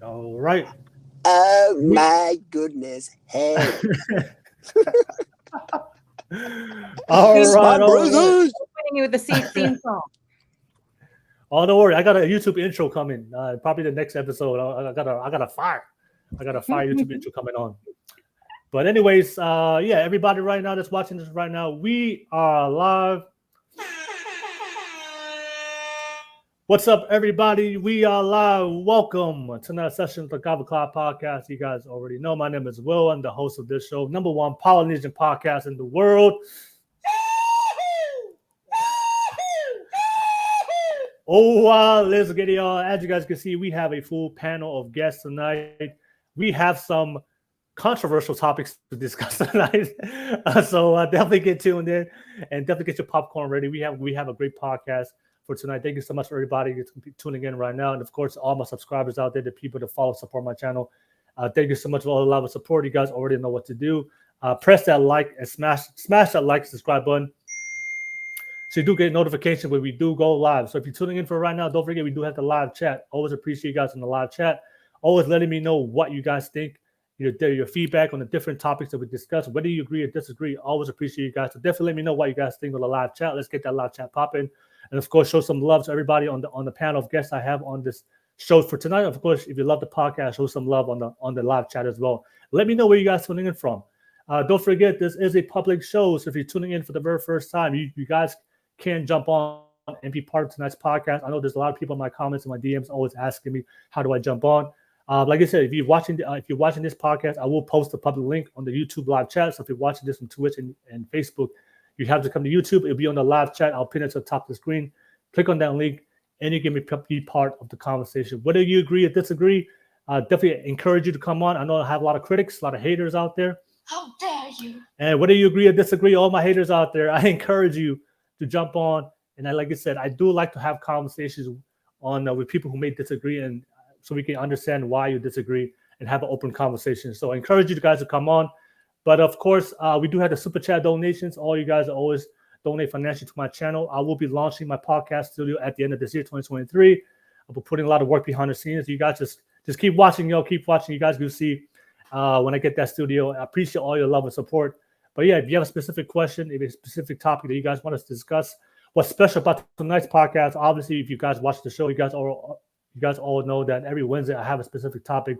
All right. Oh my goodness. Hey. All It's my right. All right. brothers. Opening you with the theme song. Oh, don't worry. I got a YouTube intro coming. Probably the next episode. I got a fire YouTube intro coming on. But anyways, yeah, everybody right now that's watching this right now, we are live. What's up, everybody? We are live. Welcome to another session of the Gobble Cloud Podcast. You guys already know my name is Will. I'm the host of this show, number one Polynesian podcast in the world. Oh, let's get it on. As you guys can see, we have a full panel of guests tonight. We have some controversial topics to discuss tonight. So definitely get tuned in and definitely get your popcorn ready. We have a great podcast for tonight. Thank you so much for everybody tuning in right now. And of course, all my subscribers out there, the people that follow, support my channel. Thank you so much for all the love and support. You guys already know what to do. Press that like and smash that like, subscribe button. So you do get notification when we do go live. So if you're tuning in for right now, don't forget we do have the live chat. Always appreciate you guys in the live chat. Always letting me know what you guys think. Your feedback on the different topics that we discuss, whether you agree or disagree. Always appreciate you guys. So definitely let me know what you guys think on the live chat. Let's get that live chat popping. And of course, show some love to everybody on the panel of guests I have on this show for tonight. Of course, if you love the podcast, show some love on the live chat as well. Let me know where you guys tuning in from. Don't forget, this is a public show. So if you're tuning in for the very first time, you guys can jump on and be part of tonight's podcast. I know there's a lot of people in my comments and my DMs always asking me, how do I jump on? Like I said, if you're watching this podcast, I will post a public link on the YouTube live chat. So if you're watching this on Twitch and Facebook, you have to come to YouTube. It'll be on the live chat. I'll pin it to the top of the screen. Click on that link, and you can be part of the conversation. Whether you agree or disagree, definitely encourage you to come on. I know I have a lot of critics, a lot of haters out there. How dare you? And whether you agree or disagree, all my haters out there, I encourage you to jump on. And like I said, I do like to have conversations on with people who may disagree, and so we can understand why you disagree and have an open conversation. So I encourage you guys to come on. But of course, we do have the super chat donations. All you guys always donate financially to my channel. I will be launching my podcast studio at the end of this year, 2023. I'll be putting a lot of work behind the scenes. You guys just keep watching, keep watching. You guys will see when I get that studio. I appreciate all your love and support. But yeah, if you have a specific question, if it's a specific topic that you guys want us to discuss, what's special about tonight's podcast, obviously, if you guys watch the show, you guys all know that every Wednesday I have a specific topic.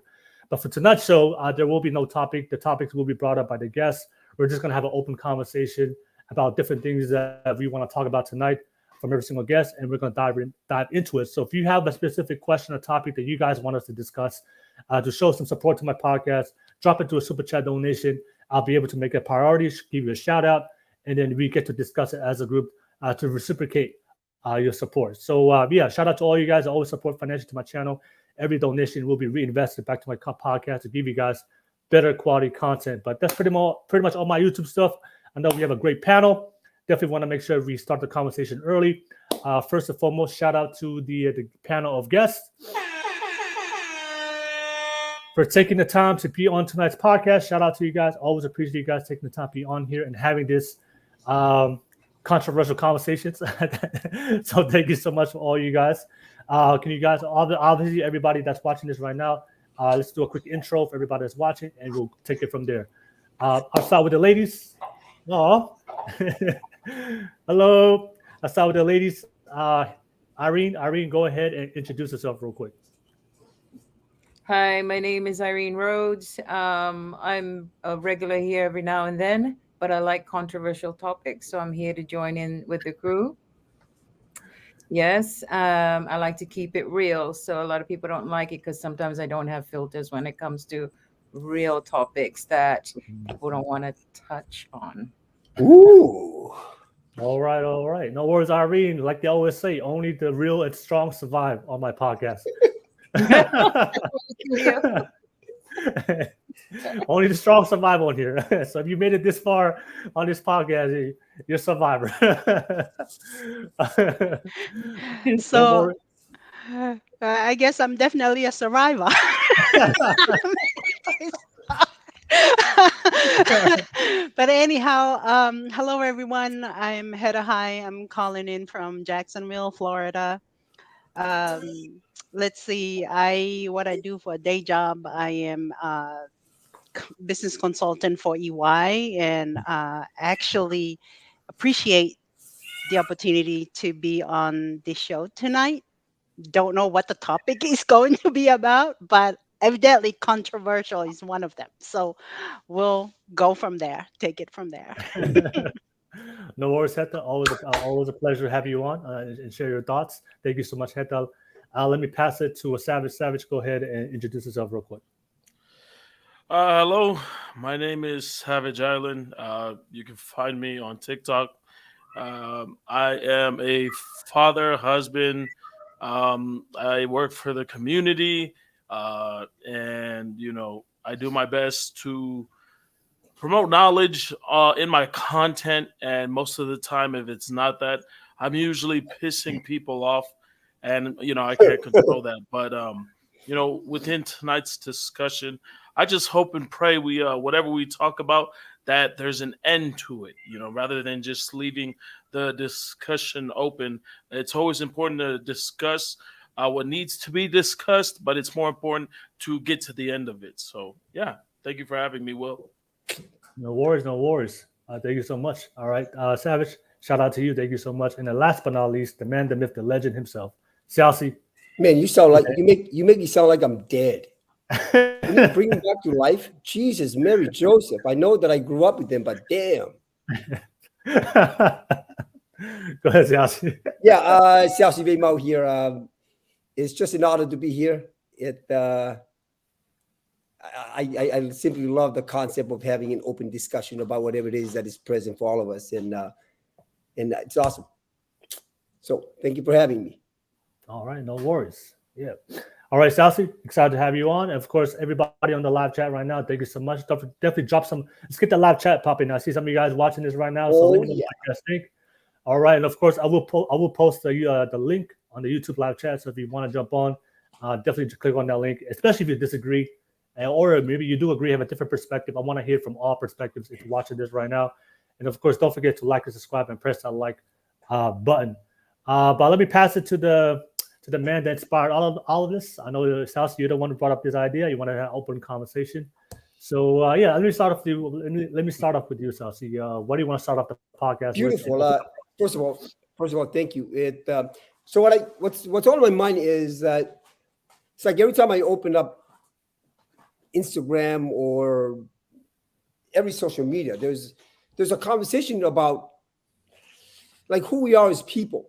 But for tonight's show, there will be no topic. The topics will be brought up by the guests. We're just going to have an open conversation about different things that we want to talk about tonight from every single guest, and we're going to dive into it. So if you have a specific question or topic that you guys want us to discuss, to show some support to my podcast, drop it to a super chat donation. I'll be able to make a priority, give you a shout out, and then we get to discuss it as a group to reciprocate your support. So yeah, shout out to all you guys that always support financially to my channel. Every donation will be reinvested back to my podcast to give you guys better quality content. But that's pretty much all my YouTube stuff. I know we have a great panel. Definitely want to make sure we start the conversation early. First and foremost, shout out to the panel of guests for taking the time to be on tonight's podcast. Shout out to you guys. Always appreciate you guys taking the time to be on here and having this controversial conversations. So thank you so much for all you guys. Can you guys, obviously everybody that's watching this right now, let's do a quick intro for everybody that's watching, and we'll take it from there. I'll start with the ladies. Oh, hello. I'll start with the ladies. Irene, go ahead and introduce yourself real quick. Hi, my name is Irene Rhodes. I'm a regular here every now and then, but I like controversial topics, so I'm here to join in with the crew. Yes, I like to keep it real, so a lot of people don't like it because sometimes I don't have filters when it comes to real topics that people don't want to touch on. Ooh. All right. No worries, Irene. Like they always say, only the real and strong survive on my podcast. Only the strong survive on here. So if you made it this far on this podcast, you're a survivor. So I guess I'm definitely a survivor. But anyhow, hello everyone. I'm Heta. I'm calling in from Jacksonville, Florida. Let's see. What I do for a day job. I am business consultant for EY, and actually appreciate the opportunity to be on this show tonight. Don't know what the topic is going to be about, but evidently controversial is one of them. So we'll go from there, take it from there. No worries, Heta. Always a pleasure to have you on and share your thoughts. Thank you so much, Heta. Let me pass it to a Savage. Savage, go ahead and introduce yourself real quick. Hello, my name is Savage Island. You can find me on TikTok. I am a father, husband. I work for the community, and I do my best to promote knowledge in my content. And most of the time, if it's not that, I'm usually pissing people off, and I can't control that. But within tonight's discussion, I just hope and pray we whatever we talk about, that there's an end to it, rather than just leaving the discussion open. It's always important to discuss what needs to be discussed, but it's more important to get to the end of it. So, yeah, thank you for having me, Will. No worries, no worries. Thank you so much. All right, Savage, shout out to you. Thank you so much. And then last but not least, the man, the myth, the legend himself, Siaosi. Man, you sound like you make me sound like I'm dead. Can you bring me back to life? Jesus, Mary, Joseph. I know that I grew up with them, but damn. Go ahead, Siaosi. Yeah, Siaosi Weimao here. It's just an honor to be here. I simply love the concept of having an open discussion about whatever it is that is present for all of us, and it's awesome. So thank you for having me. All right, no worries. Yeah. All right, Siaosi, excited to have you on. And of course, everybody on the live chat right now, thank you so much. Definitely drop some. Let's get the live chat popping. I see some of you guys watching this right now. So let me know what you guys think. All right, and of course, I will post the link on the YouTube live chat. So if you want to jump on, definitely just click on that link, especially if you disagree, or maybe you do agree, have a different perspective. I want to hear from all perspectives if you're watching this right now. And of course, don't forget to like and subscribe and press that like button. But let me pass it to the man that inspired all of this. I know, Siaosi, you're the one who brought up this idea. You want to have an open conversation. So yeah, let me start off with you. Let me start off with you, Siaosi. What do you want to start off the podcast Beautiful. with? First of all, thank you. So what's on my mind is that it's like every time I open up Instagram or every social media, there's a conversation about like who we are as people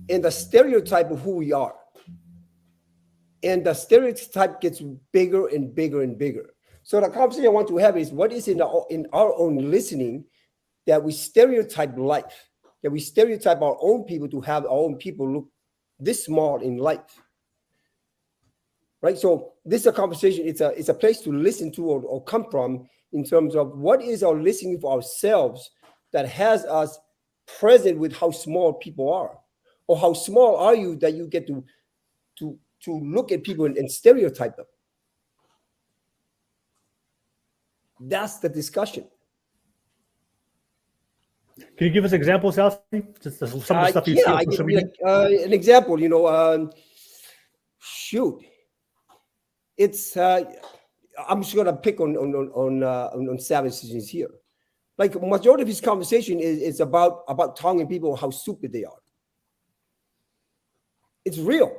and the stereotype of who we are. And the stereotype gets bigger and bigger and bigger. So the conversation I want to have is what is in our own listening that we stereotype life, that we stereotype our own people to have our own people look this small in life. Right? So this is a conversation, it's a place to listen to or come from in terms of what is our listening for ourselves that has us present with how small people are. Or how small are you that you get to look at people and stereotype them? That's the discussion. Can you give us examples, Siaosi? Just some of the stuff you see on social media? An example, shoot. It's I'm just gonna pick on Savage's here. Like majority of his conversation is about Tongan people, how stupid they are. It's real.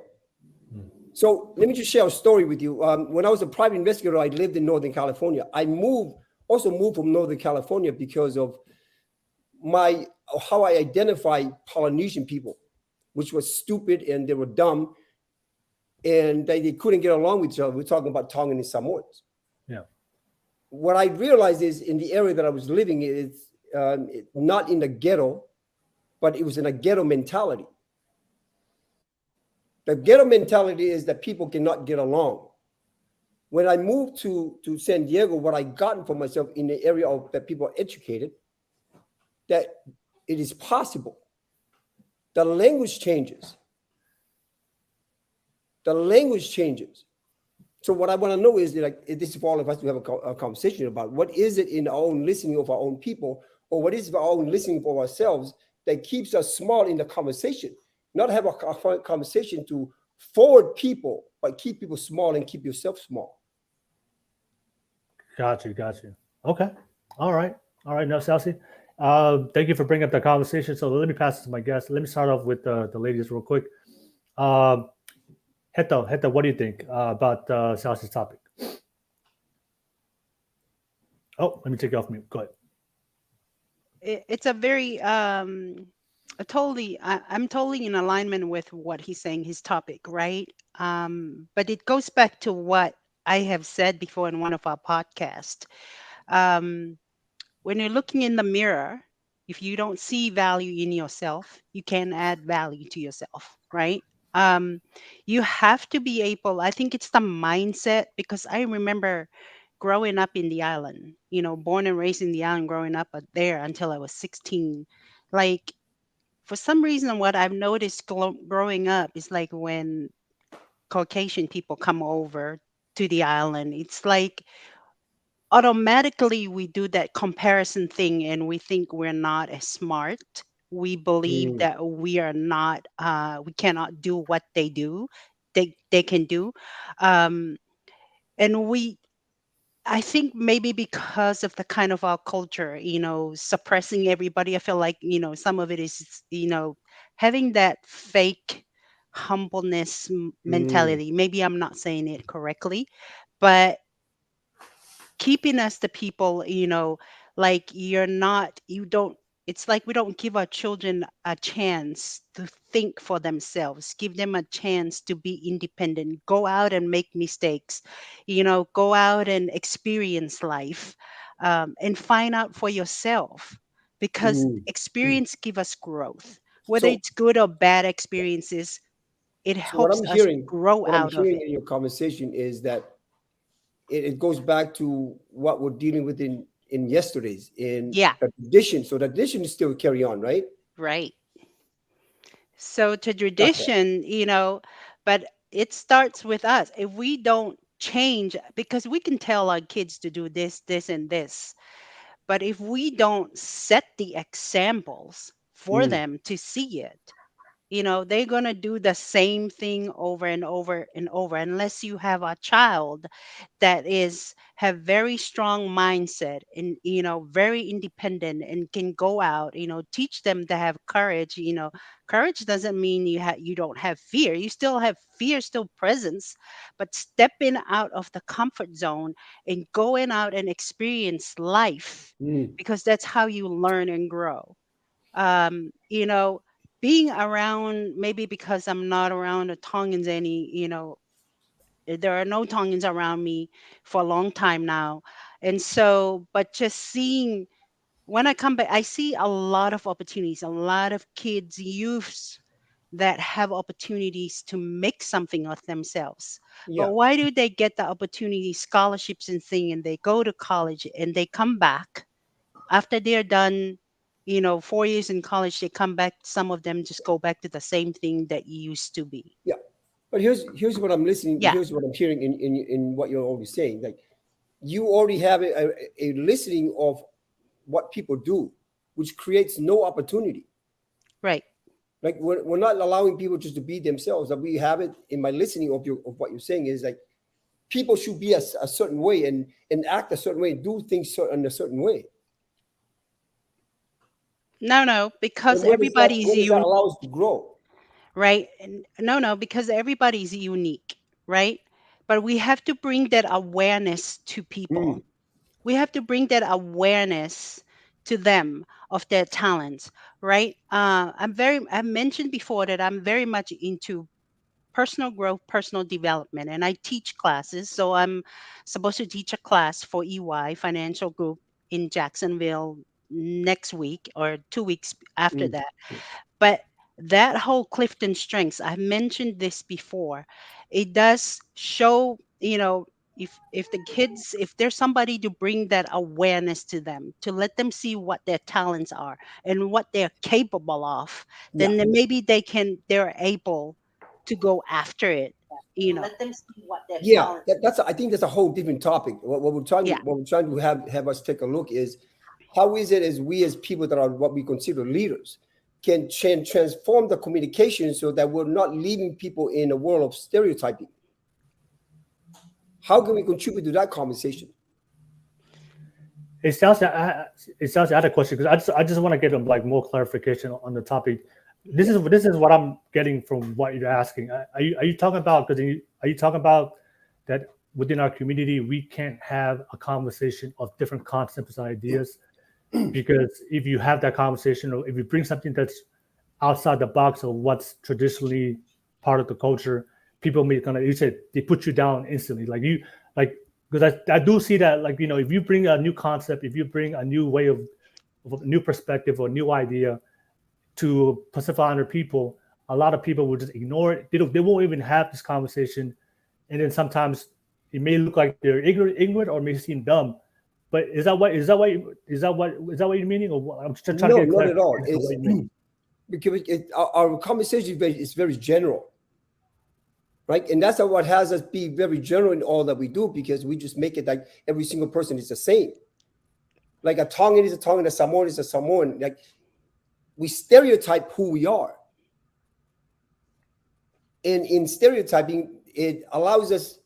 So let me just share a story with you. When I was a private investigator, I lived in Northern California. I moved from Northern California because of how I identify Polynesian people, which was stupid and they were dumb and they couldn't get along with each other. We're talking about Tongan and Samoans. Yeah. What I realized is in the area that I was living, it's not in the ghetto, but it was in a ghetto mentality. The ghetto mentality is that people cannot get along. When I moved to San Diego, what I gotten for myself in the area of that people are educated, that it is possible. The language changes. The language changes. So what I want to know is like, this is for all of us to have a conversation about what is it in our own listening of our own people, or what is our own listening for ourselves that keeps us small in the conversation. not have a conversation to forward people, but keep people small and keep yourself small. Got you. Okay. All right. Now, Siaosi, thank you for bringing up the conversation. So let me pass it to my guests. Let me start off with the ladies real quick. Heta, what do you think about Siaosi's topic? Oh, let me take you off mute. Go ahead. It's a very I'm totally in alignment with what he's saying, his topic, right? But it goes back to what I have said before in one of our podcasts. When you're looking in the mirror, if you don't see value in yourself, you can add value to yourself, right? You have to be able, I think it's the mindset, because I remember growing up in the island, born and raised in the island, growing up there until I was 16. Like, for some reason, what I've noticed growing up is like when Caucasian people come over to the island, it's like automatically we do that comparison thing and we think we're not as smart. We believe that we are not, we cannot do what they do, they can do. Um, and I think maybe because of the kind of our culture, suppressing everybody, I feel like, some of it is, having that fake humbleness mentality. Maybe I'm not saying it correctly, but keeping us the people, like you don't, it's like we don't give our children a chance to think for themselves, give them a chance to be independent, go out and make mistakes, go out and experience life, and find out for yourself, because experience give us growth, whether So, it's good or bad experiences. It so what helps I'm us hearing, grow what I'm out of hearing it. in your conversation is that it goes back to what we're dealing with in yesterday's in Yeah, the tradition. So the tradition is still carry on, right? right. So to Gotcha. tradition, but it starts with us. If we don't change, because we can tell our kids to do this, this, and this, but if we don't set the examples for Mm. them to see it, they're going to do the same thing over and over and over, unless you have a child that is have very strong mindset and very independent and can go out, teach them to have courage. Courage doesn't mean you don't have fear. You still have fear, still presence, but stepping out of the comfort zone and going out and experience life, Mm. because that's how you learn and grow. Being around, maybe because I'm not around the Tongans any, there are no Tongans around me for a long time now. And so, but just seeing, when I come back, I see a lot of opportunities, a lot of kids, youths that have opportunities to make something of themselves. But Yeah. why do they get the opportunity, scholarships and thing, and they go to college and they come back after they're done, 4 years in college, they come back, some of them just go back to the same thing that you used to be. Yeah. But here's what I'm listening. Yeah, Here's what I'm hearing in what you're already saying. Like you already have a listening of what people do, which creates no opportunity. right. Like we're not allowing people just to be themselves. That we have it in my listening of what you're saying is like people should be a certain way and act a certain way, do things in a certain way. No, because And where does that everybody's allow us to grow? right? No, because everybody's unique, right? But we have to bring that awareness to people. Mm. We have to bring that awareness to them of their talents, right? I mentioned before that I'm very much into personal growth, personal development, and I teach classes. So I'm supposed to teach a class for EY Financial Group in Jacksonville next week or 2 weeks after Mm. that. But that whole Clifton Strengths, I've mentioned this before. It does show, if the kids, if there's somebody to bring that awareness to them, to let them see what their talents are and what they're capable of, Yeah. then maybe they're able to go after it. Let them see what their Yeah, talent. I think that's a whole different topic. Yeah, What we're trying to have us take a look is how is it as we as people that are what we consider leaders, can transform the communication so that we're not leaving people in a world of stereotyping? How can we contribute to that conversation? It sounds like I had a question because I just want to get like more clarification on the topic. This is what I'm getting from what you're asking. Are you talking about that within our community we can't have a conversation of different concepts and ideas? Because if you have that conversation, or if you bring something that's outside the box of what's traditionally part of the culture, people may you said they put you down instantly. Because I do see that, like, you know, if you bring a new concept, if you bring a new way of a new perspective or new idea to Pacific Islander people, a lot of people will just ignore it. They won't even have this conversation, and then sometimes it may look like they're ignorant or may seem dumb. But is that what you're meaning, or what? I'm just trying to get not at all. Because our conversation is very general, right? And that's what has us be very general in all that we do, because we just make it like every single person is the same. Like a Tongan is a Tongan, a Samoan is a Samoan. Like we stereotype who we are, and in stereotyping, it allows us.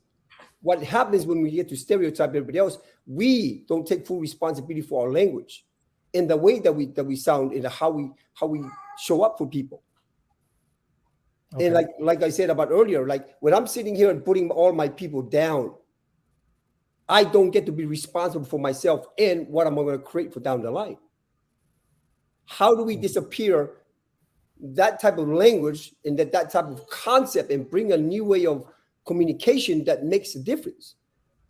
What happens when we get to stereotype everybody else, we don't take full responsibility for our language and the way that we sound and how we show up for people. Okay. And like I said about earlier, like when I'm sitting here and putting all my people down, I don't get to be responsible for myself and what I'm going to create for down the line. How do we disappear that type of language and that type of concept and bring a new way of communication that makes a difference?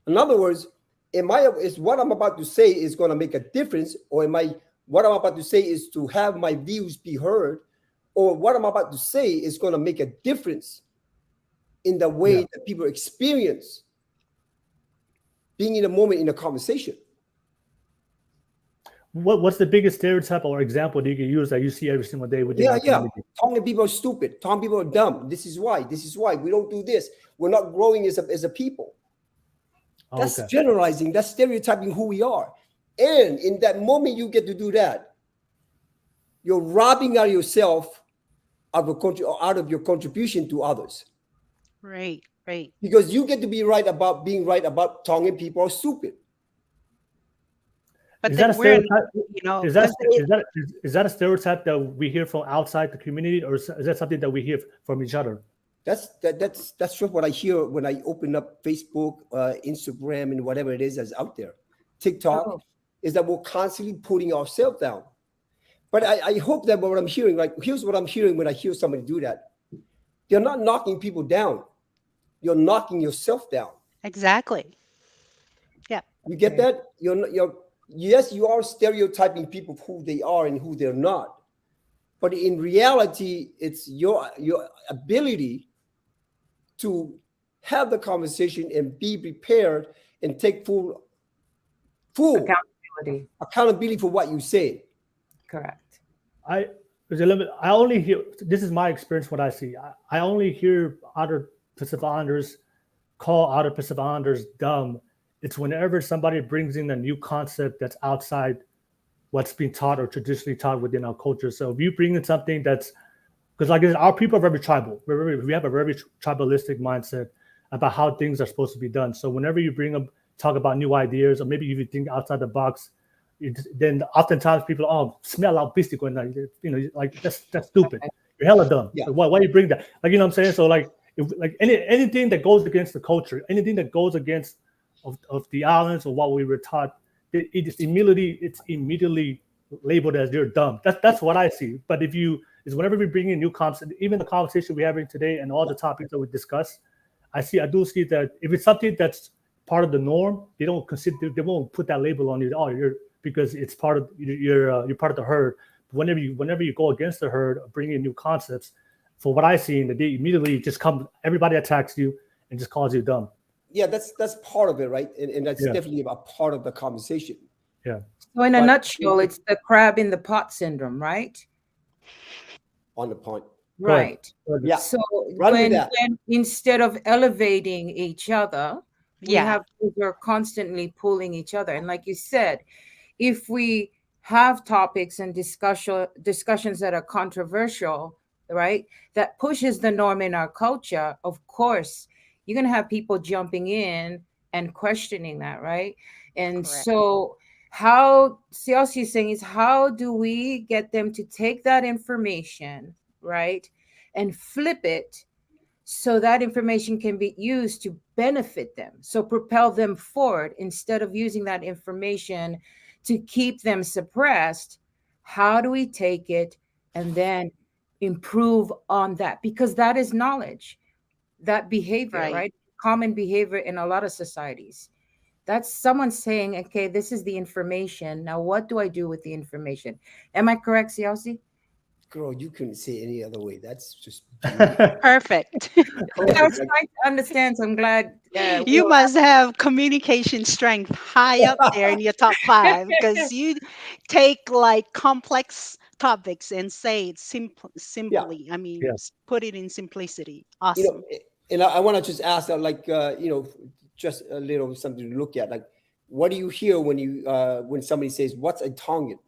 In other words, is what I'm about to say is going to make a difference, or what I'm about to say is to have my views be heard, or what I'm about to say is going to make a difference in the way that people experience being in a moment in a conversation? What's the biggest stereotype or example that you can use that you see every single day within our community? Tongan people are stupid. Tongan people are dumb. This is why. We don't do this. We're not growing as a people. That's generalizing. That's stereotyping who we are. And in that moment you get to do that, you're robbing out yourself out of your contribution to others. Right. Because you get to be right about being right about Tongan people are stupid. But is then that a we're, stereotype? Is that a stereotype that we hear from outside the community, or is that something that we hear from each other? That's just what I hear when I open up Facebook, Instagram, and whatever it is that's out there. TikTok is that we're constantly putting ourselves down. But I hope that what I'm hearing, like here's what I'm hearing when I hear somebody do that. You're not knocking people down. You're knocking yourself down. Exactly. Yeah. You get that? Yes, you are stereotyping people who they are and who they're not. But in reality, it's your ability to have the conversation and be prepared and take full accountability for what you say. Correct. I only hear, this is my experience, what I see. I only hear other Pacific Islanders call other Pacific Islanders dumb. It's whenever somebody brings in a new concept that's outside what's been taught or traditionally taught within our culture. So if you bring in something that's, because like our people are very tribal. We have a very tribalistic mindset about how things are supposed to be done. So whenever you talk about new ideas, or maybe if you think outside the box, then oftentimes people smell out bistic when like that's stupid. You're hella dumb. Yeah. Like, why you bring that? Like, you know what I'm saying? So like anything that goes against the culture, anything that goes against of the islands or what we were taught, it's immediately labeled as you're dumb. That's what I see. But whenever we bring in new concepts, even the conversation we're having today and all the topics that we discuss, I do see that if it's something that's part of the norm, they won't put that label on you. Because it's part of you're part of the herd. But whenever you go against the herd, bring in new concepts, for what I see, that they immediately just everybody attacks you and just calls you dumb. Yeah, that's part of it, right? And that's definitely a part of the conversation. Yeah. So in a nutshell, it's the crab in the pot syndrome, right? On the point. Right. Yeah. So when instead of elevating each other, we're constantly pulling each other. And like you said, if we have topics and discussions that are controversial, right? That pushes the norm in our culture, of course, you're going to have people jumping in and questioning that, right? And Correct. so how Siaosi is saying is, how do we get them to take that information, right, and flip it so that information can be used to benefit them, so propel them forward instead of using that information to keep them suppressed? How do we take it and then improve on that? Because that is knowledge, that behavior, Right. right? Common behavior in a lot of societies. That's someone saying, okay, this is the information. Now, what do I do with the information? Am I correct, Siaosi? Girl, you couldn't say it any other way. That's just Perfect. I was perfect. trying to understand, so I'm glad. You must have communication strength high up there in your top 5 because you take like complex topics and say it simply. I mean, Yeah. put it in simplicity. You Awesome. know, and I want to just ask, like, just a little something to look at. Like, what do you hear when somebody says, "What's a Tongan?"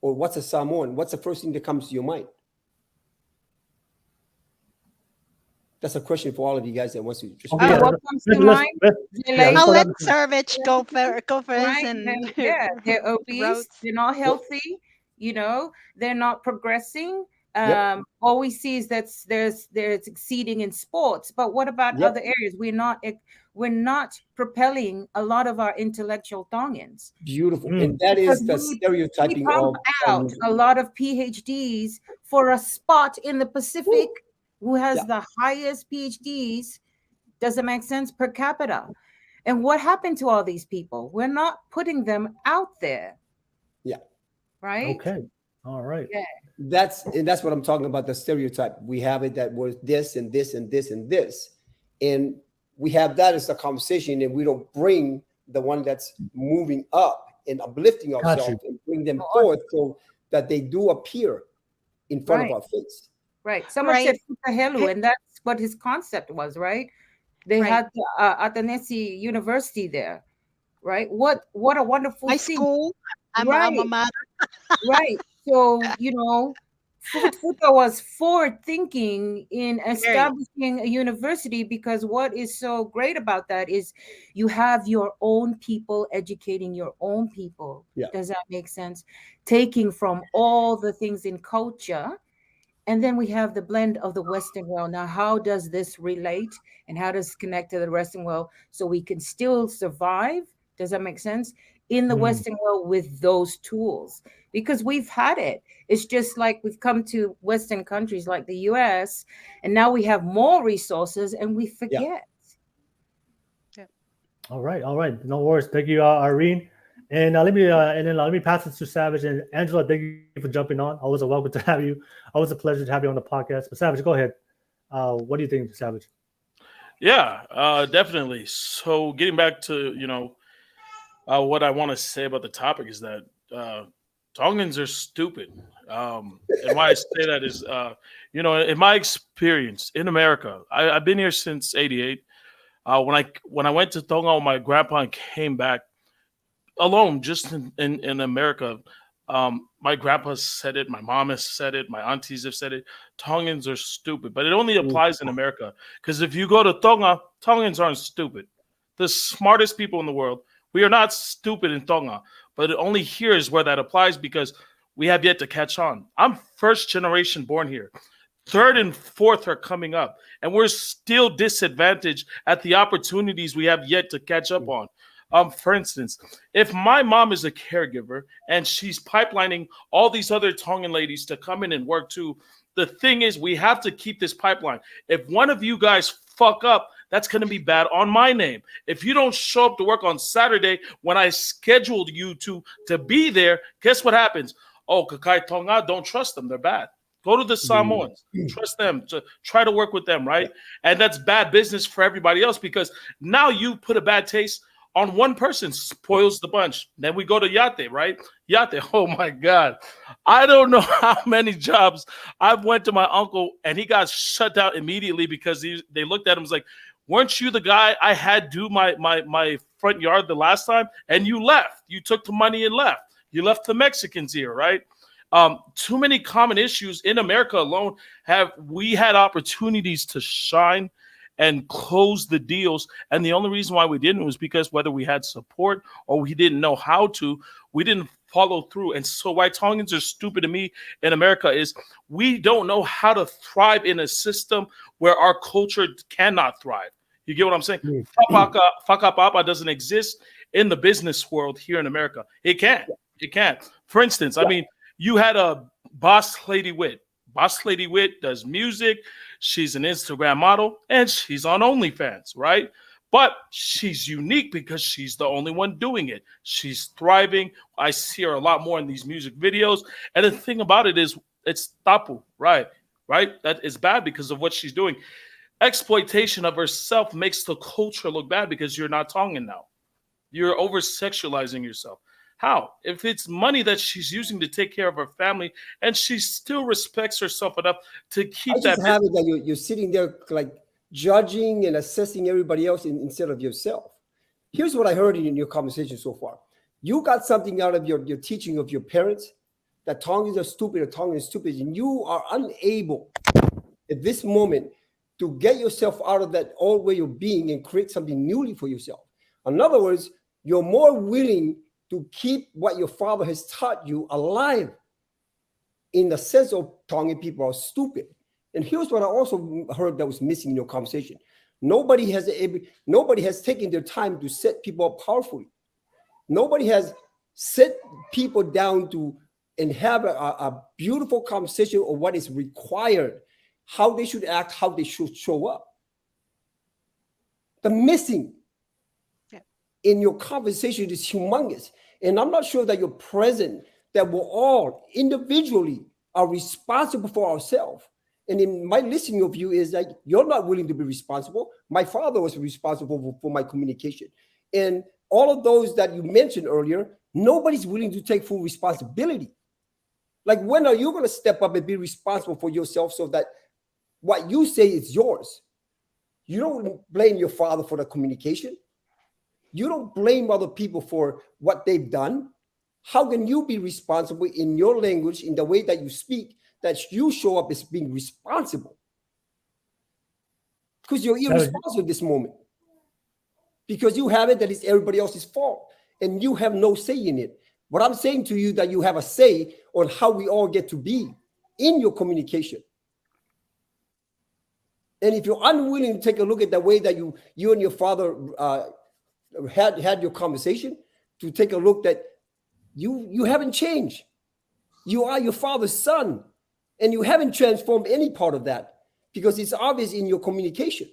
or "What's a Samoan?" What's the first thing that comes to your mind? That's a question for all of you guys that wants to just. Okay, Oh, yeah, what comes to let's- mind? yeah, Relate, let's I'll go let down the- Servich go first right? and Yeah, they're obese, Rhodes. they're not healthy, they're not progressing. Yep. All we see is that they're succeeding in sports, but what about Yep. other areas? We're not propelling a lot of our intellectual Tongans. Beautiful, Mm. and that is Because the we stereotyping pump of out a lot of PhDs for a spot in the Pacific who has Yeah. the highest PhDs. Does it make sense per capita? And what happened to all these people? We're not putting them out there. Yeah. Right? Okay. All right. Yeah. That's what I'm talking about. The stereotype we have it that was this and this and this and this, and we have that as a conversation, and we don't bring the one that's moving up and uplifting Got ourselves you. and bring them Awesome. forth so that they do appear in front Right. of our face. Right. Someone Right. said Futahelu, and that's what his concept was, right? They Right. had Atanesi University there, right? What a wonderful My thing. school, I'm Right. alma mater. Right. So, Futa was forward thinking in establishing a university, because what is so great about that is you have your own people educating your own people. Yeah. Does that make sense? Taking from all the things in culture. And then we have the blend of the Western world. Now, how does this relate and how does it connect to the Western world so we can still survive? Does that make sense? In the Mm. Western world with those tools, because we've had it. It's just like we've come to Western countries like the US, and now we have more resources and we forget. All right. All right. No worries. Thank you, Irene. And let me pass it to Savage and Angela. Thank you for jumping on. Always a welcome to have you. Always a pleasure to have you on the podcast. But Savage, go ahead. What do you think, Savage? Yeah, definitely. So getting back to what I want to say about the topic is that Tongans are stupid. And why I say that is, in my experience in America, I've been here since '88. When I went to Tonga with my grandpa and came back alone, just in America, my grandpa said it, my mom has said it, my aunties have said it. Tongans are stupid, but it only applies in America. Because if you go to Tonga, Tongans aren't stupid. The smartest people in the world. We are not stupid in Tonga, but only here is where that applies because we have yet to catch on. I'm first generation born here. Third and fourth are coming up, and we're still disadvantaged at the opportunities we have yet to catch up on. For instance, if my mom is a caregiver and she's pipelining all these other Tongan ladies to come in and work too, the thing is we have to keep this pipeline. If one of you guys fuck up, that's going to be bad on my name. If you don't show up to work on Saturday when I scheduled you to be there, guess what happens? Oh, Kakai Tonga, don't trust them. They're bad. Go to the Samoans. Trust them. To try to work with them, right? And that's bad business for everybody else because now you put a bad taste on one person, spoils the bunch. Then we go to Yate, right? Yate, oh my God. I don't know how many jobs I've went to my uncle and he got shut down immediately because they looked at him and was like, weren't you the guy I had do my front yard the last time? And you left. You took the money and left. You left the Mexicans here, right? Too many common issues in America alone. We had opportunities to shine and close the deals, and the only reason why we didn't was because whether we had support or we didn't know how to, we didn't follow through. And so why Tongans are stupid to me in America is we don't know how to thrive in a system where our culture cannot thrive. You get what I'm saying? Fakapapa doesn't exist in the business world here in America. It can't. It can't. For instance, I mean, you had a Boss Lady Wit. Boss Lady Wit does music. She's an Instagram model, and she's on OnlyFans, right? But she's unique because she's the only one doing it. She's thriving. I see her a lot more in these music videos. And the thing about it is, it's tapu, right? Right? That is bad because of what she's doing. Exploitation of herself makes the culture look bad because you're not Tongan now. You're over-sexualizing yourself. How? If it's money that she's using to take care of her family, and she still respects herself enough to keep that. Have it that you're sitting there like judging and assessing everybody else instead of yourself. Here's what I heard in your conversation so far. You got something out of your teaching of your parents that Tongans are stupid or Tongans are stupid, and you are unable at this moment to get yourself out of that old way of being and create something newly for yourself. In other words, you're more willing to keep what your father has taught you alive in the sense of Tongan people are stupid. And here's what I also heard that was missing in your conversation. Nobody has taken their time to set people up powerfully. Nobody has set people down to and have a beautiful conversation of what is required, how they should act, how they should show up. The missing in your conversation is humongous. And I'm not sure that you're present, that we're all individually are responsible for ourselves. And in my listening of you is that you're not willing to be responsible. My father was responsible for my communication. And all of those that you mentioned earlier, nobody's willing to take full responsibility. Like, when are you going to step up and be responsible for yourself so that what you say is yours? You don't blame your father for the communication. You don't blame other people for what they've done. How can you be responsible in your language, in the way that you speak, that you show up as being responsible? Because you're irresponsible at this moment. Because you have it that it's everybody else's fault, and you have no say in it. What I'm saying to you, that you have a say on how we all get to be in your communication. And if you're unwilling to take a look at the way that you and your father had your conversation, to take a look that you haven't changed. You are your father's son, and you haven't transformed any part of that, because it's obvious in your communication.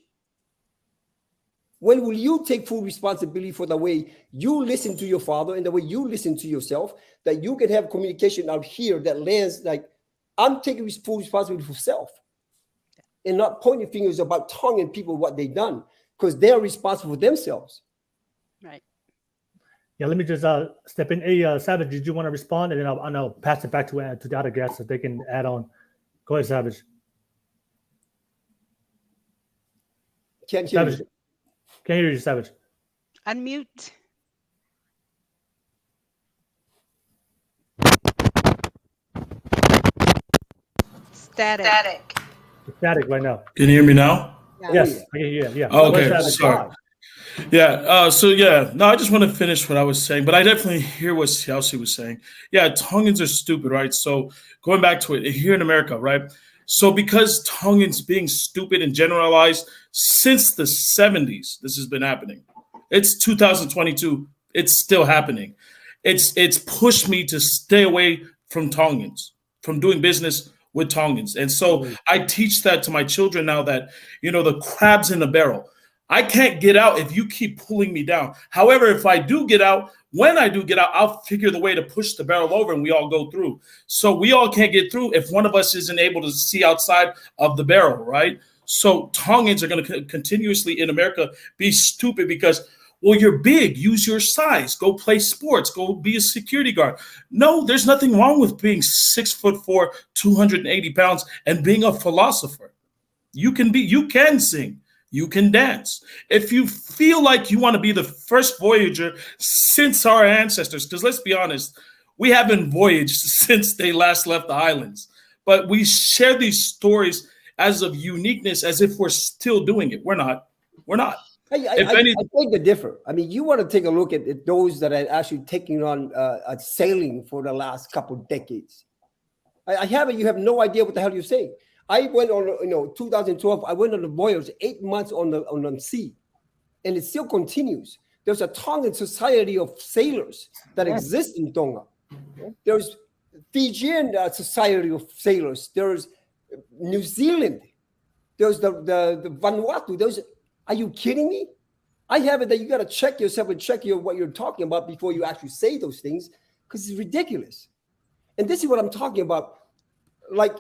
When will you take full responsibility for the way you listen to your father and the way you listen to yourself, that you can have communication out here that lands like, I'm taking full responsibility for self, and not pointing fingers about Tongan people what they've done, because they're responsible for themselves. Right. Yeah, let me just step in. Hey, Savage, did you want to respond? And then I'll pass it back to the other guests so they can add on. Go ahead, Savage. Can't hear Savage. you. Can't hear you, Savage. Unmute. Static. It's static right now. Can you hear me now? Yes, I can hear you. Yeah. Oh, okay, Go ahead, Savage. sorry. Yeah. No, I just want to finish what I was saying, but I definitely hear what Siaosi was saying. Yeah, Tongans are stupid, right? So going back to it, here in America, right? So because Tongans being stupid and generalized since the 70s, this has been happening. It's 2022. It's still happening. It's pushed me to stay away from Tongans, from doing business with Tongans. And so I teach that to my children now, that, the crab's in the barrel. I can't get out if you keep pulling me down. However, if I do get out, when I do get out, I'll figure the way to push the barrel over and we all go through. So we all can't get through if one of us isn't able to see outside of the barrel, right? So Tongans are going to continuously in America be stupid because, well, you're big, use your size, go play sports, go be a security guard. No, there's nothing wrong with being 6'4", 280 pounds and being a philosopher. You can sing. You can dance. If you feel like you want to be the first voyager since our ancestors, because let's be honest, We haven't voyaged since they last left the islands, but we share these stories as of uniqueness, as if we're still doing it. We're not. We're not. I think they're different. I mean, you want to take a look at those that are actually taking on sailing for the last couple of decades. I haven't. You have no idea what the hell you're saying. I went on, 2012. I went on a voyage, 8 months on the sea, and it still continues. There's a Tongan society of sailors that exists in Tonga. There's Fijian society of sailors. There's New Zealand. There's the Vanuatu. Are you kidding me? I have it that you got to check yourself and check what you're talking about before you actually say those things, because it's ridiculous. And this is what I'm talking about, like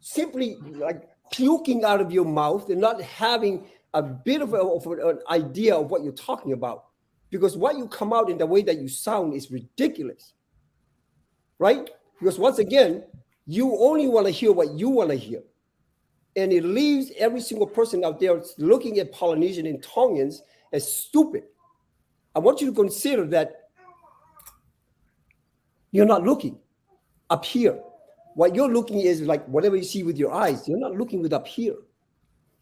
simply like puking out of your mouth and not having a bit of an idea of what you're talking about, because what you come out in the way that you sound is ridiculous, right? Because once again, you only want to hear what you want to hear. And it leaves every single person out there looking at Polynesian and Tongans as stupid. I want you to consider that you're not looking up here. What you're looking is like whatever you see with your eyes. You're not looking with up here.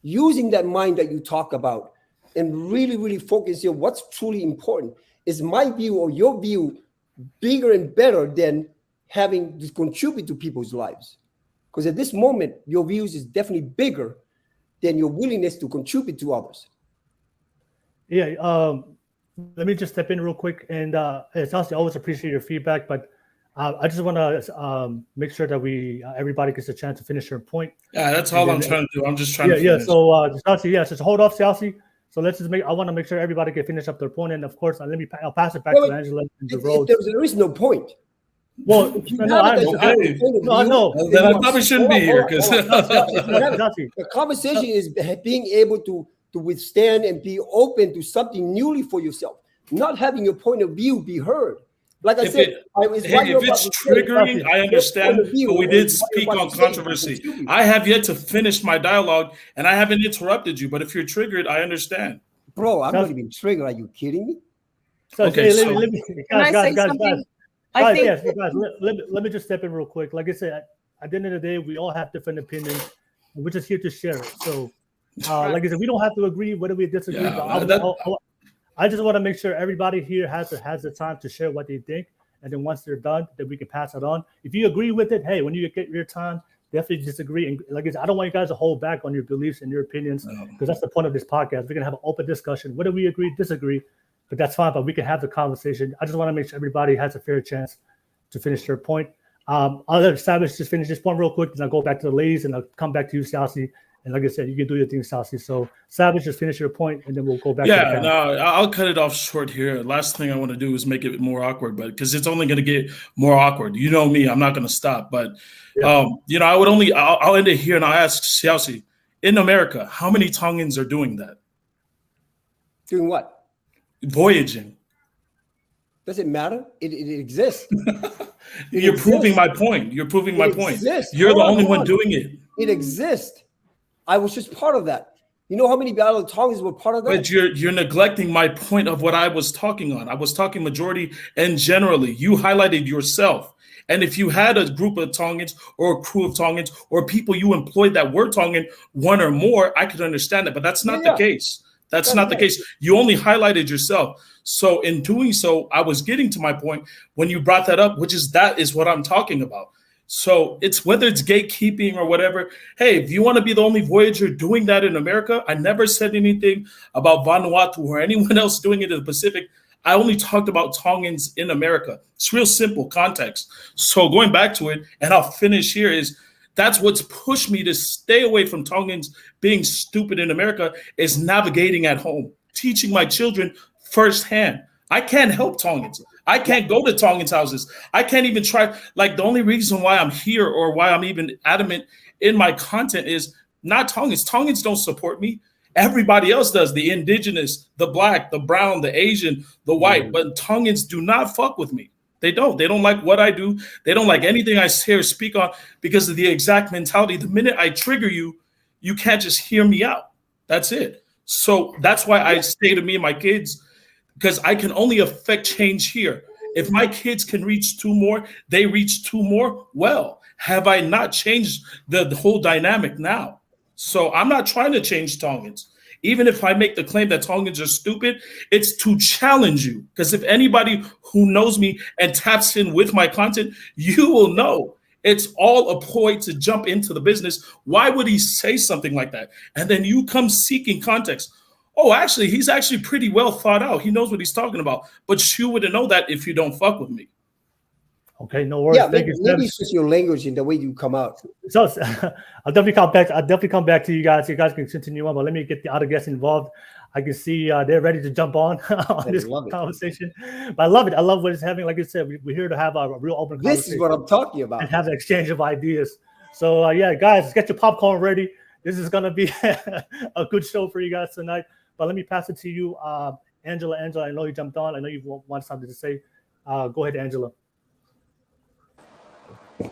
Using that mind that you talk about and really, really focus on what's truly important. Is my view or your view bigger and better than having to contribute to people's lives? Because at this moment, your views is definitely bigger than your willingness to contribute to others. Yeah, let me just step in real quick. And Siaosi, I always appreciate your feedback, but I just want to make sure that everybody gets a chance to finish their point. Yeah, that's all I'm trying to do. I'm just trying to finish. Yeah, so Siaosi, just hold off, Siaosi. So I want to make sure everybody can finish up their point. And of course, I'll pass it back to Angela and the road. There is no point. Well, I know. Then I probably shouldn't be here because the conversation is being able to withstand and be open to something newly for yourself, not having your point of view be heard. Like I said, if it's triggering, I understand, but we did speak on controversy. I have yet to finish my dialogue, and I haven't interrupted you. But if you're triggered, I understand. Bro, I'm not even triggered. Are you kidding me? Okay, guys, guys, let me just step in real quick. Like I said, at the end of the day, we all have different opinions, and we're just here to share it. So, like I said, we don't have to agree whether we disagree. Yeah, I just want to make sure everybody here has the time to share what they think, and then once they're done, then we can pass it on. If you agree with it, hey, when you get your time, definitely disagree. And like I said, I don't want you guys to hold back on your beliefs and your opinions, because that's the point of this podcast. We're gonna have an open discussion, whether we agree, disagree. But that's fine, but we can have the conversation. I just want to make sure everybody has a fair chance to finish their point. I'll let Savage just finish this point real quick, and I'll go back to the ladies, and I'll come back to you, Siaosi. And like I said, you can do your thing, Siaosi. So Savage, just finish your point, and then we'll go back to the panel. No, I'll cut it off short here. Last thing I want to do is make it more awkward, but because it's only going to get more awkward. You know me, I'm not going to stop. But, I'll end it here, and I'll ask Siaosi, in America, how many Tongans are doing that? Doing what? Voyaging. Does it matter? It exists. You're proving my point. You're proving my point. You're the only one doing it. It exists. I was just part of that. You know how many Battle of Tongans were part of that? But you're neglecting my point of what I was talking on. I was talking majority and generally. You highlighted yourself. And if you had a group of Tongans or a crew of Tongans or people you employed that were Tongan, one or more, I could understand it. But that's not the case. That's not the case. You only highlighted yourself. So in doing so, I was getting to my point when you brought that up, that is what I'm talking about. So it's whether it's gatekeeping or whatever. Hey, if you want to be the only voyager doing that in America, I never said anything about Vanuatu or anyone else doing it in the Pacific. I only talked about Tongans in America. It's real simple context. So going back to it, and I'll finish here, is that's what's pushed me to stay away from Tongans being stupid in America, is navigating at home, teaching my children firsthand. I can't help Tongans. I can't go to Tongans' houses. I can't even try. Like, the only reason why I'm here or why I'm even adamant in my content is not Tongans. Tongans don't support me. Everybody else does. The indigenous, the black, the brown, the Asian, the white. But Tongans do not fuck with me. They don't. They don't like what I do. They don't like anything I say or speak on because of the exact mentality. The minute I trigger you, you can't just hear me out. That's it. So that's why I stay to me and my kids, because I can only affect change here. If my kids can reach two more, they reach two more. Well, have I not changed the whole dynamic now? So I'm not trying to change Tongans. Even if I make the claim that Tongans are stupid, it's to challenge you. Because if anybody who knows me and taps in with my content, you will know it's all a ploy to jump into the business. Why would he say something like that? And then you come seeking context. Oh, actually, he's actually pretty well thought out. He knows what he's talking about. But you wouldn't know that if you don't fuck with me. Okay, no worries. Yeah, Thank maybe you. it's just your language and the way you come out. So I'll definitely come back. I'll definitely come back to you guys. You guys can continue on, but let me get the other guests involved. I can see they're ready to jump on this conversation. But I love it. I love what it's having. Like I said, we're here to have a real open conversation. This is what I'm talking about. And have an exchange of ideas. So yeah, guys, get your popcorn ready. This is gonna be a good show for you guys tonight. But let me pass it to you, Angela. Angela, I know you jumped on. I know you want something to say. Go ahead, Angela.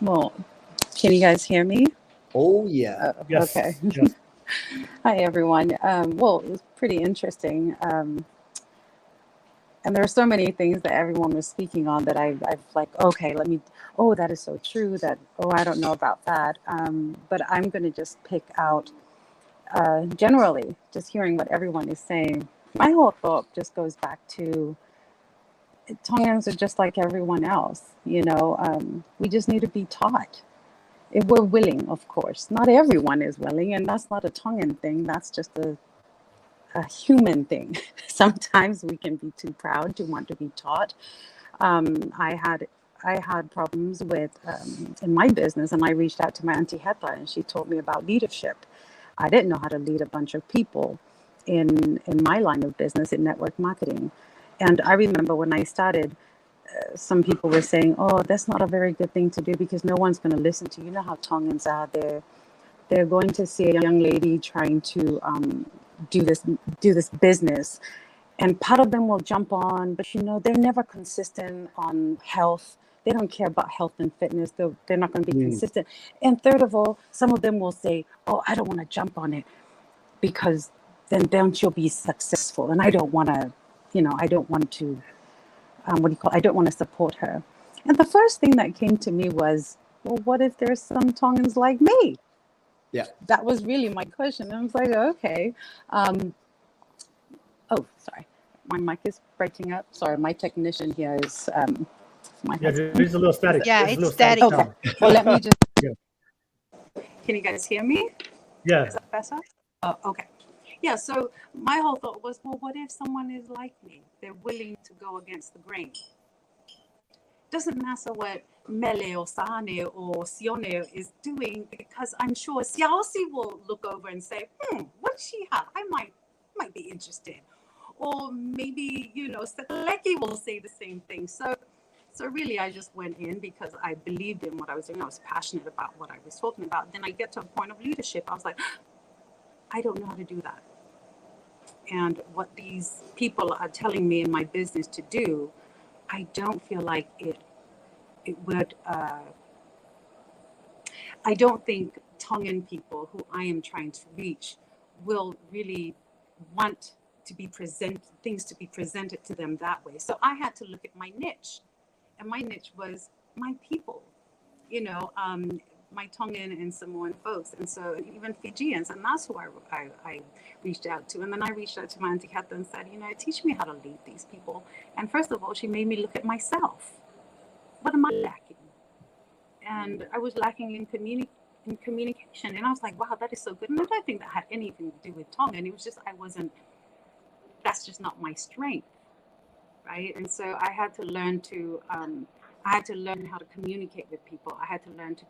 Well, can you guys hear me? Oh, yeah. Yes. Okay. Yes. Hi, everyone. Well, it was pretty interesting. And there are so many things that everyone was speaking on that I've like, okay, that is so true. I don't know about that. But I'm going to just pick out generally, just hearing what everyone is saying. My whole thought just goes back to Tongans are just like everyone else, we just need to be taught. If we're willing, of course. Not everyone is willing, and that's not a Tongan thing. That's just a human thing. Sometimes we can be too proud to want to be taught. I had problems with in my business, and I reached out to my auntie Heta, and she told me about leadership. I didn't know how to lead a bunch of people in my line of business in network marketing. And I remember when I started, some people were saying, "Oh, that's not a very good thing to do because no one's going to listen to you." You know how Tongans are. They're going to see a young lady trying to do this business, and part of them will jump on, but they're never consistent on health. They don't care about health and fitness. They're not going to be consistent. And third of all, some of them will say, "Oh, I don't want to jump on it because then she'll be successful, and I don't want to." I don't want to, I don't want to support her. And the first thing that came to me was, well, what if there's some Tongans like me? Yeah. That was really my question. And I was like, okay. Oh, sorry. My mic is breaking up. Sorry, my technician here is, There's a little static. Yeah, There's a it's little static. Okay. Well, let me just, Yeah. Can you guys hear me? Yeah. Is that better? Oh, okay. Yeah, so my whole thought was, well, what if someone is like me? They're willing to go against the grain. Doesn't matter what Mele or Sane or Sione is doing, because I'm sure Siaosi will look over and say, what she have? I might be interested. Or maybe, Seteleki will say the same thing. So really, I just went in because I believed in what I was doing. I was passionate about what I was talking about. Then I get to a point of leadership. I was like, I don't know how to do that. And what these people are telling me in my business to do, I don't feel like it would, I don't think Tongan people who I am trying to reach will really want to be things to be presented to them that way. So I had to look at my niche, and my niche was my people, my Tongan and Samoan folks, and so even Fijians, and that's who I reached out to. And then I reached out to my auntie Heta and said, teach me how to lead these people. And first of all, she made me look at myself. What am I lacking? And I was lacking in communication. And I was like, wow, that is so good. And I don't think that had anything to do with Tongan. It was just, that's just not my strength, right? And so I had to learn how to communicate with people. I had to learn to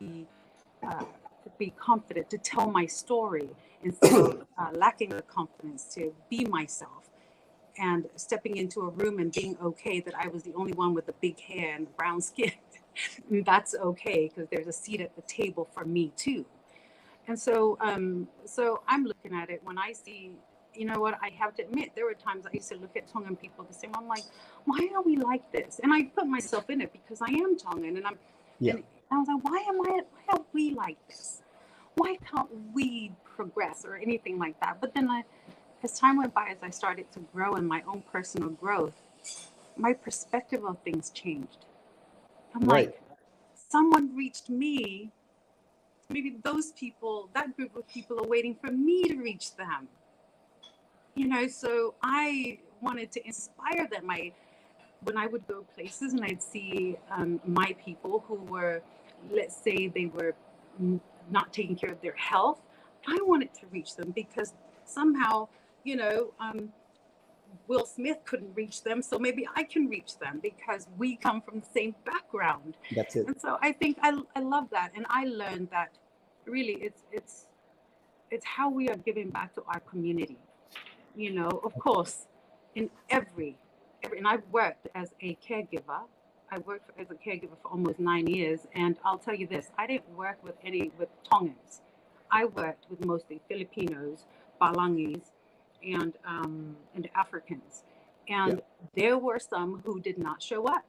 be confident, to tell my story instead of lacking the confidence to be myself, and stepping into a room and being okay that I was the only one with the big hair and brown skin. That's okay, because there's a seat at the table for me too. And so I'm looking at it when I see, I have to admit, there were times I used to look at Tongan people the same. I'm like, why are we like this? And I put myself in it because I am Tongan, and and I was like, why are we like this? Why can't we progress or anything like that? But then as time went by, as I started to grow in my own personal growth, my perspective of things changed. I'm Right. like, someone reached me. Maybe those people, that group of people are waiting for me to reach them. So I wanted to inspire them. When I would go places and I'd see my people who were, let's say they were not taking care of their health, I wanted to reach them because somehow, Will Smith couldn't reach them, so maybe I can reach them because we come from the same background. That's it. And so I think I love that, and I learned that really it's how we are giving back to our community. Of course, in every and I've worked as a caregiver. I worked as a caregiver for almost 9 years, and I'll tell you this: I didn't work with Tongans. I worked with mostly Filipinos, Balangis, and Africans. And there were some who did not show up,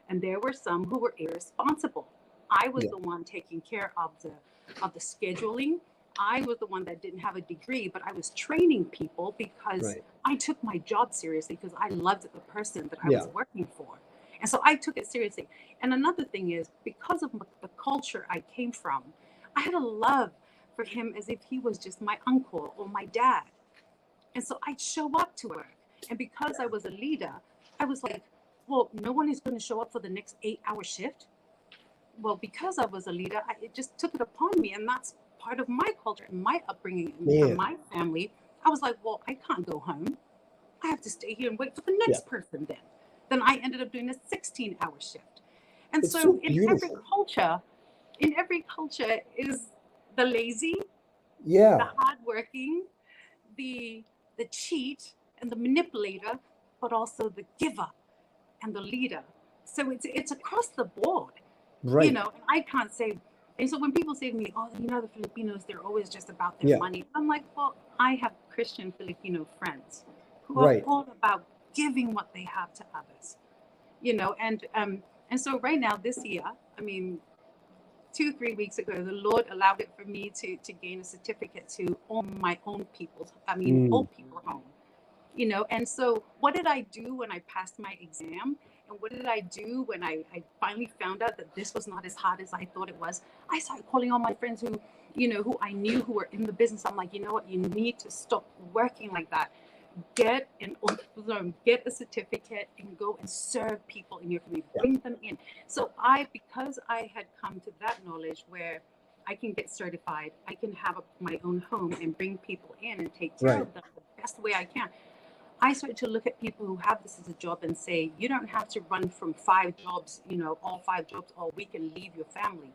and there were some who were irresponsible. I was the one taking care of the scheduling. I was the one that didn't have a degree, but I was training people because I took my job seriously because I loved the person that I was working for. And so I took it seriously. And another thing is, because of the culture I came from, I had a love for him as if he was just my uncle or my dad. And so I'd show up to work. And because I was a leader, I was like, well, no one is going to show up for the next 8-hour shift. Well, because I was a leader, it just took it upon me. And that's part of my culture and my upbringing and my family. I was like, well, I can't go home. I have to stay here and wait for the next person then. Then I ended up doing a 16-hour shift. And It's so in every culture is the lazy, Yeah. the hardworking, the cheat and the manipulator, but also the giver and the leader. So it's across the board. Right. And I can't say. And so when people say to me, oh, the Filipinos, they're always just about their money. I'm like, well, I have Christian Filipino friends who are all about giving what they have to others, and so right now this year, 2-3 weeks ago, the Lord allowed it for me to gain a certificate to own my own people. Old people home, and so what did I do when I passed my exam? And what did I do when I finally found out that this was not as hard as I thought it was? I started calling all my friends who I knew who were in the business. I'm like, you know what? You need to stop working like that. Get a certificate and go and serve people in your community. Bring them in. So because I had come to that knowledge where I can get certified, I can have my own home and bring people in and take care of them the best way I can. I started to look at people who have this as a job and say, you don't have to run from 5 jobs, all 5 jobs all week and leave your family.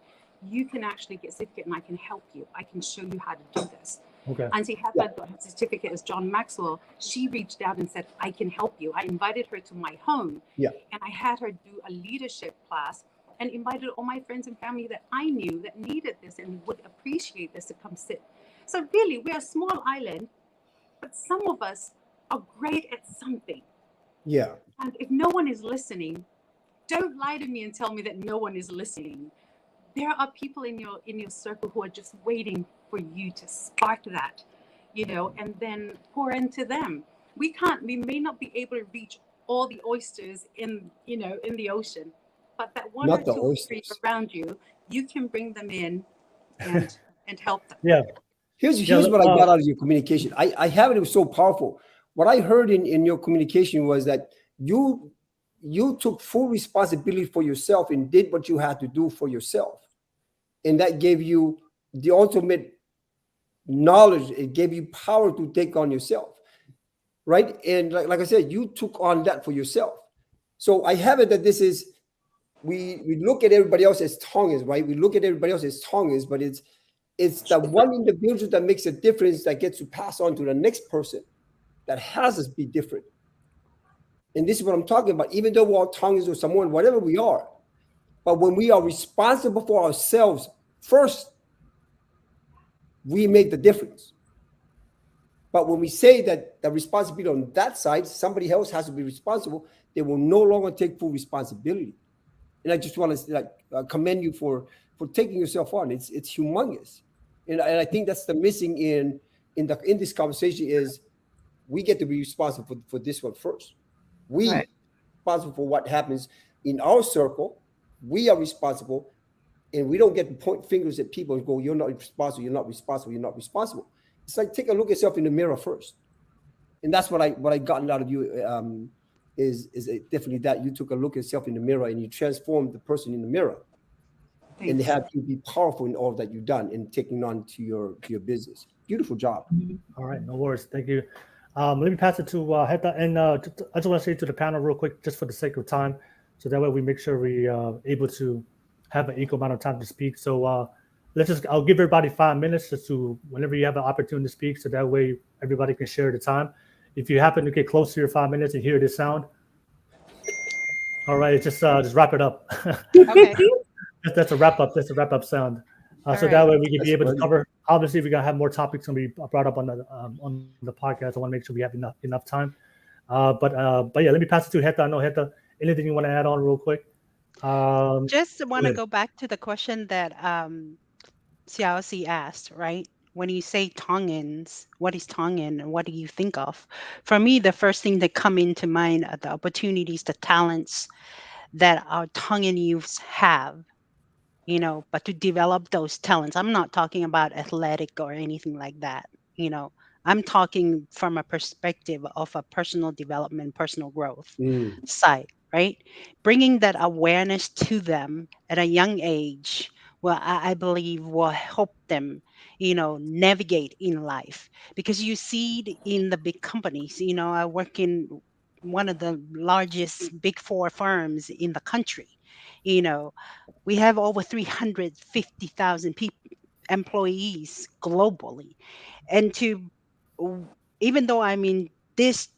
You can actually get a certificate and I can help you. I can show you how to do this. Okay. Auntie Heta got her certificate as John Maxwell. She reached out and said, I can help you. I invited her to my home and I had her do a leadership class and invited all my friends and family that I knew that needed this and would appreciate this to come sit. So really, we're a small island, but some of us are great at something. Yeah. And if no one is listening, don't lie to me and tell me that no one is listening. There are people in your circle who are just waiting for you to spark that, and then pour into them. We may not be able to reach all the oysters in the ocean, but that one Not or the two oysters. around you, you can bring them in and help them. Yeah. Here's what I got out of your communication. I have it. It was so powerful. What I heard in your communication was that you took full responsibility for yourself and did what you had to do for yourself. And that gave you the ultimate knowledge. It gave you power to take on yourself. Right. And like I said, you took on that for yourself. So I have it that this is, we look at everybody else as Tongans, right? We look at everybody else as Tongans, but it's the one individual that makes a difference that gets to pass on to the next person that has us be different. And this is what I'm talking about. Even though we're all Tongans or Samoan, whatever we are, but when we are responsible for ourselves first, we make the difference. But when we say that the responsibility on that side, somebody else has to be responsible, they will no longer take full responsibility. And I just want to commend you for taking yourself on. It's humongous, and I think that's the missing in this conversation is we get to be responsible for this one first. We responsible for what happens in our circle. We are responsible, and we don't get to point fingers at people and go, "You're not responsible. You're not responsible. You're not responsible." It's like, take a look at yourself in the mirror first, and that's what I gotten out of you. Is definitely that you took a look at yourself in the mirror and you transformed the person in the mirror, and have you be powerful in all that you've done and taking on to your business. Beautiful job. All right, no worries. Thank you. Let me pass it to Heta, and I just want to say to the panel real quick, just for the sake of time, so that way we make sure we able to have an equal amount of time to speak. So I'll give everybody 5 minutes just to whenever you have an opportunity to speak, so that way everybody can share the time. If you happen to get close to your 5 minutes and hear this sound, all right, just wrap it up. Okay. That's a wrap up. That's a wrap up sound. So that way we can be able to cover. Obviously, we're gonna have more topics going to be brought up on the podcast. I want to make sure we have enough time. But yeah, let me pass it to Heta. I know Heta. Anything you want to add on real quick? Just want to go back to the question that Siaosi asked, right? When you say Tongans, what is Tongan and what do you think of? For me, the first thing that come into mind are the opportunities, the talents that our Tongan youths have, but to develop those talents. I'm not talking about athletic or anything like that, I'm talking from a perspective of a personal development, personal growth side, right? Bringing that awareness to them at a young age, well, I believe will help them, navigate in life. Because you see it in the big companies, I work in one of the largest big four firms in the country. We have over 350,000 employees globally. And even though I'm in this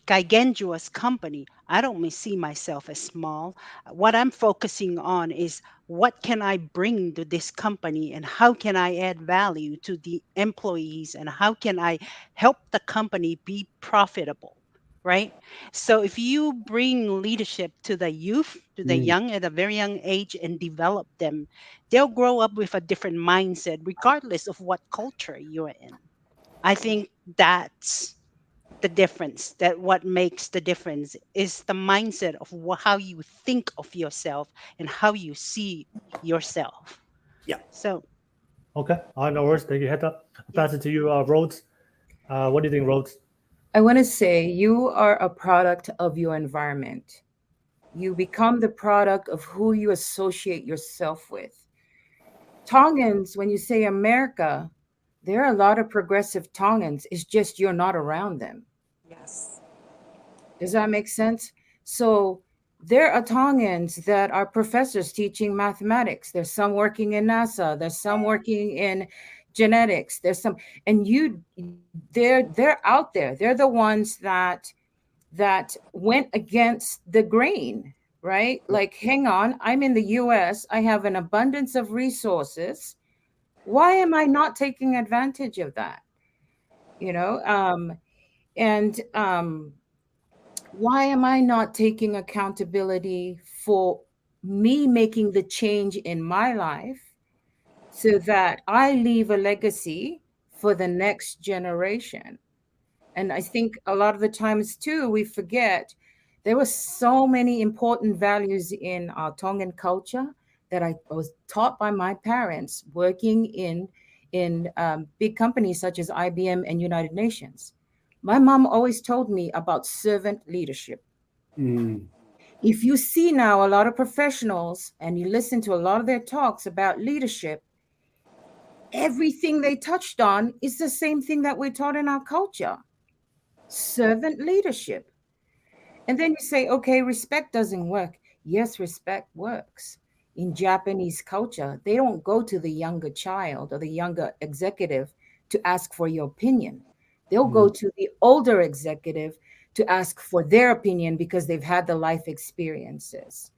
gigantuous company, I don't see myself as small. What I'm focusing on is what can I bring to this company and how can I add value to the employees and how can I help the company be profitable, right? So if you bring leadership to the youth, to the young at a very young age and develop them, they'll grow up with a different mindset regardless of what culture you're in. I think that's the difference, that what makes the difference is the mindset of how you think of yourself and how you see yourself. Yeah. So Okay. No worries. Thank you, Heta. I'll pass it to you, Rhodes. What do you think, Rhodes? I want to say you are a product of your environment. You become the product of who you associate yourself with. Tongans, when you say America, there are a lot of progressive Tongans. It's just you're not around them. Yes. Does that make sense? So there are Tongans that are professors teaching mathematics. There's some working in NASA. There's some working in genetics. There's some, and they're out there. They're the ones that went against the grain, right? Like, hang on, I'm in the US. I have an abundance of resources. Why am I not taking advantage of that? Why am I not taking accountability for me making the change in my life so that I leave a legacy for the next generation? And I think a lot of the times too, we forget there were so many important values in our Tongan culture that I was taught by my parents working in big companies such as IBM and United Nations. My mom always told me about servant leadership. If you see now a lot of professionals and you listen to a lot of their talks about leadership, everything they touched on is the same thing that we're taught in our culture. Servant leadership. And then you say, okay, respect doesn't work. Yes, respect works. In Japanese culture, they don't go to the younger child or the younger executive to ask for your opinion. They'll go to the older executive to ask for their opinion because they've had the life experiences.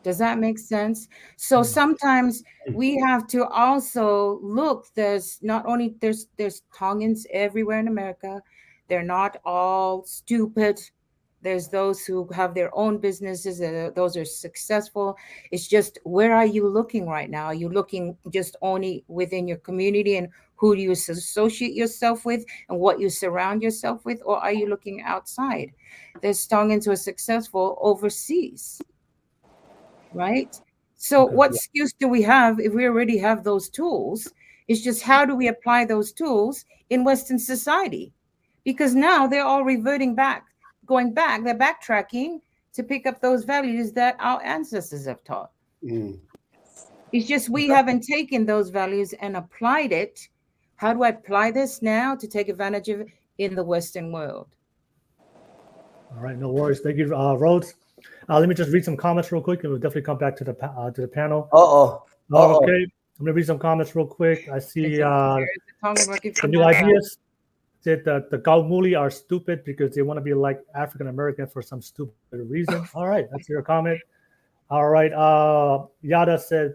Does that make sense? So sometimes we have to also look, there's Tongans everywhere in America. They're not all stupid. There's those who have their own businesses, those are successful. It's just, where are you looking right now? Are you looking just only within your community and Who do you associate yourself with and what you surround yourself with? Or are you looking outside? There's Tongans who are successful overseas, right? So what excuse do we have if we already have those tools? It's just how do we apply those tools in Western society? Because now they're all reverting back, going back, they're backtracking to pick up those values that our ancestors have taught. It's just we haven't taken those values and applied it. How do I apply this now to take advantage of it in the Western world? All right, no worries. Thank you, Rhodes. Let me just read some comments real quick, and we'll definitely come back to the panel. Okay, I'm gonna read some comments real quick. I see the new ideas said that the Gaumuli are stupid because they want to be like African American for some stupid reason. All right, that's your comment. All right, Yada said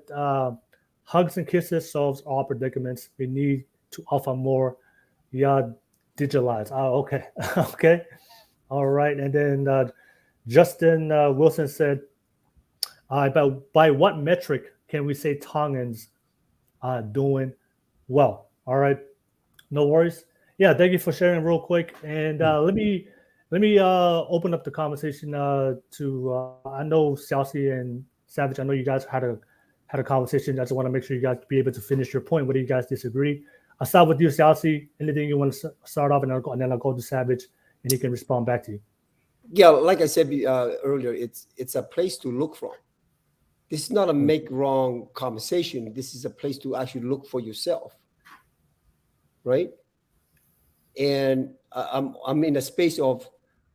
hugs and kisses solves all predicaments. We need to offer more. Digitalize. Oh, okay, okay. All right, and then Justin Wilson said, by what metric can we say Tongans are doing well? All right, no worries. Yeah, thank you for sharing real quick. And let me open up the conversation to I know Siaosi and Savage. I know you guys had a conversation. I just want to make sure you guys be able to finish your point. Whether you guys disagree, I'll start with you, Siaosi. Anything you want to start off, and then I'll go to Savage, and he can respond back to you. Yeah, like I said earlier, it's a place to look from. This is not a make wrong conversation. This is a place to actually look for yourself, right? And I'm in a space of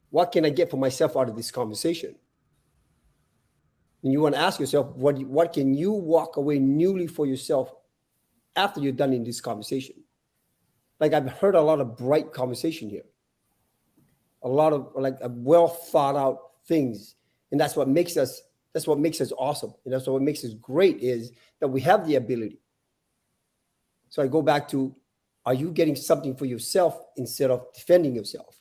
what can I get for myself out of this conversation? And you want to ask yourself, what can you walk away newly for yourself after you're done in this conversation? Like I've heard a lot of bright conversation here. A lot of like well thought out things. And that's what makes us awesome. And that's what makes us great is that we have the ability. So I go back to, are you getting something for yourself instead of defending yourself?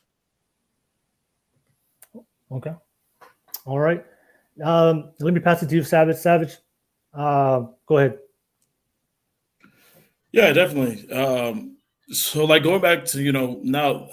Okay. All right. Let me pass it to you, Savage. Savage, go ahead. Yeah, definitely. So like going back to, now,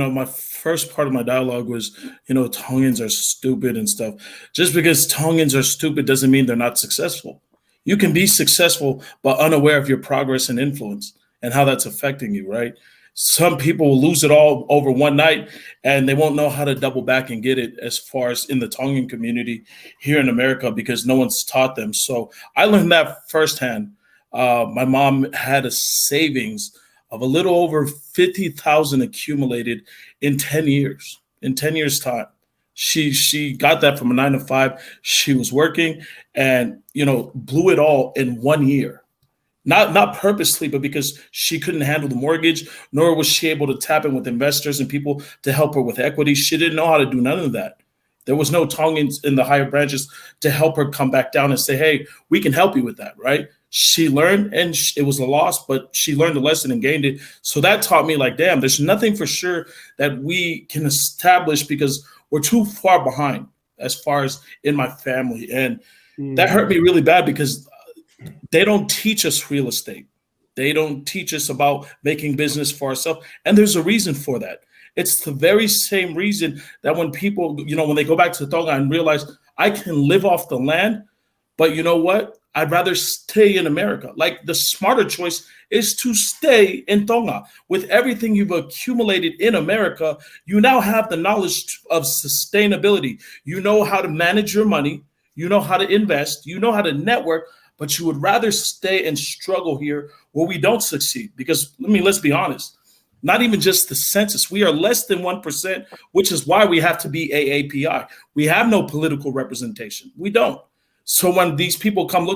my first part of my dialogue was, Tongans are stupid and stuff. Just because Tongans are stupid doesn't mean they're not successful. You can be successful, but unaware of your progress and influence and how that's affecting you, right? Some people will lose it all over one night and they won't know how to double back and get it as far as in the Tongan community here in America because no one's taught them. So I learned that firsthand. My mom had a savings of a little over 50,000 accumulated in 10 years. In 10 years' time, she got that from a 9-to-5. She was working and blew it all in 1 year. Not purposely, but because she couldn't handle the mortgage, nor was she able to tap in with investors and people to help her with equity. She didn't know how to do none of that. There was no Tongans in the higher branches to help her come back down and say, hey, we can help you with that, right? She learned and it was a loss, but she learned the lesson and gained it. So that taught me like, damn, there's nothing for sure that we can establish because we're too far behind as far as in my family. And that hurt me really bad because they don't teach us real estate. They don't teach us about making business for ourselves. And there's a reason for that. It's the very same reason that when people, when they go back to Tonga and realize I can live off the land, but you know what? I'd rather stay in America. Like the smarter choice is to stay in Tonga. With everything you've accumulated in America, you now have the knowledge of sustainability. You know how to manage your money. You know how to invest. You know how to network. But you would rather stay and struggle here where we don't succeed. Because, let's be honest, not even just the census. We are less than 1%, which is why we have to be AAPI. We have no political representation. We don't. So when these people come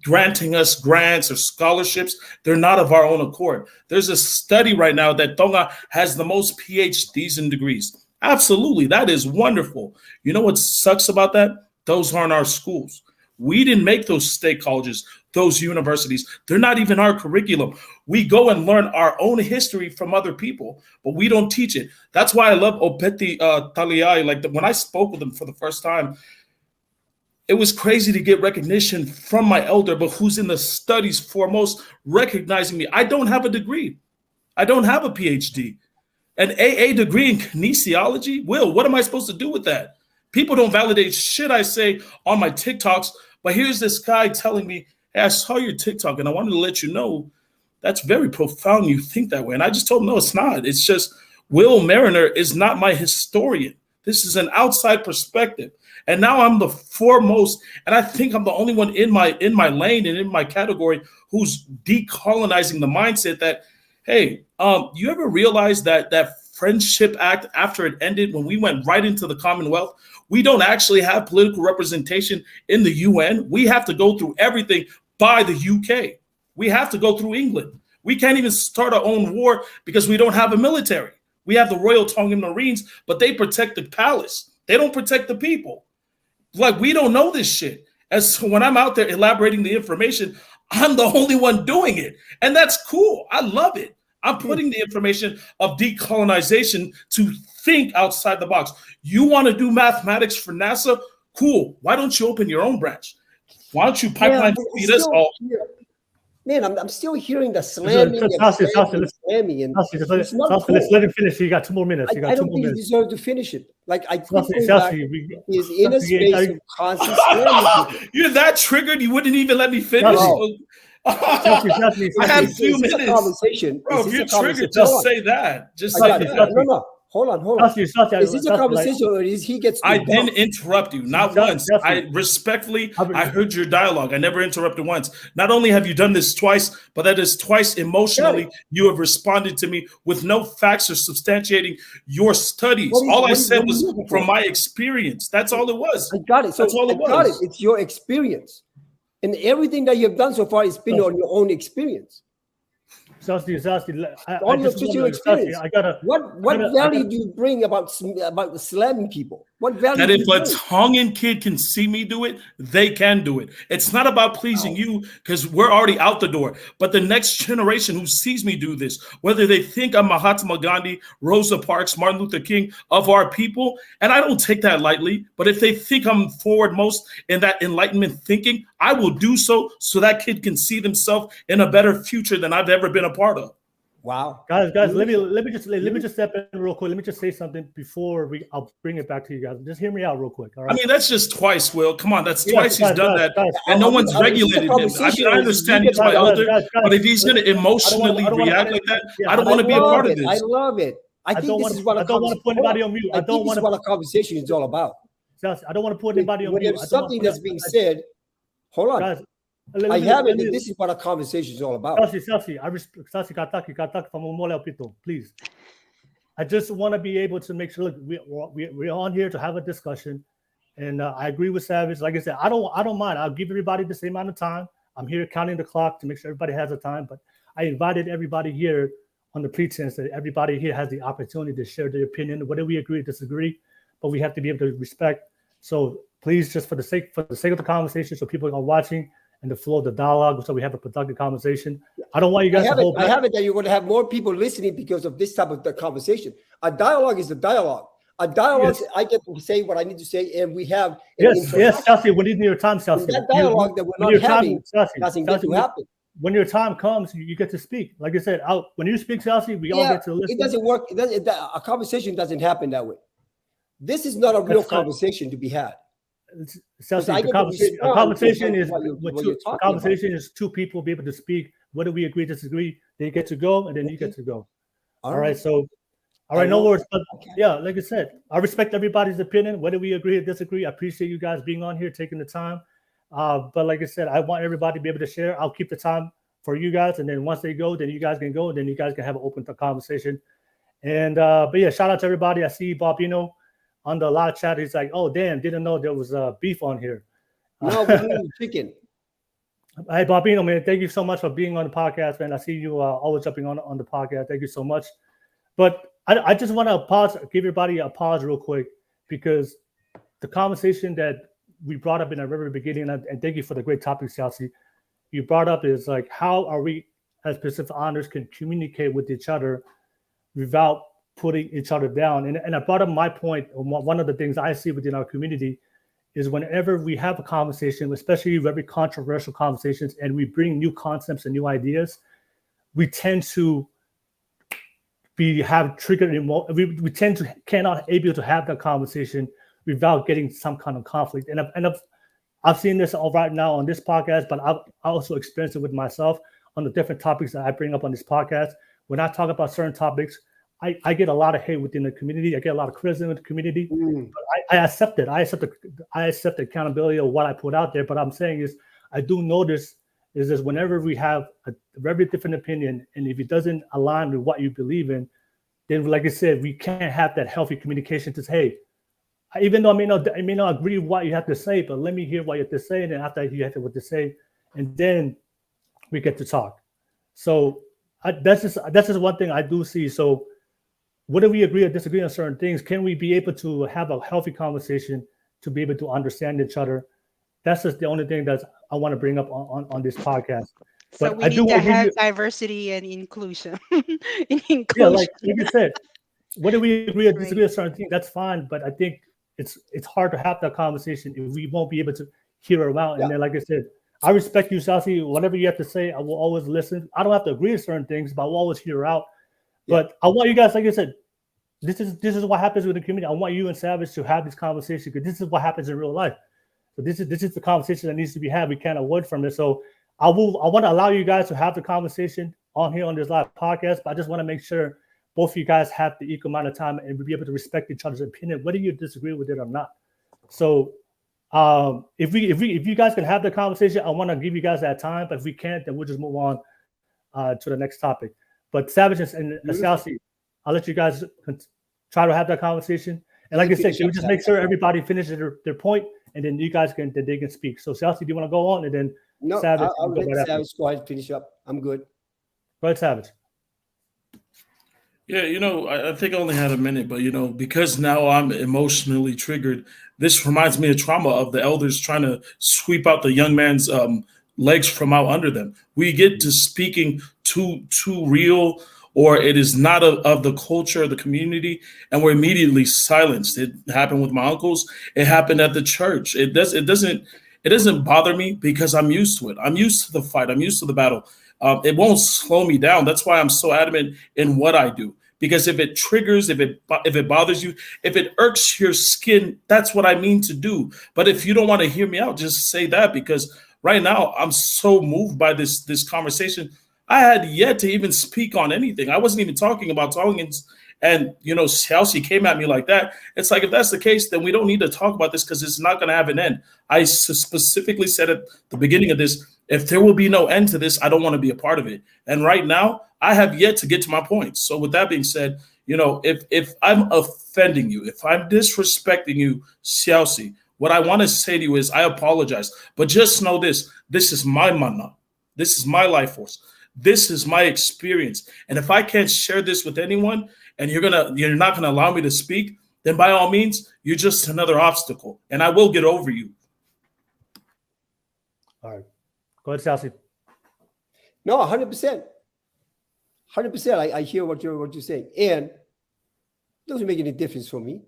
granting us grants or scholarships, they're not of our own accord. There's a study right now that Tonga has the most PhDs and degrees. Absolutely. That is wonderful. You know what sucks about that? Those aren't our schools. We didn't make those state colleges, those universities. They're not even our curriculum. We go and learn our own history from other people, but we don't teach it. That's why I love Opeti Taliai. When I spoke with him for the first time, it was crazy to get recognition from my elder, but who's in the studies foremost, recognizing me. I don't have a degree. I don't have a PhD. An AA degree in kinesiology? Will, what am I supposed to do with that? People don't validate shit I say on my TikToks, but here's this guy telling me, hey, I saw your TikTok and I wanted to let you know that's very profound. You think that way. And I just told him, no, it's not. It's just Will Mariner is not my historian. This is an outside perspective. And now I'm the foremost, and I think I'm the only one in my lane and in my category who's decolonizing the mindset that, hey, you ever realize that Friendship Act, after it ended, when we went right into the Commonwealth, we don't actually have political representation in the UN. We have to go through everything by the UK. We have to go through England. We can't even start our own war because we don't have a military. We have the Royal Tongan Marines, but they protect the palace. They don't protect the people. Like, we don't know this shit. And so when I'm out there elaborating the information, I'm the only one doing it. And that's cool. I love it. I'm putting the information of decolonization to think outside the box. You want to do mathematics for NASA? Cool. Why don't you open your own branch? Why don't you pipeline feed us all? Man, I'm still hearing the slamming and slamming. Let's let him finish. You got 2 more minutes. I don't think he deserves to finish it. Like, I keep going back. He's in a space of constant slamming people. You're that triggered, you wouldn't even let me finish? No. I have a few minutes. Conversation. Bro, if you're triggered, just say that. Just say that. No. Hold on. Is this a conversation or is he gets? I didn't interrupt you, not once. I respectfully, I heard your dialogue. I never interrupted once. Not only have you done this twice, but that is twice emotionally you have responded to me with no facts or substantiating your studies. All I said was from my experience. That's all it was. I got it. So that's all it was. It's your experience. And everything that you've done so far is been on your own experience. What value do you bring about slamming people? What value? That if a Tongan kid can see me do it, they can do it. It's not about pleasing you because we're already out the door. But the next generation who sees me do this, whether they think I'm Mahatma Gandhi, Rosa Parks, Martin Luther King of our people, and I don't take that lightly, but if they think I'm forward most in that enlightenment thinking, I will do so that kid can see themselves in a better future than I've ever been a part of. Wow, guys, let me just step in real quick. Let me just say something before I'll bring it back to you guys. Just hear me out real quick. All right. I mean, that's just twice, Will. Come on, that's twice he's done that, and no one's regulated him. I understand he's my elder, but if he's going to emotionally react like that, I don't want to be a part of this. I love it. I think this is what I don't want to put anybody on mute. I think this is what a conversation is all about. I don't want to put anybody on mute. When there's something that's being said, hold on. Guys, I have it. This is what a conversation is all about. Siaosi, I respect please. I just want to be able to make sure. Look, we're on here to have a discussion, and I agree with Savage. Like I said, I don't mind. I'll give everybody the same amount of time. I'm here counting the clock to make sure everybody has the time. But I invited everybody here on the pretense that everybody here has the opportunity to share their opinion, whether we agree or disagree. But we have to be able to respect. So please, just for the sake of the conversation, so people are watching. And the flow of the dialogue, so we have a productive conversation. I don't want you guys to hold back. I have it that you're going to have more people listening because of this type of the conversation. A dialogue is a dialogue. A dialogue, yes. I get to say what I need to say, and we have. Yes, Chelsea, we need your time, Chelsea. That dialogue that we're not having doesn't get to happen. When your time comes, you get to speak. Like I said, when you speak, Chelsea, we all get to listen. It doesn't work. A conversation doesn't happen that way. This is not a real conversation to be had. A conversation is two people be able to speak. Whether we agree, disagree, they get to go, and then you get to go. All right. So, no worries. But yeah, like I said, I respect everybody's opinion, whether we agree or disagree. I appreciate you guys being on here, taking the time. But like I said, I want everybody to be able to share. I'll keep the time for you guys, and then once they go, then you guys can go, and then you guys can have an open conversation. And but yeah, shout out to everybody. I see Bobino on the live chat. He's like, oh damn, didn't know there was beef on here. No, we're eating chicken. Hey Bobino, man, thank you so much for being on the podcast, man. I see you always jumping on the podcast. Thank you so much. But I just want to pause, give everybody a pause real quick, because the conversation that we brought up in the very beginning, and thank you for the great topic, Siaosi, you brought up is like, how are we as Pacific Islanders can communicate with each other without putting each other down. And I brought up my point. One of the things I see within our community is whenever we have a conversation, especially very controversial conversations, and we bring new concepts and new ideas, we tend to we have triggered we tend to cannot able to have that conversation without getting some kind of conflict. And I've seen this all right now on this podcast, but I've also experienced it with myself on the different topics that I bring up on this podcast. When I talk about certain topics, I get a lot of hate within the community. I get a lot of criticism in the community. But I accept it. I accept the accountability of what I put out there. But I'm saying is, I do notice is that whenever we have a very different opinion, and if it doesn't align with what you believe in, then like I said, we can't have that healthy communication to say, hey, even though I may not agree with what you have to say, but let me hear what you have to say, and then after you have what to say, and then we get to talk. So that's just one thing I do see. So whether we agree or disagree on certain things, can we be able to have a healthy conversation to be able to understand each other? That's just the only thing that I want to bring up on this podcast. So But we I need do to agree. have diversity and inclusion. Yeah, like I said, whether we agree or disagree Right. on certain things, that's fine. But I think it's hard to have that conversation if we won't be able to hear her out. And then, like I said, I respect you, Siaosi. Whatever you have to say, I will always listen. I don't have to agree with certain things, but I will always hear her out. But I want you guys, like I said, this is what happens with the community. I want you and Savage to have this conversation because this is what happens in real life. So this is the conversation that needs to be had. We can't avoid from this. So I want to allow you guys to have the conversation on here on this live podcast, but I just want to make sure both of you guys have the equal amount of time and be able to respect each other's opinion, whether you disagree with it or not. So if you guys can have the conversation, I want to give you guys that time. But if we can't, then we'll just move on to the next topic. But Savage and Siaosi, I'll let you guys try to have that conversation. And like I said, we just make sure everybody finishes their point, and then you guys can speak. So Siaosi, do you want to go on, and then Savage? I'll let Savage go ahead and finish up. I'm good. Go ahead, Savage. Yeah, I think I only had a minute, but because now I'm emotionally triggered, this reminds me of trauma of the elders trying to sweep out the young man's legs from out under them. We get to speaking too real, or it is not of the culture of the community, and we're immediately silenced. It happened with my uncles. It happened at the church. It doesn't bother me because I'm used to it. I'm used to the fight. I'm used to the battle. It won't slow me down. That's why I'm so adamant in what I do. Because if it triggers, if it bothers you, if it irks your skin, that's what I mean to do. But if you don't want to hear me out, just say that. Because right now I'm so moved by this conversation. I had yet to even speak on anything. I wasn't even talking about Tongans. And Siaosi came at me like that. It's like, if that's the case, then we don't need to talk about this because it's not going to have an end. I specifically said at the beginning of this, if there will be no end to this, I don't want to be a part of it. And right now, I have yet to get to my point. So with that being said, if I'm offending you, if I'm disrespecting you, Siaosi, what I want to say to you is I apologize. But just know this is my mana. This is my life force. This is my experience. And if I can't share this with anyone, and you're not gonna allow me to speak, then by all means, you're just another obstacle, and I will get over you. All right, go ahead, Siaosi. No, 100%. 100%. I hear what you're saying, and it doesn't make any difference for me.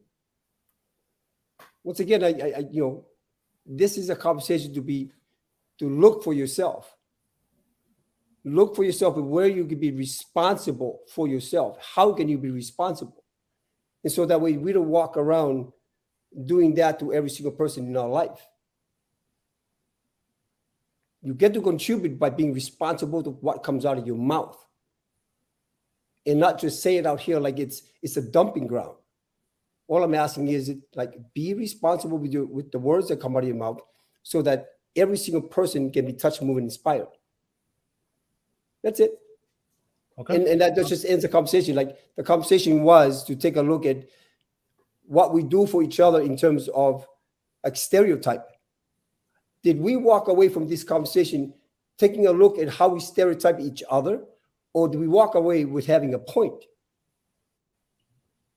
Once again, I this is a conversation to look for yourself. Look for yourself and where you can be responsible for yourself. How can you be responsible? And so that way we don't walk around doing that to every single person in our life. You get to contribute by being responsible to what comes out of your mouth. And not just say it out here like it's a dumping ground. All I'm asking is be responsible with the words that come out of your mouth so that every single person can be touched, moved, and inspired. That's it. Okay. And that just ends the conversation. Like the conversation was to take a look at what we do for each other in terms of stereotype. Did we walk away from this conversation taking a look at how we stereotype each other, or do we walk away with having a point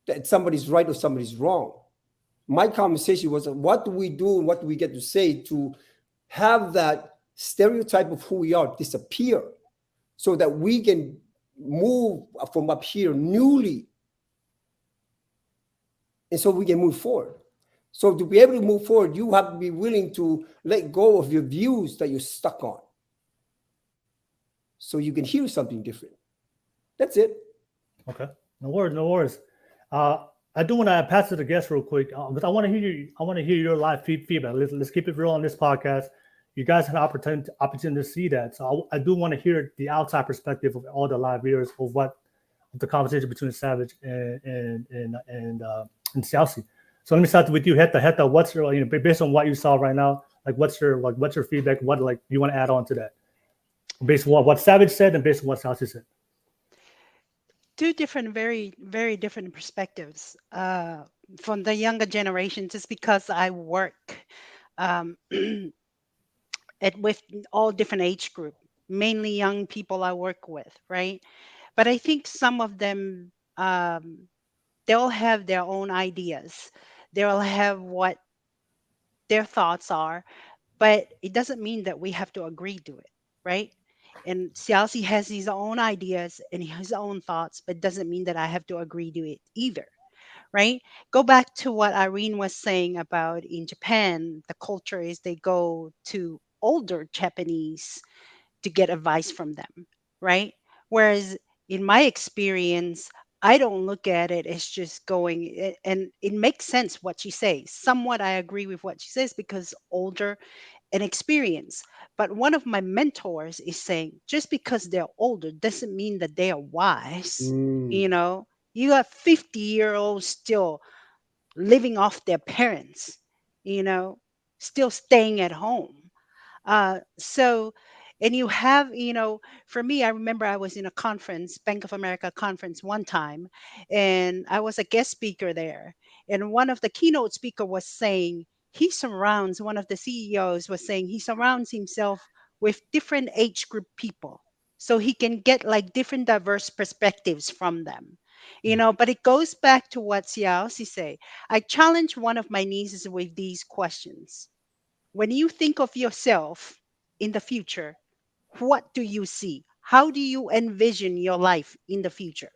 that somebody's right or somebody's wrong? My conversation was, what do we do and what do we get to say to have that stereotype of who we are disappear, so that we can move from up here newly, and so we can move forward. So to be able to move forward, you have to be willing to let go of your views that you're stuck on, so you can hear something different. That's it. Okay. No worries, no worries. I do want to pass it to the guest real quick because I want to hear you. I want to hear your live feedback. Let's keep it real on this podcast. You guys had an opportunity to see that, so I do want to hear the outside perspective of all the live viewers of the conversation between Savage and Siaosi. So let me start with you, Heta. Heta, what's your based on what you saw right now? What's your feedback? What you want to add on to that? Based on what Savage said and based on what Siaosi said. Two different, very, very different perspectives from the younger generation, just because I work um, with all different age group, mainly young people I work with, right? But I think some of them, they'll have their own ideas. They'll have what their thoughts are, but it doesn't mean that we have to agree to it, right? And Siaosi has his own ideas and his own thoughts, but doesn't mean that I have to agree to it either, right? Go back to what Irene was saying about in Japan, the culture is they go to older Japanese to get advice from them, right? Whereas in my experience, I don't look at it as just and it makes sense what she says. Somewhat I agree with what she says because older and experience. But one of my mentors is saying just because they're older doesn't mean that they are wise. Mm, You know, you got 50-year-olds still living off their parents, you know, still staying at home. So, and you have, for me, I remember I was in a conference, Bank of America conference one time, and I was a guest speaker there. And one of the keynote speaker was saying one of the CEOs was saying he surrounds himself with different age group people. So he can get like different diverse perspectives from them. But it goes back to what Siaosi say. I challenge one of my nieces with these questions. When you think of yourself in the future, what do you see? How do you envision your life in the future?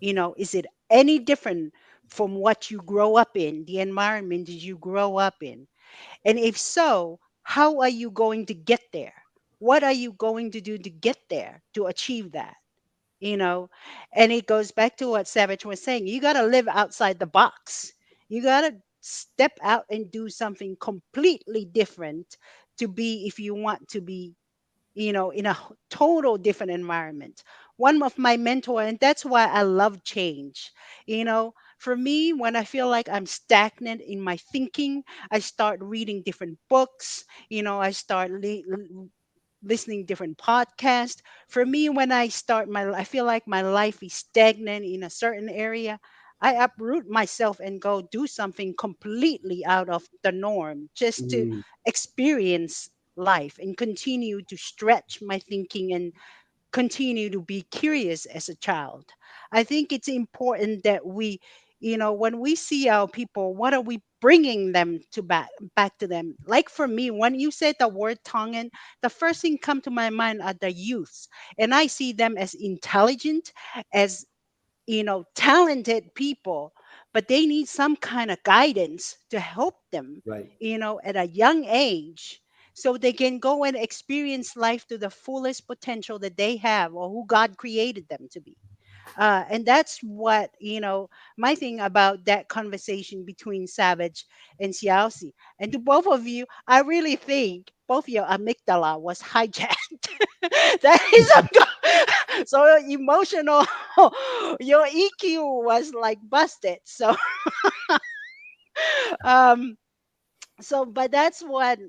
Is it any different from what you grow up in, the environment that you grow up in? And if so, how are you going to get there? What are you going to do to get there to achieve that? you know and it goes back to what Savage was saying. You got to live outside the box. You got to step out and do something completely different to be, if you want to be, in a total different environment. One of my mentor, and that's why I love change. For me, when I feel like I'm stagnant in my thinking, I start reading different books. I start listening different podcasts. For me, when I feel like my life is stagnant in a certain area, I uproot myself and go do something completely out of the norm just to mm, experience life and continue to stretch my thinking and continue to be curious as a child. I think it's important that when we see our people, what are we bringing them to back to them? Like for me, when you said the word Tongan, the first thing come to my mind are the youths, and I see them as intelligent, as talented people, but they need some kind of guidance to help them, right. at a young age, so they can go and experience life to the fullest potential that they have or who God created them to be. And that's what, my thing about that conversation between Savage and Siaosi. And to both of you, I really think both your amygdala was hijacked. That is so emotional. Your EQ was like busted. Um, but that's what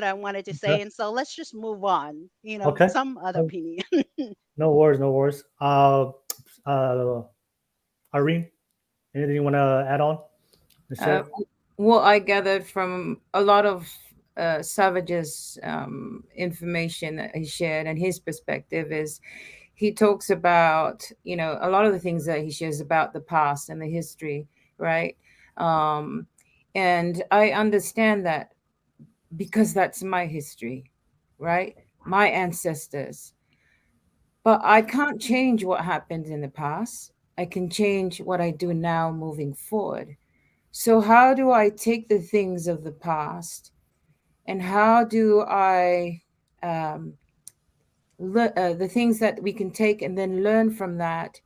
I wanted to say. Okay. And so let's just move on. Okay. Some other No, opinion. no worries, no worries. Uh, Irene, anything you want to add on and Uh, share? what I gathered from a lot of Savage's information that he shared and his perspective is he talks about, a lot of the things that he shares about the past and the history, right? Um, and I understand that because that's my history, right? My ancestors. But I can't change what happened in the past. I can change what I do now moving forward. So, how do I take the things of the past and how do I, the things that we can take and then learn from that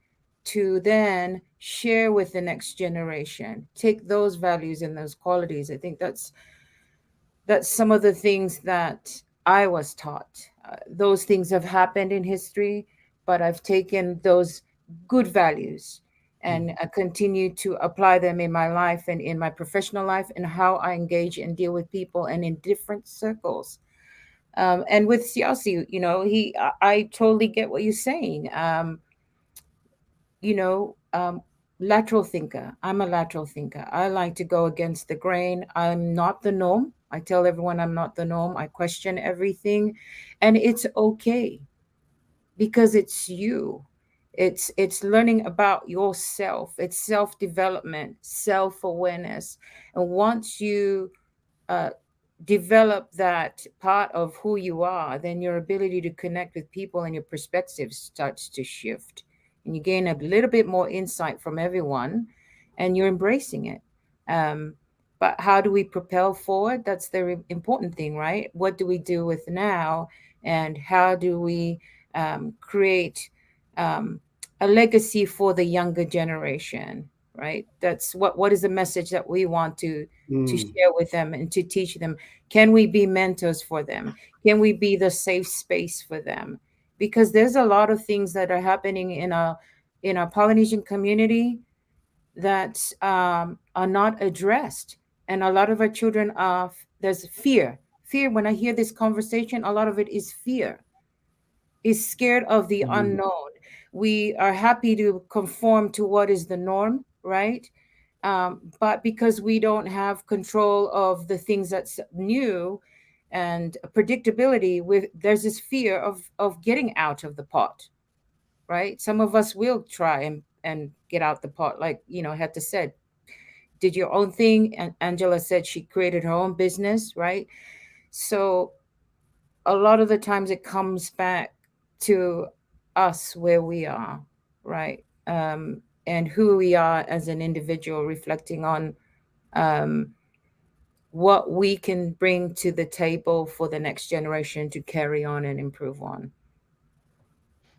to then share with the next generation, take those values and those qualities. I think that's some of the things that I was taught. Those things have happened in history, but I've taken those good values and continue to apply them in my life and in my professional life and how I engage and deal with people and in different circles. And with Siaosi, I totally get what you're saying. Lateral thinker. I'm a lateral thinker. I like to go against the grain. I'm not the norm. I tell everyone I'm not the norm. I question everything, and it's okay because it's you. It's learning about yourself. It's self-development, self-awareness. And once you develop that part of who you are, then your ability to connect with people and your perspective starts to shift. And you gain a little bit more insight from everyone and you're embracing it. But how do we propel forward? That's the important thing, right? What do we do with now? And how do we create a legacy for the younger generation, right? That's what is the message that we want to share with them and to teach them. Can we be mentors for them? Can we be the safe space for them? Because there's a lot of things that are happening in our Polynesian community that are not addressed. And a lot of our children there's fear. When I hear this conversation, a lot of it is fear. Is scared of the unknown. We are happy to conform to what is the norm, right? But because we don't have control of the things that's new and predictability, there's this fear of getting out of the pot, right? Some of us will try and get out the pot, like Heta said, did your own thing, and Angela said she created her own business, right? So a lot of the times it comes back to us where we are, right? And who we are as an individual, reflecting on what we can bring to the table for the next generation to carry on and improve on.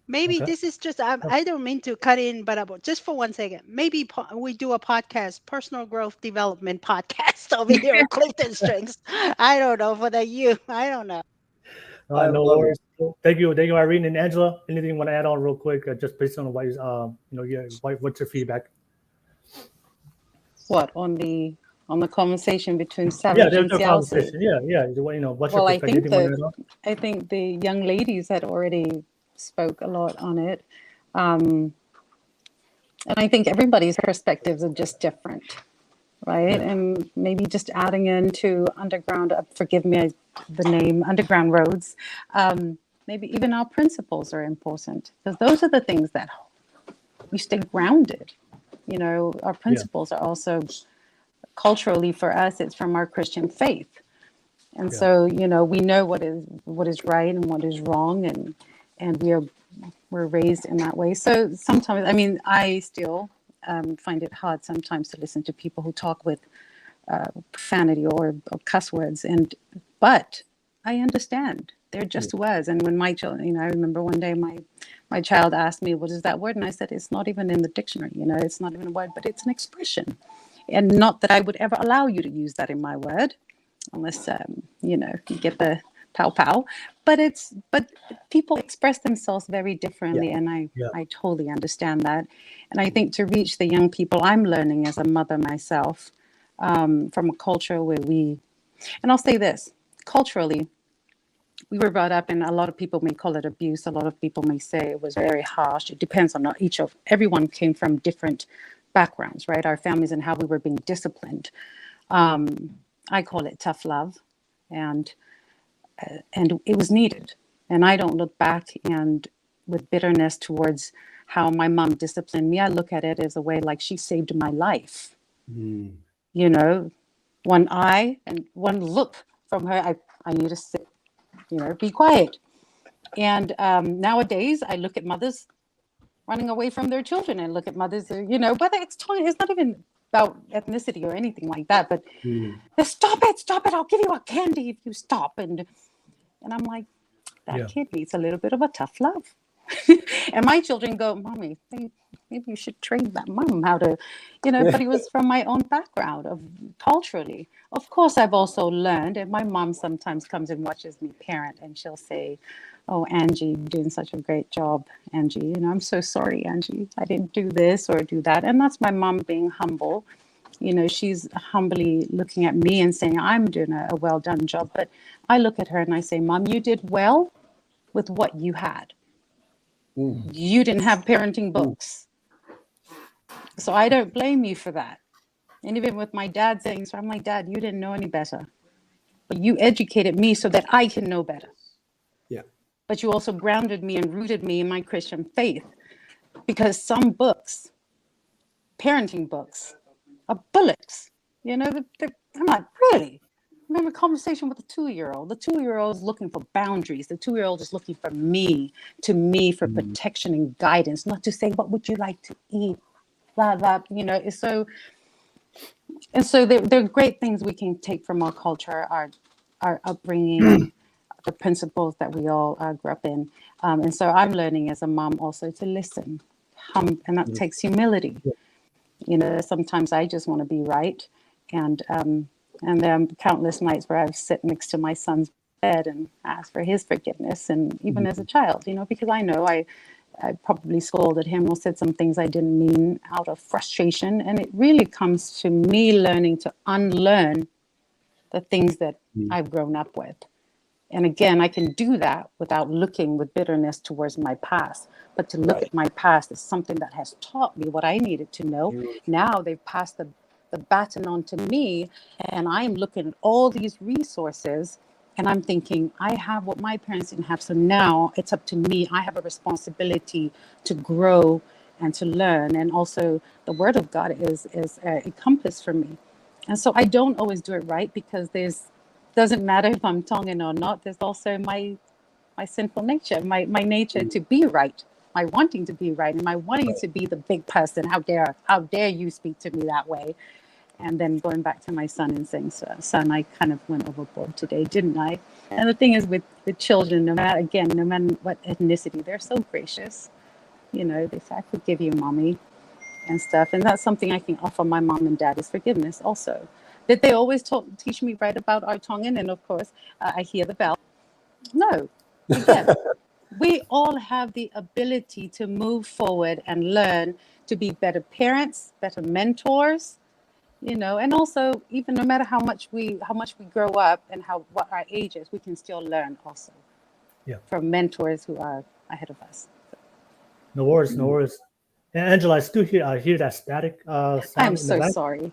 Maybe Okay. this is just, I don't mean to cut in, but just for 1 second, maybe we do a podcast, personal growth development podcast over here at Clifton Strings. I don't know, for the youth. I don't know. I No love worries. Thank you, Irene and Angela. Anything you want to add on real quick, just based on what's your feedback? What on the conversation between Savage and there's a Siaosi? conversation. Yeah. What's your Well, perspective? I think the young ladies had already spoke a lot on it, and I think everybody's perspectives are just different, right? And maybe just adding into underground, forgive me, the name Underground Roads, maybe even our principles are important, because those are the things that we stay grounded. Our principles are also culturally, for us, it's from our Christian faith. And so, we know what is right and what is wrong, and we're raised in that way. So sometimes, I still find it hard sometimes to listen to people who talk with profanity or cuss words, but I understand they're just words. And when my children, I remember one day my child asked me, what is that word? And I said, it's not even in the dictionary, it's not even a word, but it's an expression. And not that I would ever allow you to use that in my word, unless, you get the pow. But people express themselves very differently. And I totally understand that. And I think to reach the young people, I'm learning as a mother myself, from a culture where and I'll say this, culturally, we were brought up, and a lot of people may call it abuse. A lot of people may say it was very harsh. It depends on everyone came from different backgrounds, right? Our families and how we were being disciplined. I call it tough love, and it was needed. And I don't look back and with bitterness towards how my mom disciplined me. I look at it as a way like she saved my life. One eye and one look from her, I need to sit, be quiet. And nowadays I look at mothers running away from their children, and look at mothers, but it's not even about ethnicity or anything like that, but stop it, I'll give you a candy if you stop. And I'm like, that kid needs a little bit of a tough love. And my children go, Mommy, maybe you should train that mom how to, but it was from my own background of culturally. Of course, I've also learned, and my mom sometimes comes and watches me parent, and she'll say, oh, Angie, you're doing such a great job, Angie. I'm so sorry, Angie. I didn't do this or do that. And that's my mom being humble. She's humbly looking at me and saying, I'm doing a well done job. But I look at her and I say, Mom, you did well with what you had. You didn't have parenting books. So I don't blame you for that. And even with my dad saying, so I'm like, Dad, you didn't know any better. But you educated me so that I can know better. Yeah. But you also grounded me and rooted me in my Christian faith. Because some books, parenting books, are bullets. I'm like, really? I remember a conversation with a 2-year-old. The 2-year-old is looking for boundaries. The 2-year-old is looking for me for protection and guidance, not to say, what would you like to eat? Blah, blah, so there are great things we can take from our culture, our upbringing, the principles that we all grew up in. And so I'm learning as a mom also to listen, and that takes humility. Sometimes I just want to be right. And there are countless nights where I've sit next to my son's bed and asked for his forgiveness. And even as a child, because I know I probably scolded him or said some things I didn't mean out of frustration. And it really comes to me learning to unlearn the things that I've grown up with. And again, I can do that without looking with bitterness towards my past. But to look at my past is something that has taught me what I needed to know. Now they've passed the baton on to me, and I'm looking at all these resources, and I'm thinking, I have what my parents didn't have. So now it's up to me. I have a responsibility to grow and to learn. And also the word of God is a compass for me. And so I don't always do it right, because doesn't matter if I'm Tongan or not. There's also my sinful nature, my nature to be right, my wanting to be right, and my wanting to be the big person. How dare you speak to me that way? And then going back to my son and saying, son, I kind of went overboard today, didn't I? And the thing is with children, no matter what ethnicity, they're so gracious. They say, I forgive you, Mommy, and stuff. And that's something I can offer my mom and dad, is forgiveness also. Did they always teach me right about our Tongan? And of course, I hear the bell. No. Again, we all have the ability to move forward and learn to be better parents, better mentors, and also, even no matter how much we grow up and what our age is, we can still learn also from mentors who are ahead of us. No worries. And Angela, I still hear that static sound. I'm so sorry.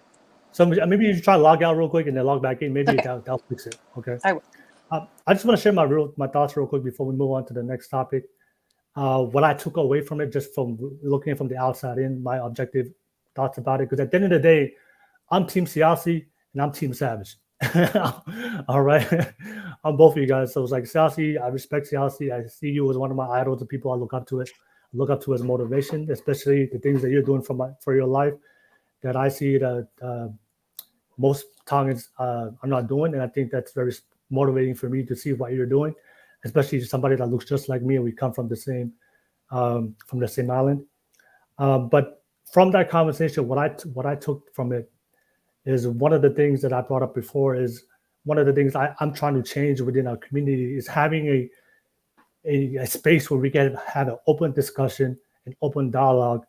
So maybe you try to log out real quick and then log back in. Maybe that'll fix it. Okay. I will. I just want to share my thoughts real quick before we move on to the next topic. What I took away from it, just from looking from the outside in, my objective thoughts about it. Because at the end of the day, I'm Team Siaosi and I'm Team Savage. All right. I'm both of you guys. So it's like Siaosi, I respect Siaosi. I see you as one of my idols, the people I look up to as motivation, especially the things that you're doing for your life that I see that most Tongans are not doing. And I think that's very motivating for me to see what you're doing, especially somebody that looks just like me and we come from the same island. But from that conversation, what I took from it is one of the things that I brought up before is one of the things I'm trying to change within our community is having a space where we can have an open discussion, an open dialogue.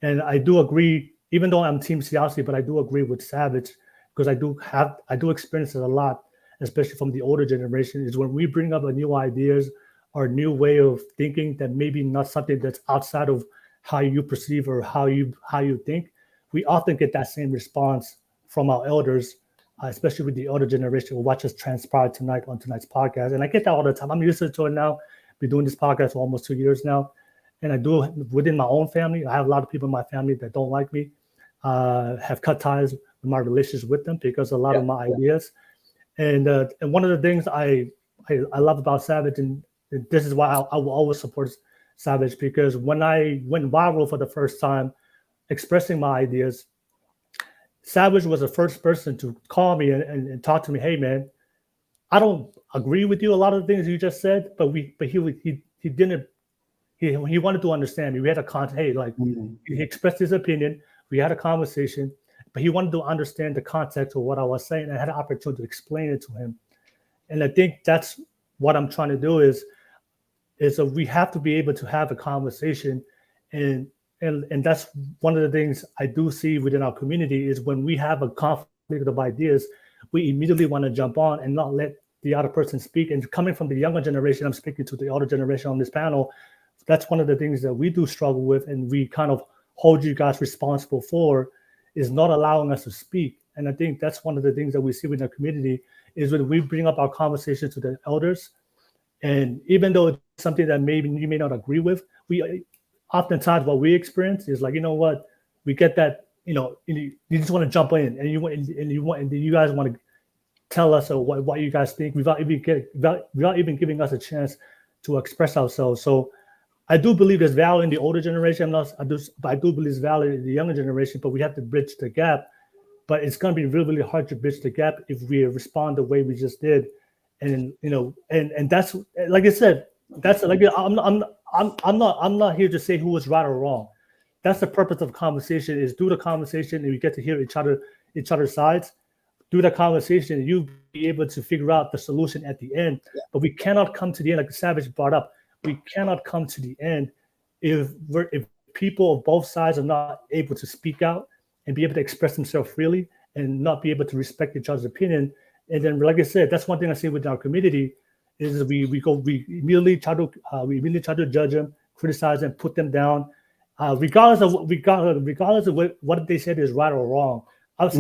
And I do agree, even though I'm Team Siaosi, but I do agree with Savage, because I do experience it a lot, especially from the older generation, is when we bring up a new ideas or a new way of thinking that maybe not something that's outside of how you perceive or how you think, we often get that same response from our elders, especially with the older generation who watch us transpire tonight on tonight's podcast. And I get that all the time. I'm used to it now. Been doing this podcast for almost 2 years now. And I do within my own family. I have a lot of people in my family that don't like me, have cut ties with my relationships with them because of a lot of my ideas. And one of the things I love about Savage, and this is why I will always support Savage, because when I went viral for the first time expressing my ideas, Savage was the first person to call me and talk to me. Hey man, I don't agree with you a lot of the things you just said, but he he wanted to understand me. We had a hey, like he expressed his opinion. We had a conversation, but he wanted to understand the context of what I was saying. I had an opportunity to explain it to him, and I think that's what I'm trying to do is we have to be able to have a conversation, and that's one of the things I do see within our community is when we have a conflict of ideas, we immediately want to jump on and not let the other person speak. And coming from the younger generation, I'm speaking to the older generation on this panel. That's one of the things that we do struggle with, and we kind of hold you guys responsible for, is not allowing us to speak. And I think that's one of the things that we see within the community is when we bring up our conversations to the elders, and even though it's something that maybe you may not agree with, we oftentimes what we experience is like, you know what, we get that, you just want to jump in, and you guys want to tell us what you guys think without even giving us a chance to express ourselves. So I do believe there's value in the older generation. But I do believe there's value in the younger generation, but we have to bridge the gap. But it's going to be really, really hard to bridge the gap if we respond the way we just did. And and that's, like I said, that's like, I'm not here to say who was right or wrong. That's the purpose of conversation, is do the conversation and we get to hear each other's sides. Do the conversation and you be able to figure out the solution at the end. Yeah. But we cannot come to the end, like Savage brought up. We cannot come to the end if people of both sides are not able to speak out and be able to express themselves freely and not be able to respect each other's opinion. And then, like I said, that's one thing I see with our community is we immediately try to judge them, criticize them, put them down, regardless of what they said is right or wrong. I've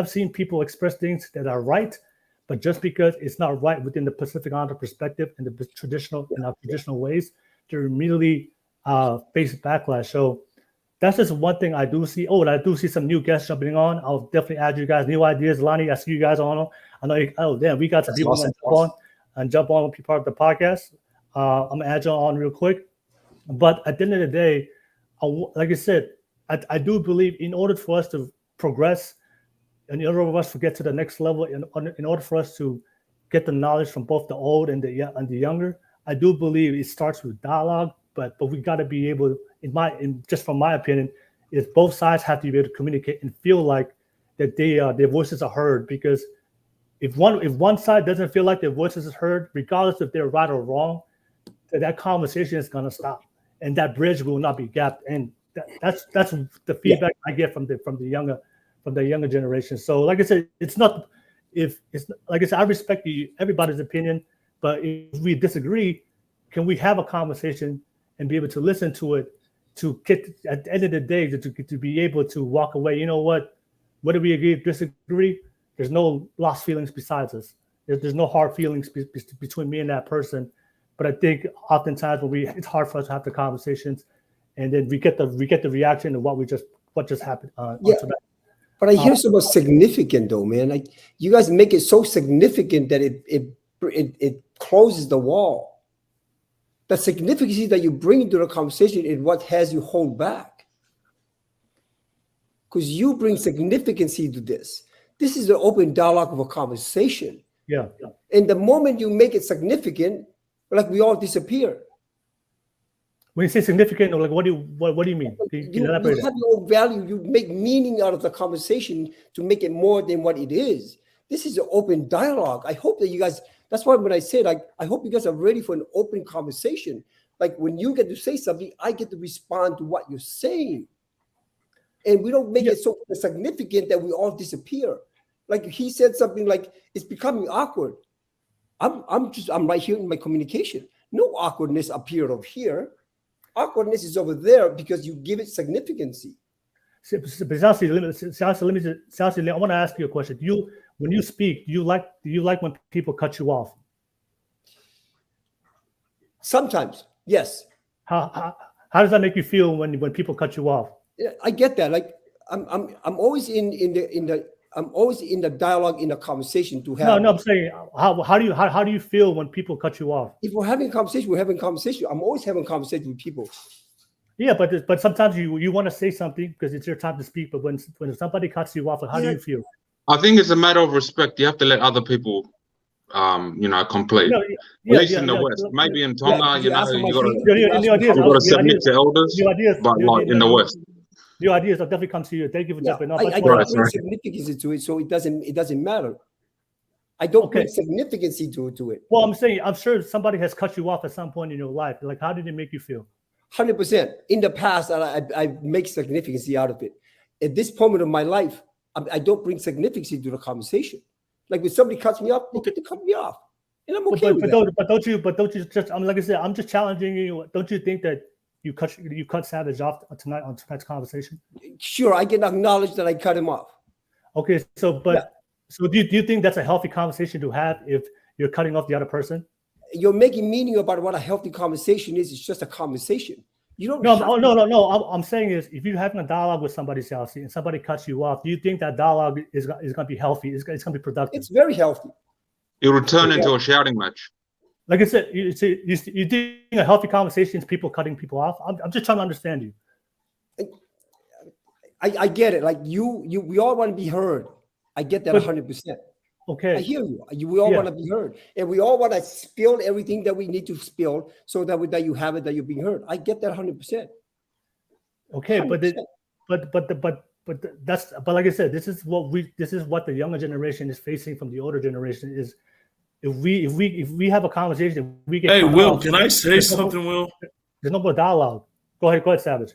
seen people express things that are right, but just because it's not right within the Pacific Islander perspective and the traditional ways, to immediately face backlash. So that's just one thing I do see. Oh, and I do see some new guests jumping on. I'll definitely add you guys new ideas. Lonnie, I see you guys on. I know. We got some people jump on and be part of the podcast. I'm gonna add you on real quick. But at the end of the day, like I said, I do believe in order for us to progress, and in order for us to get to the next level, in order for us to get the knowledge from both the old and the younger, I do believe it starts with dialogue. But we got to be able, just from my opinion, is both sides have to be able to communicate and feel like that their voices are heard. Because if one side doesn't feel like their voices are heard, regardless if they're right or wrong, that conversation is gonna stop, and that bridge will not be gapped. And that's the feedback I get from the younger generation. So, like I said, I respect everybody's opinion, but if we disagree, can we have a conversation and be able to listen to it, to get at the end of the day to be able to walk away? You know what? Whether we agree or disagree, there's no lost feelings besides us. There's no hard feelings between me and that person. But I think oftentimes it's hard for us to have the conversations, and then we get the reaction of what just happened. But I hear so much significant though, man. Like you guys make it so significant that it closes the wall. The significance that you bring into the conversation is what has you hold back. Because you bring significance to this. This is an open dialogue of a conversation. Yeah. And the moment you make it significant, like we all disappear. When you say significant, like what do you mean? You have your value. You make meaning out of the conversation to make it more than what it is. This is an open dialogue. I hope that you guys. That's why when I say, like, I hope you guys are ready for an open conversation. Like when you get to say something, I get to respond to what you're saying. And we don't make it so significant that we all disappear. Like he said something like, it's becoming awkward. I'm right here in my communication. No awkwardness appeared over here. Awkwardness is over there because you give it significance. Siaosi, I want to ask you a question. When you speak, do you like when people cut you off? Sometimes, yes. How does that make you feel when people cut you off? Yeah, I get that. Like I'm always in the dialogue, in the conversation to have. No, I'm saying how do you feel when people cut you off? If we're having a conversation, we're having a conversation. I'm always having a conversation with people. Yeah, but sometimes you want to say something because it's your time to speak. But when somebody cuts you off, how do you feel? I think it's a matter of respect. You have to let other people complete. No, At yeah, least yeah, in the yeah. West, maybe in Tonga, you ask for my you gotta feet? New ask for ideas, you gotta new submit ideas, to elders, new ideas, but like in the West, new ideas. I'll definitely come to you. Thank you for Yeah, jumping off. I Right, don't bring right. significance into it, so it doesn't matter. I don't Okay. bring significance to it. Well, I'm saying, I'm sure somebody has cut you off at some point in your life. Like, how did it make you feel? 100%. In the past, I make significance out of it. At this moment of my life, I don't bring significance to the conversation. Like when somebody cuts me off, they get to cut me off, and I'm okay with that. But don't you just? I'm like I said, I'm just challenging you. Don't you think that you cut Savage off tonight on tonight's conversation? Sure, I can acknowledge that I cut him off. Okay, so so do you think that's a healthy conversation to have if you're cutting off the other person? You're making meaning about what a healthy conversation is. It's just a conversation. You don't. No. I'm saying is, if you're having a dialogue with somebody, Siaosi, and somebody cuts you off, do you think that dialogue is going to be healthy? It's going to be productive. It's very healthy. it will turn into a shouting match. Like I said, you think a healthy conversation is people cutting people off? I'm just trying to understand you. I get it. Like we all want to be heard. I get that 100%. Okay. I hear you. We all want to be heard, and we all want to spill everything that we need to spill, so that you have it, that you're being heard. I get that 100%. Okay, 100%. but that's like I said, this is what the younger generation is facing from the older generation. Is if we have a conversation, we get. Hey, Will, can I say something, Will? There's no more dialogue. Go ahead, Savage.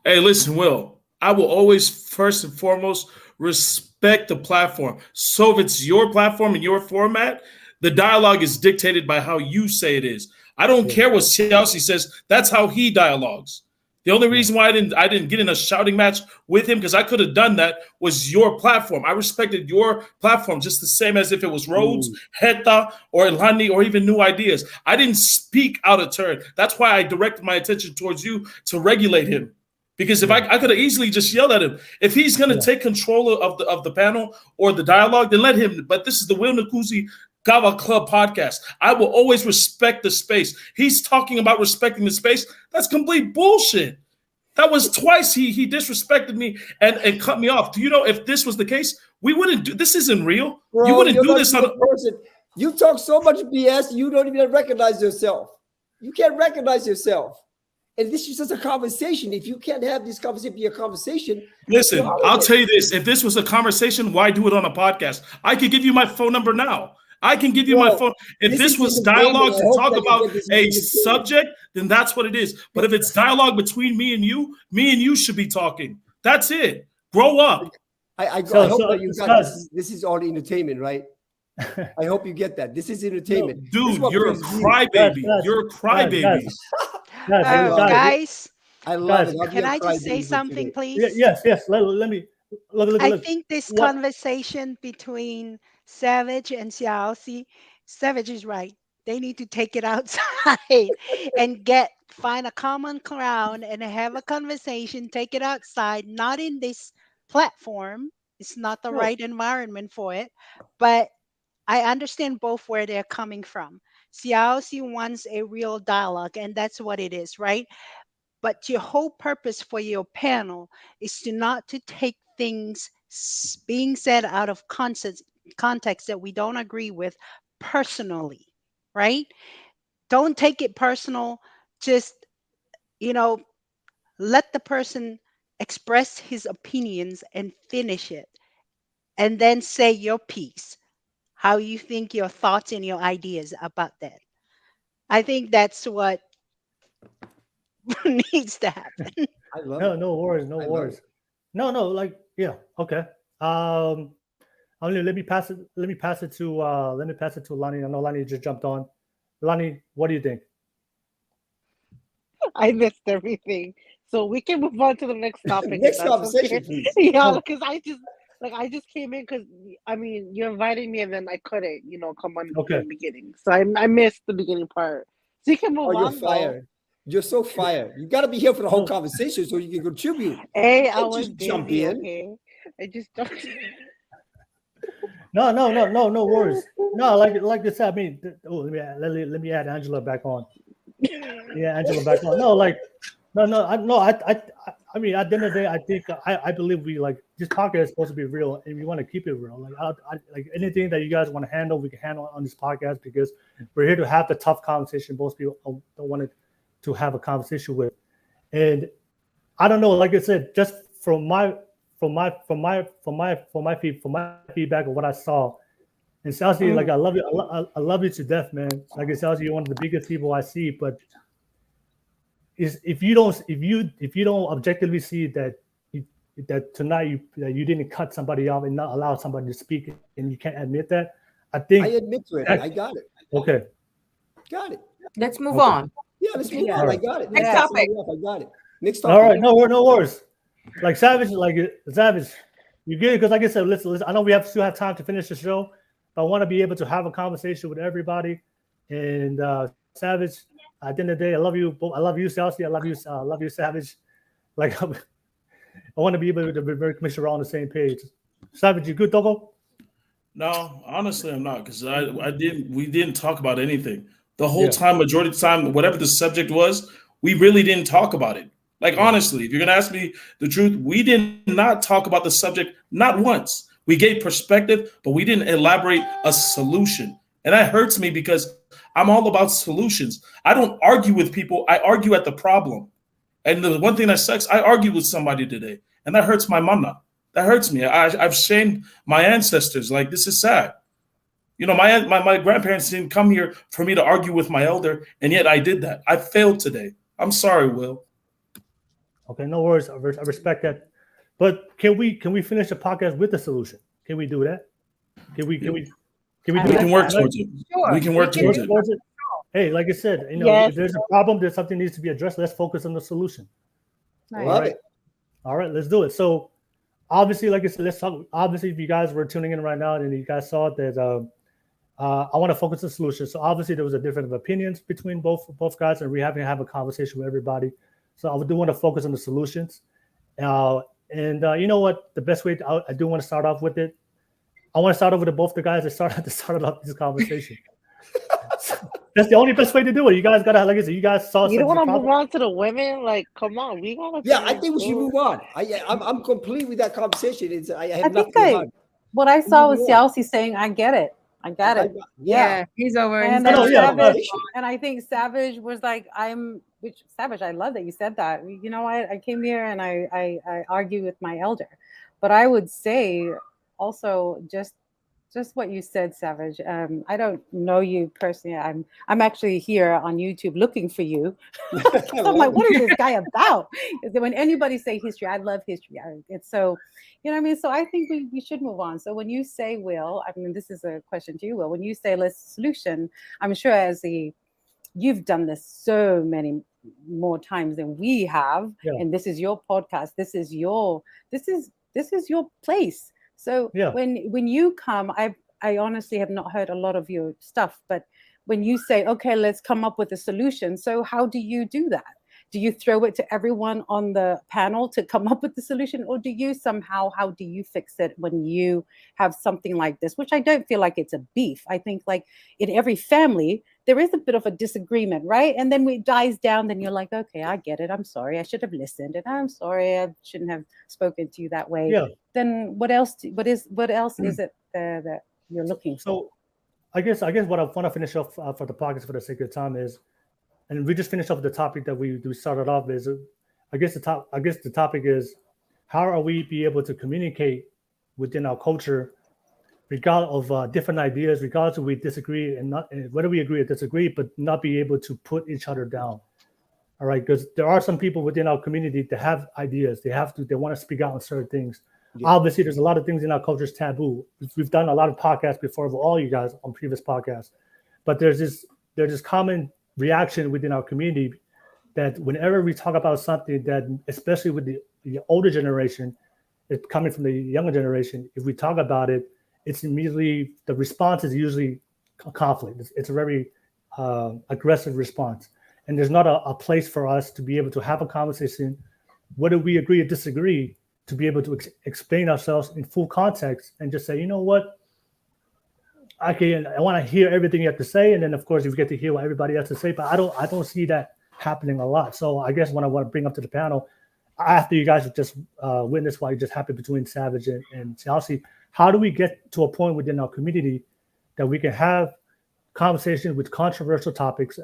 Hey, listen, Will. I will always first and foremost respect the platform. So if it's your platform and your format, the dialogue is dictated by how you say it is. I don't care what Siaosi says. That's how he dialogues. The only reason why I didn't get in a shouting match with him, because I could have done that, was your platform. I respected your platform just the same as if it was Rhodes, Heta, or Irene, or even New Ideas. I didn't speak out of turn. That's why I directed my attention towards you to regulate him. Because if I could have easily just yelled at him. If he's going to take control of the panel or the dialogue, then let him. But this is the william-nacouzi Gawa Club podcast. I will always respect the space. He's talking about respecting the space. That's complete bullshit. That was twice he disrespected me and cut me off. Do you know if this was the case, we wouldn't do this? Isn't real. Bro, you wouldn't do this on a person. You talk so much BS, you don't even recognize yourself. You can't recognize yourself. And this is just a conversation. If you can't have this conversation be a conversation, listen, I'll tell you this. If this was a conversation, why do it on a podcast? I could give you my phone number now. I can give you my phone. If this was dialogue to talk about a subject, then that's what it is. But if it's dialogue between me and you should be talking. That's it. Grow up. I hope that you got this is all entertainment, right? I hope you get that. This is entertainment. No, dude, you're a crybaby. You're a crybaby. Guys, I love it. Can I just say something, please? Yes. Let me. Look. I think this conversation between Savage and Siaosi, Savage is right. They need to take it outside and find a common ground and have a conversation. Take it outside, not in this platform. It's not the right environment for it. But I understand both where they're coming from. Siaosi wants a real dialogue, and that's what it is, right? But your whole purpose for your panel is not to take things being said out of context that we don't agree with personally, right? Don't take it personal. Just, let the person express his opinions and finish it, and then say your piece, how you think, your thoughts and your ideas about that. I think that's what needs to happen. I love it. No worries. No, okay. Let me pass it to Lani. I know Lani just jumped on. Lani, what do you think? I missed everything, so we can move on to the next topic. Next conversation, please. Yeah, because I just came in because you invited me and then I couldn't, come on the beginning, so I missed the beginning part. So you can move on. You're fired. You're so fired. You got to be here for the whole conversation so you can contribute. Hey, I was just jump in. Okay? I just jumped in. No worries. No, like this. I mean, let me add Angela back on. Yeah, Angela back on. I mean, at the end of the day, I think I believe we this podcast is supposed to be real, and we want to keep it real. Like anything that you guys want to handle, we can handle on this podcast because we're here to have the tough conversation most people don't want to have a conversation with. And I don't know, like I said, just from my feedback of what I saw. And Siaosi, like I love you, I love you to death, man. Like Siaosi, you're one of the biggest people I see. But if you don't objectively see that tonight you didn't cut somebody off and not allow somebody to speak, and you can't admit that, I think I admit to it. I got it. Okay, got it. Let's move on. Yeah, let's move on. I got it. Next topic. I got it. Next topic. all right, no worries. Like Savage, you get it because, like I said, listen. I know we still have time to finish the show, but I want to be able to have a conversation with everybody. And Savage, at the end of the day, I love you. I love you, Siaosi. I love you, Savage. Like I want to be able to make sure we're all on the same page. Savage, you good, Togo? No, honestly, I'm not, because we didn't talk about anything the whole time. Majority of the time, whatever the subject was, we really didn't talk about it. Like, honestly, if you're gonna ask me the truth, we did not talk about the subject, not once. We gave perspective, but we didn't elaborate a solution, and that hurts me because I'm all about solutions. I don't argue with people. I argue at the problem. And the one thing that sucks, I argued with somebody today, and that hurts my mana. That hurts me. I've shamed my ancestors. Like, this is sad. You know, my grandparents didn't come here for me to argue with my elder, and yet I did that. I failed today. I'm sorry, Will. Okay, no worries. I respect that. But can we finish the podcast with the solution? Can we do that? Can we do that? We can work towards it. Sure. We can work towards it. Hey, like I said, Yes. if there's a problem, there's something needs to be addressed. Let's focus on the solution. Love it. All right, let's do it. So, obviously, like I said, let's talk. Obviously, if you guys were tuning in right now and you guys saw that, I want to focus on the solution. So, obviously, there was a difference of opinions between both guys, and we have to have a conversation with everybody. So, I do want to focus on the solutions. You know what? The best way I do want to start off with it. I want to start over to both the guys that started off this conversation. That's the only best way to do it. You guys gotta, like I said, you guys saw. You don't want to move on to the women? Like, come on, we gotta. Yeah, I think we should move on. I'm complete with that conversation. I have nothing to add. What I saw was Siaosi saying, "I get it. I got it." Yeah, he's over. And He's then over. Savage, and I think Savage was like, Savage, I love that you said that. You know what? I came here and I argue with my elder. But I would say also just what you said, Savage. I don't know you personally. I'm actually here on YouTube looking for you. So I'm like, what is this guy about? When anybody say history, I love history. It's so, you know what I mean? So I think we should move on. So when you say, Will, I mean, this is a question to you, Will. When you say let's solution, I'm sure you've done this so many more times than we have, and this is your podcast. This is your place. So when you come, I honestly have not heard a lot of your stuff, but when you say, okay, let's come up with a solution. So how do you do that? Do you throw it to everyone on the panel to come up with the solution? Or how do you fix it when you have something like this, which I don't feel like it's a beef. I think like in every family, there is a bit of a disagreement, right? And then it dies down, then you're like, okay, I get it. I'm sorry. I should have listened. And I'm sorry. I shouldn't have spoken to you that way. Yeah. Then what else is it that you're looking for? So I guess what I want to finish off for the podcast for the sake of time is, and we just finished off the topic that we started off is, I guess the topic is, how are we be able to communicate within our culture, regardless of different ideas, regardless if we disagree and whether we agree or disagree, but not be able to put each other down. All right, because there are some people within our community that have ideas. They want to speak out on certain things. Yeah. Obviously, there's a lot of things in our culture is taboo. We've done a lot of podcasts before with all you guys on previous podcasts, but there's this common reaction within our community that whenever we talk about something that, especially with the older generation, it's coming from the younger generation, if we talk about it, it's immediately, the response is usually conflict. It's a very aggressive response. And there's not a place for us to be able to have a conversation, whether we agree or disagree, to be able to explain ourselves in full context and just say, you know what, I want to hear everything you have to say, and then of course you get to hear what everybody has to say. But I don't see that happening a lot. So I guess what I want to bring up to the panel, after you guys just witnessed what just happened between Savage and Siaosi, how do we get to a point within our community that we can have conversations with controversial topics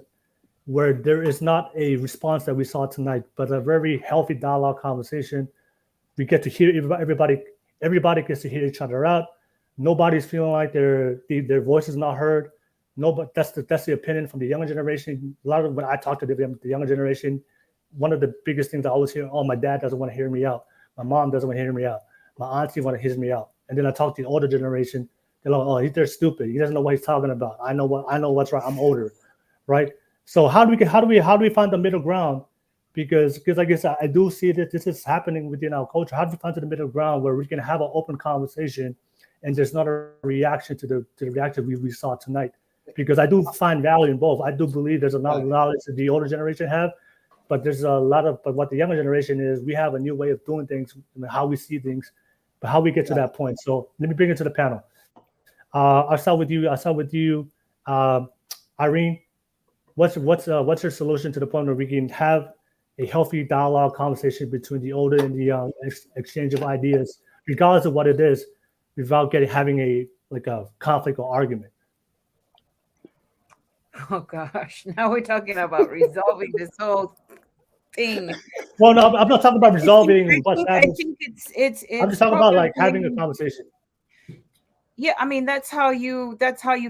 where there is not a response that we saw tonight, but a very healthy dialogue conversation. We get to hear everybody gets to hear each other out. Nobody's feeling like their voice is not heard. No, but that's the opinion from the younger generation. A lot of when I talk to the younger generation, one of the biggest things I always hear, oh, my dad doesn't want to hear me out. My mom doesn't want to hear me out. My auntie want to hear me out. And then I talk to the older generation. They're like, oh, they're stupid. He doesn't know what he's talking about. I know what's right. I'm older, right? So how do we find the middle ground? Because I guess I do see that this is happening within our culture. How do we find the middle ground where we can have an open conversation and there's not a reaction to the reaction we saw tonight? Because I do find value in both. I do believe there's a lot of knowledge that the older generation have, but there's a lot of what the younger generation is. We have a new way of doing things and how we see things, but how we get to that point. So let me bring it to the panel. I'll start with you, Irene. What's your solution to the point where we can have a healthy dialogue conversation between the older and the young, exchange of ideas, regardless of what it is, without having a conflict or argument? Oh gosh, now we're talking about resolving this whole thing. Well, no, I'm not talking about resolving what's happening. I think it's I'm just talking about like having a conversation. Yeah, I mean that's how you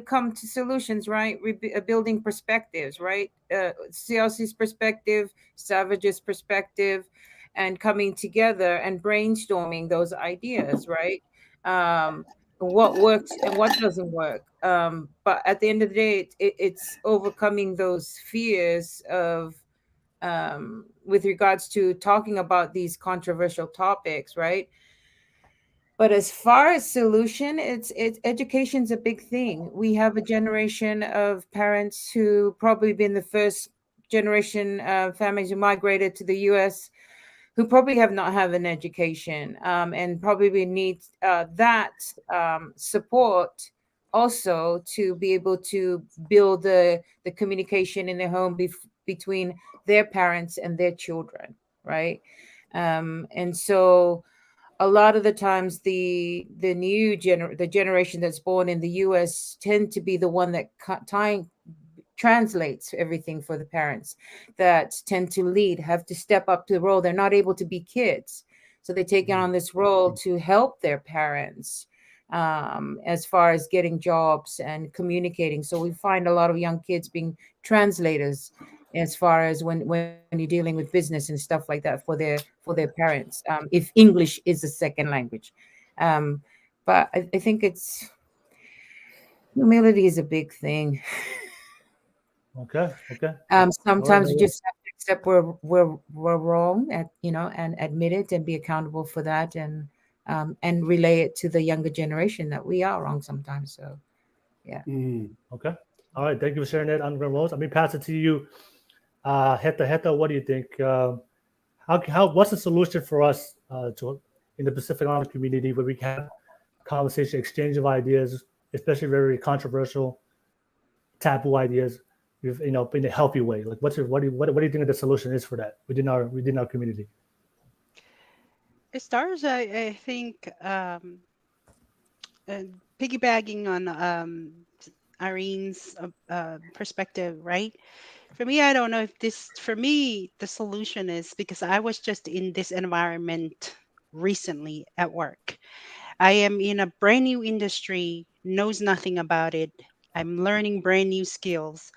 come to solutions, right? Building perspectives, right? Siaosi's perspective, Savage's perspective, and coming together and brainstorming those ideas, right? What works and what doesn't work. But at the end of the day, it's overcoming those fears of with regards to talking about these controversial topics, right? But as far as solution, it's education's a big thing. We have a generation of parents who probably been the first generation families who migrated to the U.S. who probably have not had an education and probably need that support also to be able to build the communication in their home between their parents and their children, right? And so a lot of the times the generation that's born in the US tend to be the one that translates everything for the parents, that tend to lead, have to step up to the role. They're not able to be kids, so they take on this role to help their parents as far as getting jobs and communicating. So we find a lot of young kids being translators as far as when you're dealing with business and stuff like that for their parents, if English is a second language. But I think humility is a big thing. Okay. Sometimes we just have to accept we're wrong, and admit it and be accountable for that, and relay it to the younger generation that we are wrong sometimes. So, yeah. Okay. All right. Thank you for sharing that, Andrea Rose. Let me pass it to you. Heta, what do you think? What's the solution for us in the Pacific Island community where we can have conversation, exchange of ideas, especially very controversial, taboo ideas, in a healthy way? Like, what do you think the solution is for that within our community? As far as I think, piggybacking on Irene's perspective, right? For me, I don't know if the solution is because I was just in this environment recently at work. I am in a brand new industry, knows nothing about it. I'm learning brand new skills.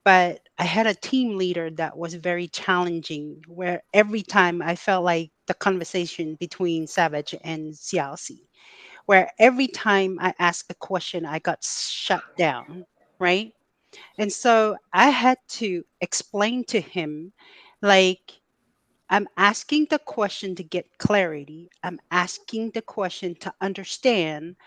But I had a team leader that was very challenging, where every time I felt like the conversation between Savage and Siaosi, where every time I asked a question, I got shut down, right? And so I had to explain to him, like, I'm asking the question to get clarity. I'm asking the question to understand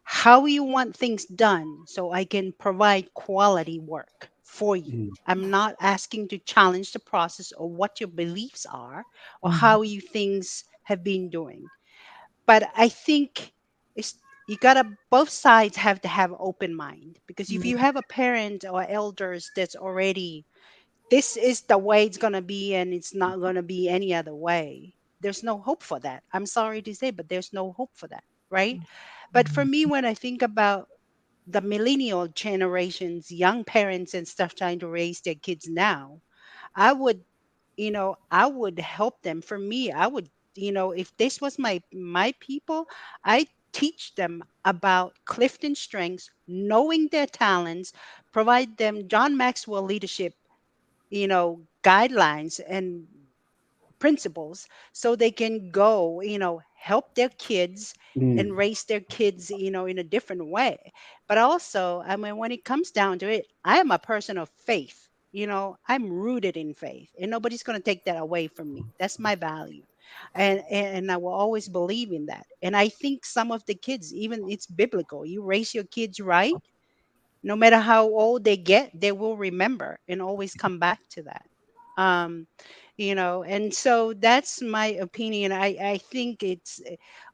how you want things done so I can provide quality work for you. I'm not asking to challenge the process or what your beliefs are or how you things have been doing. But I think it's you gotta both sides have to have open mind, because if you have a parent or elders that's already this is the way it's going to be and it's not going to be any other way. There's no hope for that. I'm sorry to say, but there's no hope for that, right? But for me, when I think about the millennial generations, young parents and stuff trying to raise their kids now, I would, I would help them. For me, I would, if this was my people, I teach them about Clifton strengths, knowing their talents, provide them John Maxwell leadership, guidelines and principles so they can go, help their kids and raise their kids, in a different way. But also, I mean, when it comes down to it, I am a person of faith. I'm rooted in faith, and nobody's going to take that away from me. That's my value. And I will always believe in that. And I think some of the kids, even it's biblical. You raise your kids right, no matter how old they get, they will remember and always come back to that. um and so that's my opinion. I think it's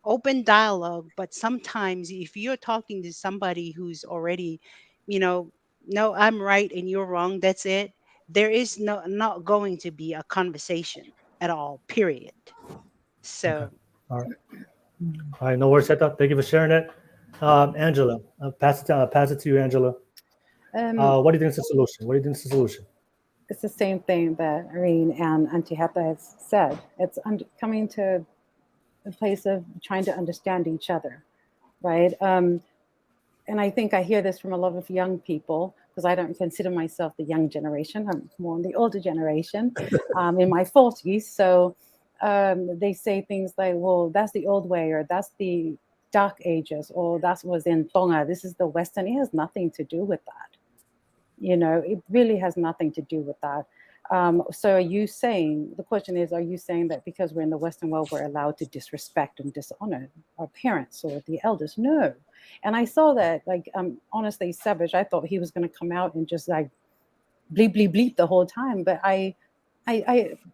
open dialogue, but sometimes if you're talking to somebody who's already, you know no, I'm right and you're wrong, that's it, there is not going to be a conversation at all, period. Okay. So All right. All right. No worries, Heta. Thank you for sharing it. Angela, pass it to you, Angela. What do you think is the solution? What do you think is the solution? It's the same thing that Irene and Auntie Heta has said. It's coming to a place of trying to understand each other, right? And I think I hear this from a lot of young people, because I don't consider myself the young generation. I'm more in the older generation, in my 40s. So they say things like, well, that's the old way, or that's the dark ages, or that was in Tonga. This is the Western. It has nothing to do with that. It really has nothing to do with that. So are you saying, the question is, are you saying that because we're in the Western world, we're allowed to disrespect and dishonor our parents or the elders? No. And I saw that, like, honestly, Savage, I thought he was going to come out and just like bleep, bleep, bleep the whole time. But I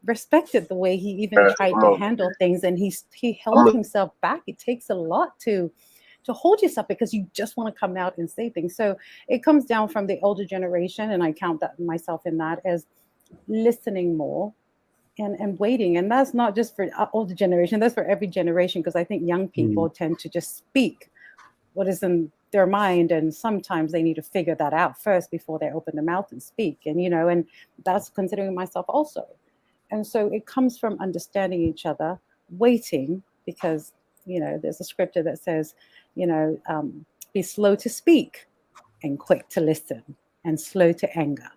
respected the way he even tried to handle things, and he held himself back. It takes a lot to hold yourself, because you just want to come out and say things. So it comes down from the older generation, and I count that myself in that, as listening more and waiting. And that's not just for older generation, that's for every generation, because I think young people tend to just speak what is in their mind, and sometimes they need to figure that out first before they open their mouth and speak. And and that's considering myself also. And so it comes from understanding each other, waiting, because there's a scripture that says, be slow to speak and quick to listen and slow to anger.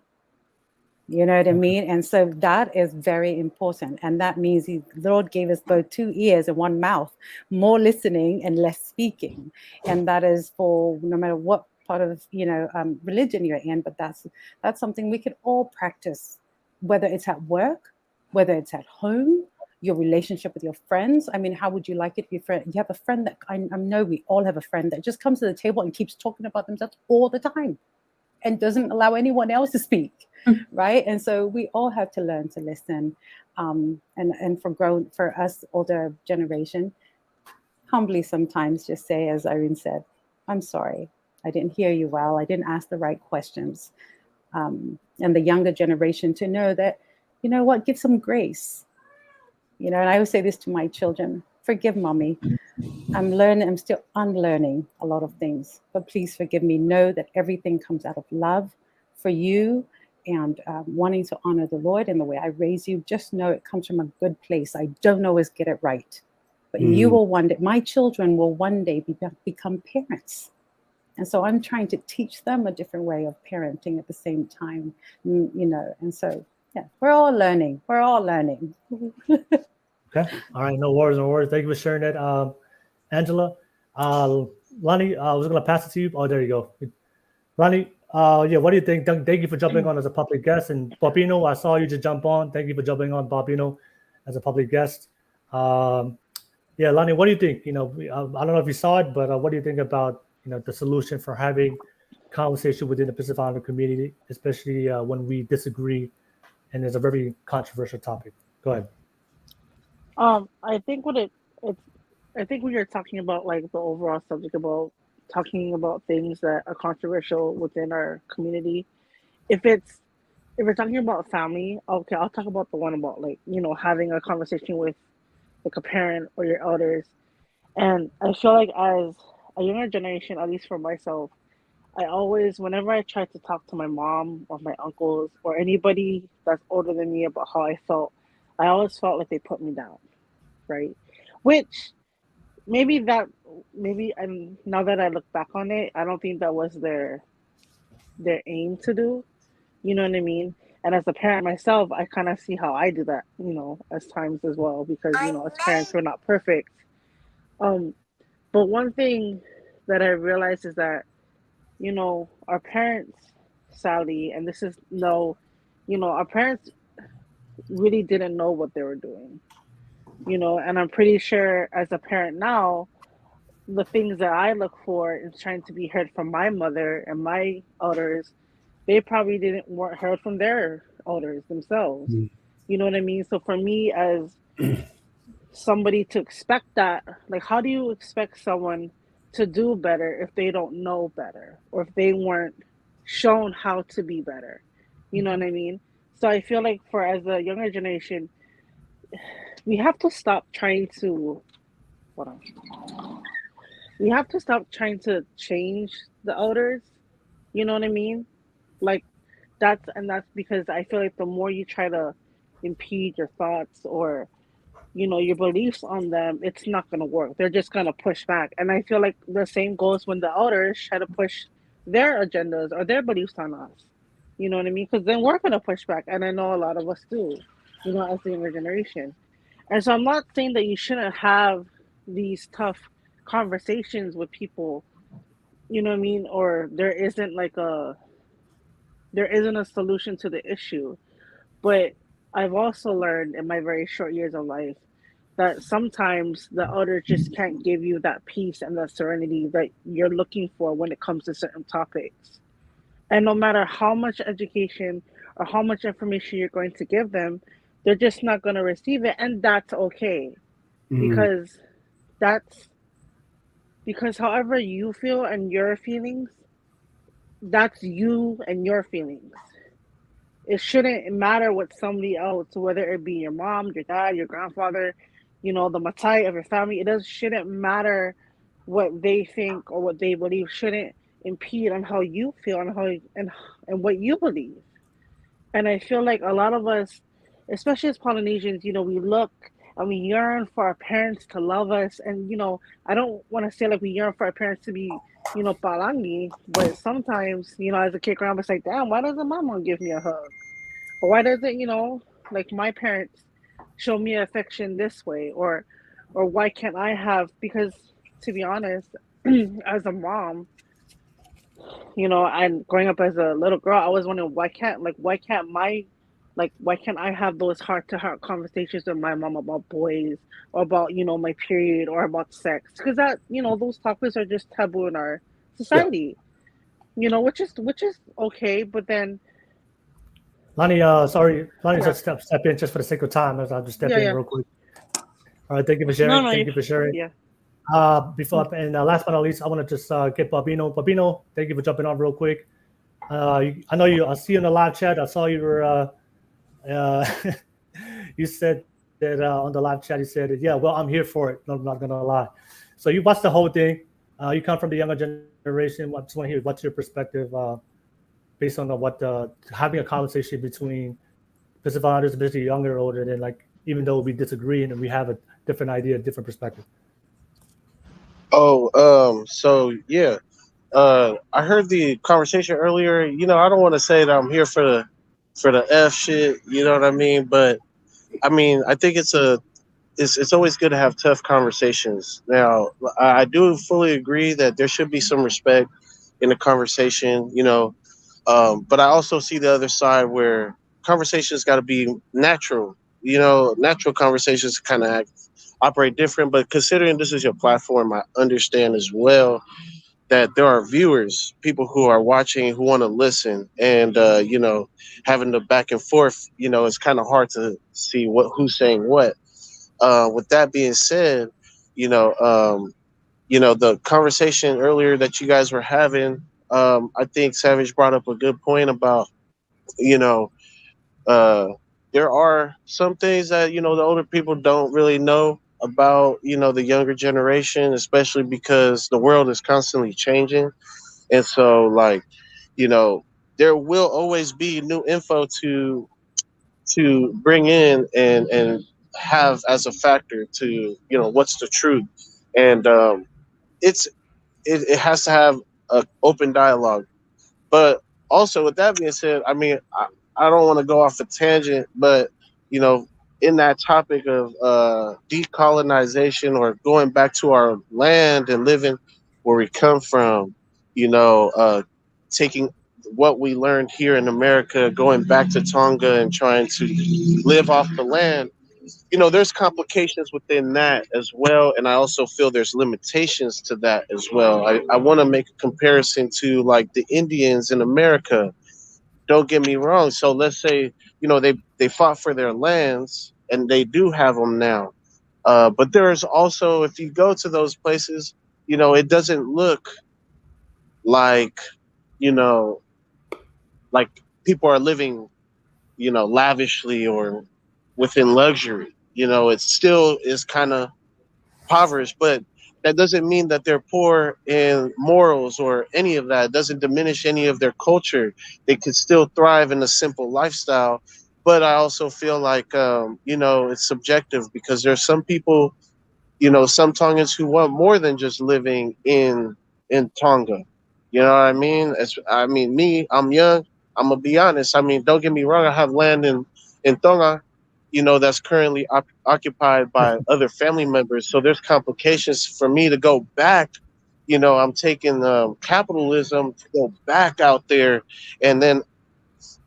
You know what I mean? And so that is very important. And that means the Lord gave us both 2 ears and 1 mouth, more listening and less speaking. And that is for no matter what part of, religion you're in, but that's something we can all practice, whether it's at work, whether it's at home, your relationship with your friends. I mean, how would you like it if you have a friend that I know we all have a friend that just comes to the table and keeps talking about themselves all the time and doesn't allow anyone else to speak, right? And so we all have to learn to listen. And for us, older generation, humbly sometimes just say, as Irene said, I'm sorry, I didn't hear you well, I didn't ask the right questions. And the younger generation to know that, give some grace. And I always say this to my children, forgive mommy. I'm still unlearning a lot of things, but please forgive me. Know that everything comes out of love for you and wanting to honor the Lord in the way I raise you. Just know it comes from a good place. I don't always get it right, but you will one day, my children will one day become parents. And so I'm trying to teach them a different way of parenting at the same time, and so, yeah, we're all learning. Okay. All right. No worries. Thank you for sharing that, Angela. Lonnie, I was going to pass it to you. Oh, there you go. Lonnie, what do you think? Thank you for jumping on as a public guest. And Bobino, I saw you just jump on. Thank you for jumping on, Bobino, as a public guest. Lonnie, what do you think? I don't know if you saw it, but what do you think about the solution for having conversation within the Pacific Islander community, especially when we disagree and it's a very controversial topic? Go ahead. I think I think when you're talking about like the overall subject about talking about things that are controversial within our community, if it's if we're talking about family, okay, I'll talk about the one about like, having a conversation with like a parent or your elders. And I feel like as a younger generation, at least for myself, I always, whenever I try to talk to my mom or my uncles or anybody that's older than me about how I felt, I always felt like they put me down, right? Which maybe and now that I look back on it, I don't think that was their aim to do. You know what I mean? And as a parent myself, I kind of see how I do that, as times as well, because as parents we're not perfect. Um, but one thing that I realized is that our parents, Sally, and this is no, our parents really didn't know what they were doing, and I'm pretty sure as a parent now, the things that I look for in trying to be heard from my mother and my elders, they probably weren't heard from their elders themselves. You know what I mean? So for me as somebody to expect that, like how do you expect someone to do better if they don't know better or if they weren't shown how to be better? You know what I mean? So I feel like for as a younger generation, we have to stop trying to hold on. We have to stop trying to change the elders. You know what I mean? Like that's because I feel like the more you try to impede your thoughts or your beliefs on them, it's not going to work. They're just going to push back. And I feel like the same goes when the elders try to push their agendas or their beliefs on us. You know what I mean? Because then we're going to push back. And I know a lot of us do, as the younger generation. And so I'm not saying that you shouldn't have these tough conversations with people, you know what I mean? Or there isn't a solution to the issue. But I've also learned in my very short years of life that sometimes the elders just can't give you that peace and that serenity that you're looking for when it comes to certain topics. And no matter how much education or how much information you're going to give them, they're just not going to receive it. And that's okay. Because however you feel and your feelings, that's you and your feelings. It shouldn't matter what somebody else, whether it be your mom, your dad, your grandfather, the Matai of your family. Shouldn't matter what they think or what they believe. Shouldn't impede on how you feel and and what you believe. And I feel like a lot of us, especially as Polynesians, we look and we yearn for our parents to love us. And I don't want to say like we yearn for our parents to be palangi, but sometimes as a kid growing up, it's like, damn, why doesn't my mom give me a hug? Or why doesn't like my parents show me affection this way? Or why can't I have? Because to be honest, as a mom, and growing up as a little girl, I was wondering why can't I have those heart-to-heart conversations with my mom about boys or about my period or about sex? Because that those topics are just taboo in our society. Which is okay, but then Lonnie, sorry, Lonnie, just step in just for the sake of time. I'll just step in real quick. All right, thank you for sharing. Thank you for sharing. Yeah. Before and last but not least, I want to just get Babino. Babino, thank you for jumping on real quick. I know you. I see you in the live chat. I saw you were. You said that on the live chat. You said, "Yeah, well, I'm here for it." No, I'm not gonna lie. So you watched the whole thing. You come from the younger generation. I just want to hear what's your perspective based on what having a conversation between Pacific Islanders, especially younger or older, than like even though we disagree and we have a different idea, different perspective. So yeah, I heard the conversation earlier. I don't want to say that I'm here for the F shit. You know what I mean? But I mean, I think it's always good to have tough conversations. Now, I do fully agree that there should be some respect in the conversation. But I also see the other side where conversations got to be natural. Natural conversations kind of operate different. But considering this is your platform, I understand as well that there are viewers, people who are watching, who want to listen, and having the back and forth. It's kind of hard to see who's saying what. With that being said, the conversation earlier that you guys were having, I think Savage brought up a good point about, there are some things that the older people don't really know about the younger generation, especially because the world is constantly changing, and so like you know there will always be new info to bring in and have as a factor to what's the truth, and it's it has to have an open dialogue. But also, with that being said, I mean, I don't want to go off a tangent, but you know, in that topic of decolonization or going back to our land and living where we come from, taking what we learned here in America, going back to Tonga and trying to live off the land, there's complications within that as well. And I also feel there's limitations to that as well. I want to make a comparison to like the Indians in America. Don't get me wrong. So let's say, they fought for their lands and they do have them now. But there's also, if you go to those places, it doesn't look like, you know, like people are living, lavishly or within luxury. It still is kind of impoverished, but that doesn't mean that they're poor in morals or any of that. It doesn't diminish any of their culture. They could still thrive in a simple lifestyle. But I also feel like, it's subjective because there's some people, some Tongans who want more than just living in Tonga. You know what I mean? Me, I'm young. I'm gonna be honest. I mean, don't get me wrong. I have land in Tonga, that's currently occupied by other family members. So there's complications for me to go back. I'm taking capitalism to go back out there, and then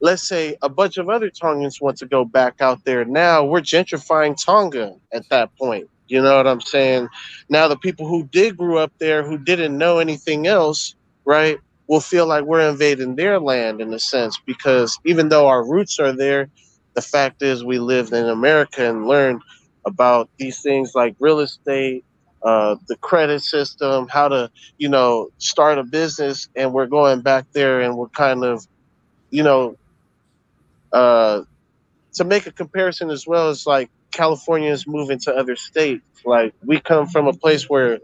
let's say a bunch of other Tongans want to go back out there. Now we're gentrifying Tonga at that point. You know what I'm saying? Now the people who did grew up there, who didn't know anything else, right, will feel like we're invading their land in a sense, because even though our roots are there, the fact is we lived in America and learned about these things like real estate, the credit system, how to, start a business, and we're going back there and we're kind of, you know, uh, to make a comparison as well as like Californians moving to other states. Like we come from a place where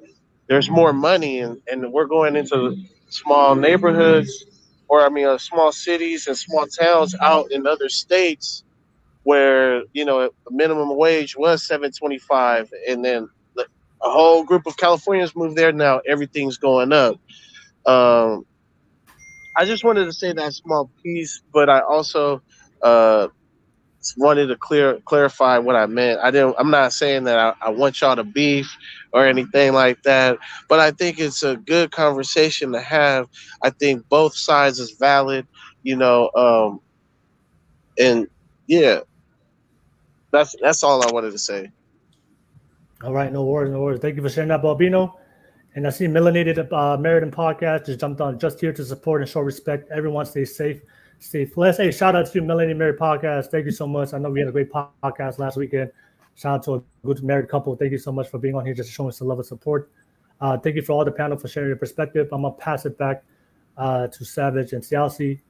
there's more money, and we're going into small neighborhoods, or small cities and small towns out in other states where minimum wage was 7.25, and then a whole group of Californians moved there. Now everything's going up. Um, I just wanted to say that small piece, but I also uh, wanted to clarify what I meant. I'm not saying that I want y'all to beef or anything like that, but I think it's a good conversation to have. I think both sides is valid, and yeah, that's all I wanted to say. All right, no worries, no worries. Thank you for sharing that, Balbino. And I see Melanated Meriden Podcast just jumped on just here to support and show respect. Everyone stay safe, stay blessed. Hey, shout out to Melanated Married Podcast. Thank you so much. I know we had a great podcast last weekend. Shout out to a good married couple. Thank you so much for being on here, just showing us the love and support. Thank you for all the panel for sharing your perspective. I'm going to pass it back to Savage and Siaosi.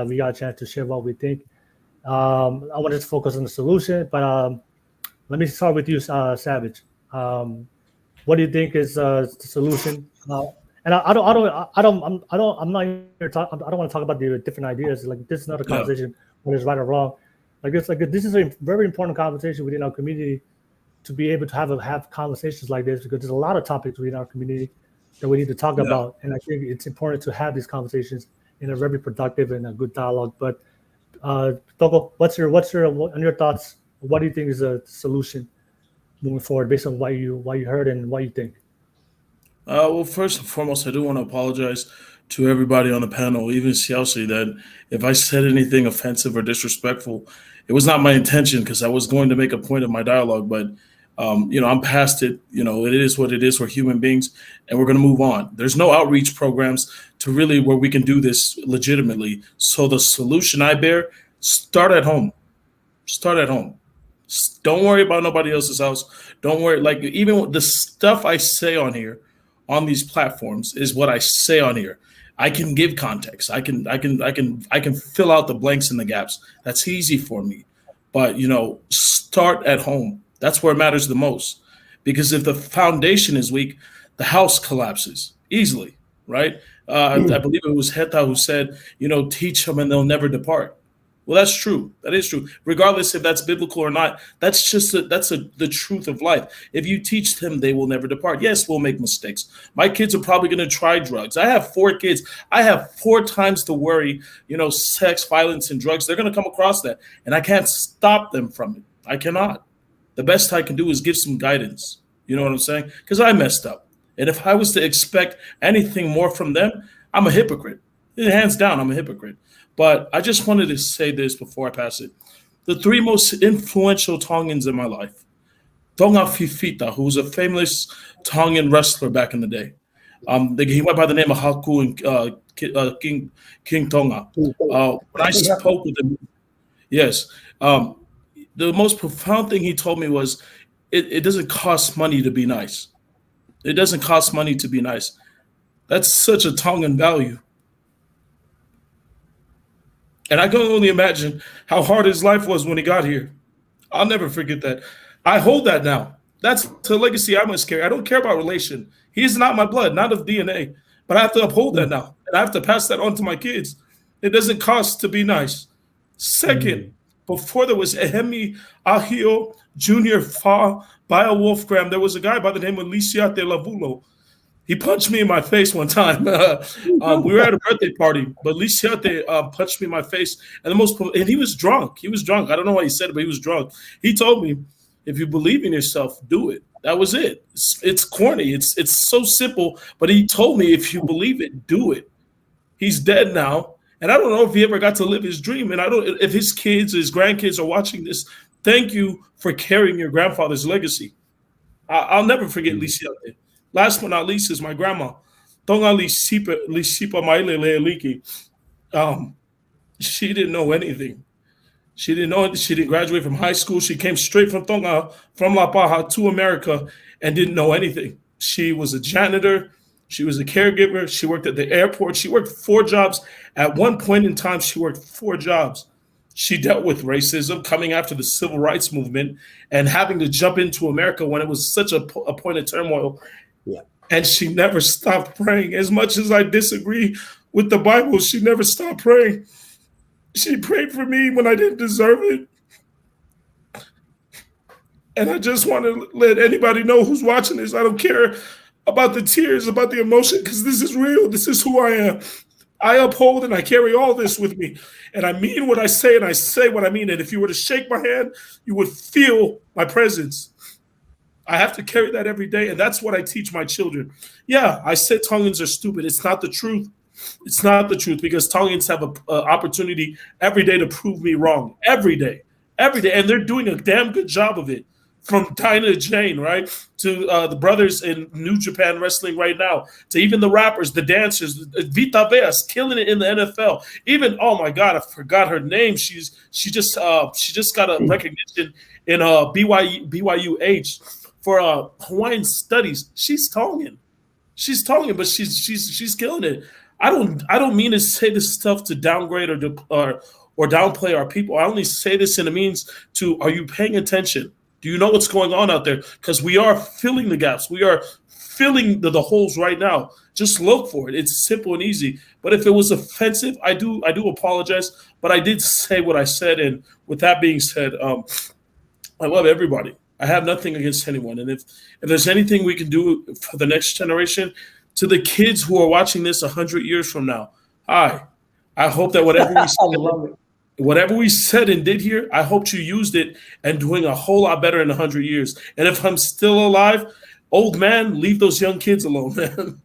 We got a chance to share what we think. I want to just focus on the solution, but let me start with you, Savage. What do you think is the solution? And I'm not here I don't want to talk about the different ideas. Like this is not a conversation whether it's right or wrong. This is a very important conversation within our community to be able to have conversations like this, because there's a lot of topics within our community that we need to talk about, and I think it's important to have these conversations in a very productive and a good dialogue. But Togo, what's your thoughts? What do you think is a solution moving forward based on what you heard and what you think? Well, first and foremost, I do want to apologize to everybody on the panel, even Siaosi, that if I said anything offensive or disrespectful, it was not my intention, because I was going to make a point of my dialogue. But, I'm past it. It is what it is. We're human beings, and we're going to move on. There's no outreach programs to really where we can do this legitimately. So the solution I bear, start at home. Start at home. Don't worry about nobody else's house. Don't worry. Like, even the stuff I say on here, on these platforms, is what I say on here. I can give context. I can fill out the blanks and the gaps. That's easy for me. But start at home. That's where it matters the most. Because if the foundation is weak, the house collapses easily, right? I believe it was Heta who said, teach them and they'll never depart. Well, that's true. That is true. Regardless if that's biblical or not, that's just the truth of life. If you teach them, they will never depart. Yes, we'll make mistakes. My kids are probably going to try drugs. I have 4 kids. I have 4 times the worry, sex, violence, and drugs. They're going to come across that, and I can't stop them from it. I cannot. The best I can do is give some guidance. You know what I'm saying? Because I messed up. And if I was to expect anything more from them, I'm a hypocrite. Hands down, I'm a hypocrite. But I just wanted to say this before I pass it. The 3 most influential Tongans in my life. Tonga Fifita, who was a famous Tongan wrestler back in the day. He went by the name of Haku and King Tonga. When I spoke with him, yes, the most profound thing he told me was, it doesn't cost money to be nice. It doesn't cost money to be nice. That's such a Tongan value. And I can only imagine how hard his life was when he got here. I'll never forget that. I hold that now. That's the legacy I must carry. I don't care about relation. He's not my blood, not of DNA. But I have to uphold that now. And I have to pass that on to my kids. It doesn't cost to be nice. Second, before there was Ehemi Ahio, Junior Fa, Bio Wolfgram, there was a guy by the name of Lisiate Lavulo. He punched me in my face one time. We were at a birthday party, but Lisiate punched me in my face. And he was drunk. He was drunk. I don't know why he said it, but he was drunk. He told me, if you believe in yourself, do it. That was it. It's corny. It's so simple. But he told me, if you believe it, do it. He's dead now. And I don't know if he ever got to live his dream. And I don't, if his kids, his grandkids are watching this, thank you for carrying your grandfather's legacy. I'll never forget Lisiate. Last but not least is my grandma. Tonga Lisipa Maile Liki. She didn't know anything. She didn't know it. She didn't graduate from high school. She came straight from Tonga, from La Paja to America, and didn't know anything. She was a janitor. She was a caregiver. She worked at the airport. She worked 4 jobs. At one point in time, she worked 4 jobs. She dealt with racism coming after the civil rights movement and having to jump into America when it was such a point of turmoil. Yeah. And she never stopped praying. As much as I disagree with the Bible, she never stopped praying. She prayed for me when I didn't deserve it. And I just want to let anybody know who's watching this. I don't care about the tears, about the emotion, because this is real. This is who I am. I uphold and I carry all this with me. And I mean what I say, and I say what I mean. And if you were to shake my hand, you would feel my presence. I have to carry that every day, and that's what I teach my children. Yeah, I said Tongans are stupid. It's not the truth. It's not the truth, because Tongans have an opportunity every day to prove me wrong. Every day. Every day. And they're doing a damn good job of it. From Dinah Jane, right, to the brothers in New Japan Wrestling right now, to even the rappers, the dancers, Vita Veas killing it in the NFL. Even, oh my God, I forgot her name. She just got a recognition in BYUH for Hawaiian studies. She's Tongan, but she's killing it. I don't mean to say this stuff to downgrade or downplay our people. I only say this in the means to, are you paying attention? Do you know what's going on out there? Because we are filling the gaps. We are filling the holes right now. Just look for it. It's simple and easy. But if it was offensive, I do apologize. But I did say what I said. And with that being said, I love everybody. I have nothing against anyone. And if there's anything we can do for the next generation, to the kids who are watching this 100 years from now, I hope that whatever we said and did here, I hope you used it and doing a whole lot better in 100 years. And if I'm still alive, old man, leave those young kids alone, man.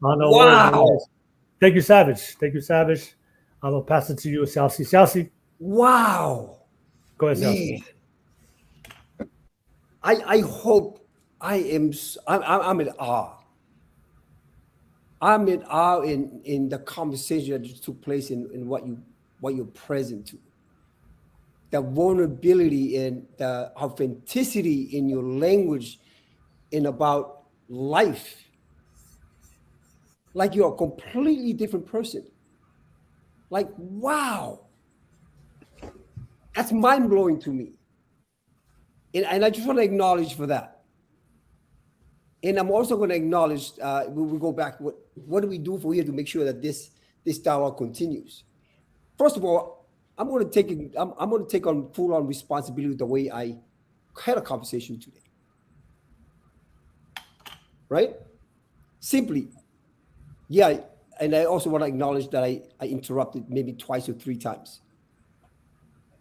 Wow. Thank you, Savage. Thank you, Savage. I'm going to pass it to you, Siaosi. Siaosi. Wow. Go ahead, Siaosi. I hope I'm in awe. I'm in awe in the conversation that just took place in what you're present to. The vulnerability and the authenticity in your language and about life. like you're a completely different person. Like, wow, that's mind blowing to me. And I just want to acknowledge for that. And I'm also going to acknowledge, we go back, what do we do for here to make sure that this dialogue continues? First of all, I'm going to take on full on responsibility the way I had a conversation today. Right? Simply, yeah, and I also want to acknowledge that I interrupted maybe twice or three times.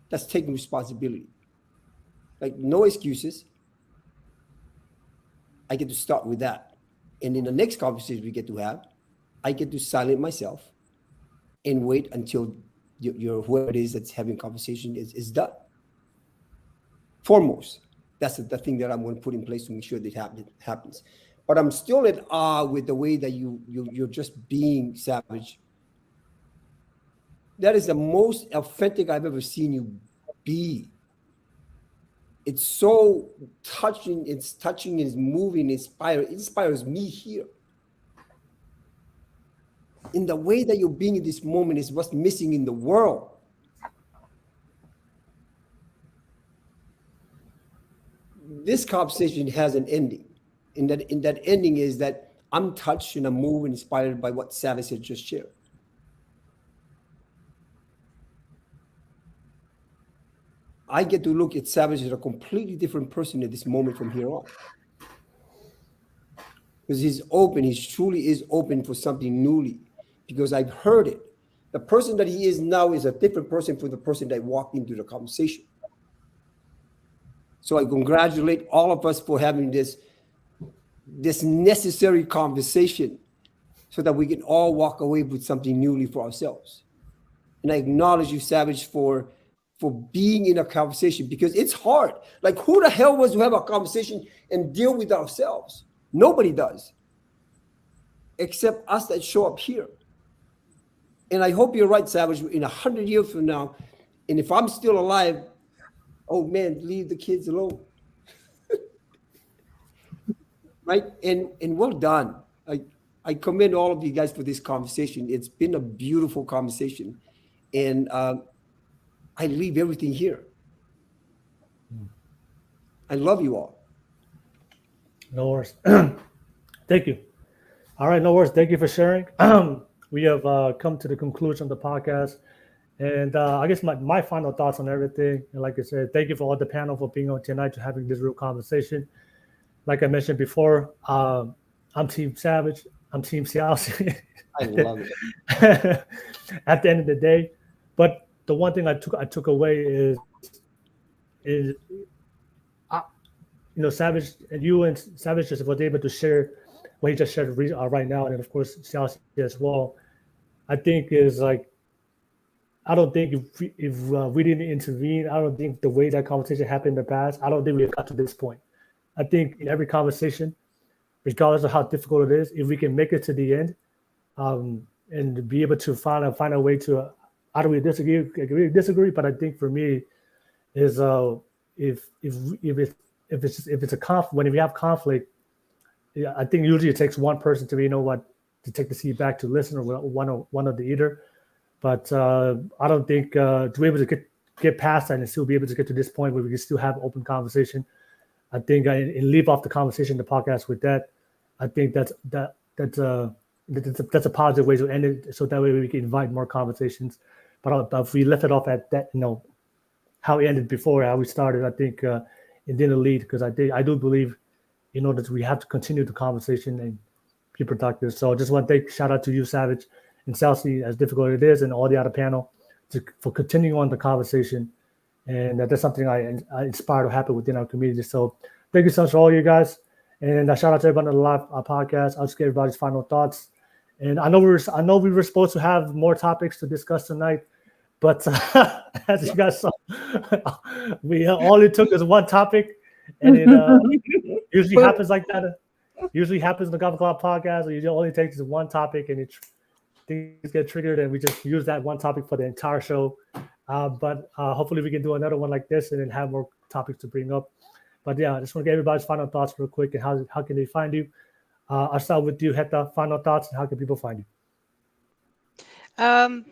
That's taking responsibility. Like, no excuses. I get to start with that. And in the next conversation we get to have, I get to silence myself and wait until your whoever it is that's having conversation is done. Foremost, that's the thing that I'm going to put in place to make sure that happens. But I'm still in awe with the way that you're just being Savage. That is the most authentic I've ever seen you be. It's so touching. It's touching. It's moving. It inspires me here. In the way that you're being in this moment is what's missing in the world. This conversation has an ending. In that ending is that I'm touched and I'm moved and inspired by what Savage had just shared. I get to look at Savage as a completely different person at this moment from here on. Because he's open, he truly is open for something newly. Because I've heard it. The person that he is now is a different person from the person that walked into the conversation. So I congratulate all of us for having this necessary conversation so that we can all walk away with something newly for ourselves. And I acknowledge you, Savage, for being in a conversation, because it's hard. Like, who the hell wants to have a conversation and deal with ourselves? Nobody does, except us that show up here. And I hope you're right, Savage, in 100 years from now, and if I'm still alive, oh man, leave the kids alone. Right? And well done. I commend all of you guys for this conversation. It's been a beautiful conversation. And I leave everything here. I love you all. No worries. Thank you. All right, no worries. Thank you for sharing. We have come to the conclusion of the podcast. And I guess my final thoughts on everything. And like I said, thank you for all the panel for being on tonight to having this real conversation. Like I mentioned before, I'm Team Savage. I'm Team Siaosi. I love it. At the end of the day. But the one thing I took away is Savage and you and Savage just was able to share what he just shared right now, and of course Siaosi as well. I think is like, I don't think if we didn't intervene, I don't think the way that conversation happened in the past, I don't think we got to this point. I think in every conversation, regardless of how difficult it is, if we can make it to the end, and be able to find a way to, how do we disagree? But I think for me is if it's a conflict, when we have conflict, I think usually it takes one person to to take the seat back to listen, or one of the either. But I don't think to be able to get past that and still be able to get to this point where we can still have open conversation. I think and leave off the conversation, the podcast with that. I think that's a positive way to end it, so that way we can invite more conversations. But if we left it off at that, how it ended before, how we started, I think it didn't lead, because I do believe in order we have to continue the conversation and be productive. So I just want to shout out to you, Savage, and Siaosi, as difficult as it is, and all the other panel for continuing on the conversation. And that's something I inspire to happen within our community. So thank you so much for all you guys. And shout out to everybody on the live podcast. I'll just get everybody's final thoughts. And I know we were supposed to have more topics to discuss tonight, but as you guys saw, we all it took is one topic, and it usually happens like that. Usually happens in the Golf Club podcast. It only takes one topic, and things get triggered, and we just use that one topic for the entire show. But hopefully we can do another one like this and then have more topics to bring up. But yeah, I just want to get everybody's final thoughts real quick, and how can they find you? I'll start with you, Heta. Final thoughts and how can people find you? Um,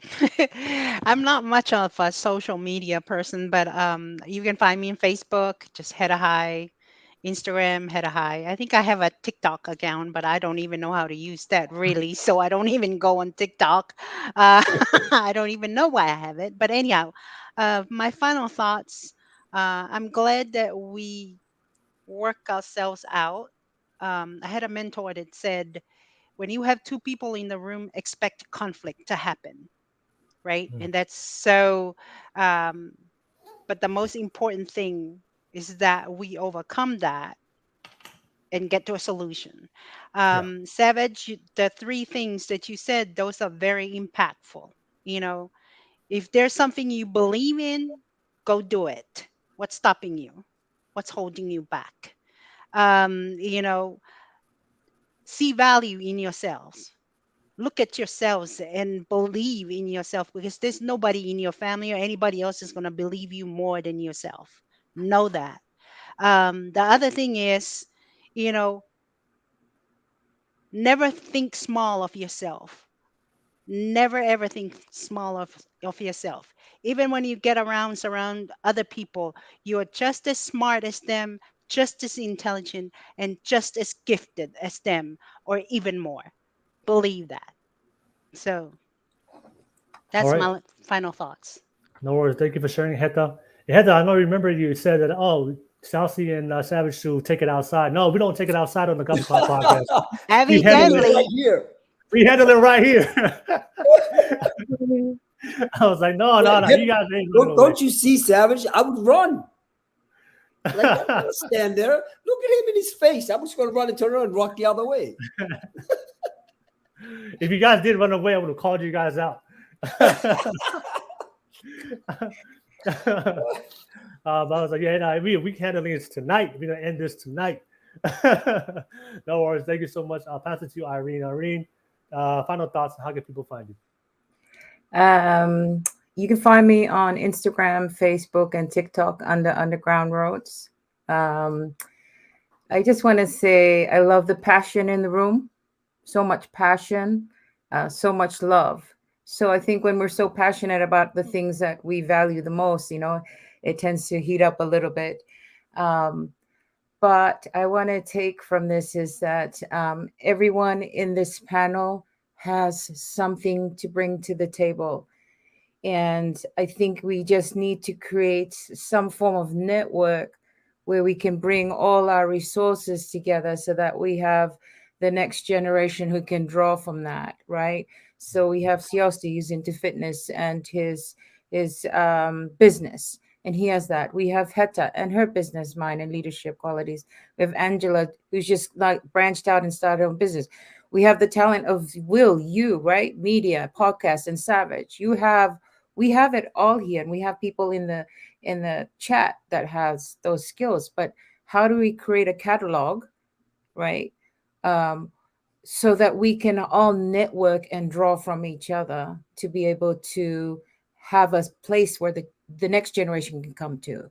I'm not much of a social media person, but you can find me on Facebook, just Heta Hi, Instagram, Heta Hi. I think I have a TikTok account, but I don't even know how to use that really, so I don't even go on TikTok. Uh, I don't even know why I have it. But anyhow, my final thoughts. I'm glad that we work ourselves out. I had a mentor that said, when you have two people in the room, expect conflict to happen, right? Mm. And that's so, um, but the most important thing is that we overcome that and get to a solution. Yeah. Savage, the three things that you said, those are very impactful. You know, if there's something you believe in, go do it. What's stopping you? What's holding you back? You know, see value in yourselves. Look at yourselves and believe in yourself, because there's nobody in your family or anybody else is going to believe you more than yourself. Know that. The other thing is, you know, never think small of yourself. Never ever think small of yourself. Even when you get around, surround other people, you're just as smart as them, just as intelligent, and just as gifted as them, or even more. Believe that. So All that's right. my final thoughts. No worries. Thank you for sharing, Heta. Heta, I know. Remember, you said that. Oh, Siaosi and Savage should take it outside. No, we don't take it outside on the Gummy Club podcast. We handle it. Evidently. Right here. We handle it right here. I was like, no. You guys ain't going nowhere. Don't you see, Savage? I would run. Like, I'm gonna stand there. Look at him in his face. I was going to run and turn around and walk the other way. If you guys did run away, I would have called you guys out. But I was like, yeah, no, we handling this tonight. We're gonna end this tonight. No worries. Thank you so much. I'll pass it to you, Irene. Irene, final thoughts. How can people find you? You can find me on Instagram, Facebook, and TikTok under Underground Roads. I just want to say I love the passion in the room. So much passion, so much love. So I think when we're so passionate about the things that we value the most, you know, it tends to heat up a little bit. But I want to take from this is that everyone in this panel has something to bring to the table. And I think we just need to create some form of network where we can bring all our resources together so that we have the next generation who can draw from that, right? So we have Siaosi, who's into fitness and his business, and he has that. We have Heta and her business mind and leadership qualities. We have Angela, who's just like branched out and started her own business. We have the talent of Will, you, right? Media, podcast, and Savage. We have it all here, and we have people in the chat that has those skills. But how do we create a catalog, right? So that we can all network and draw from each other to be able to have a place where the next generation can come to.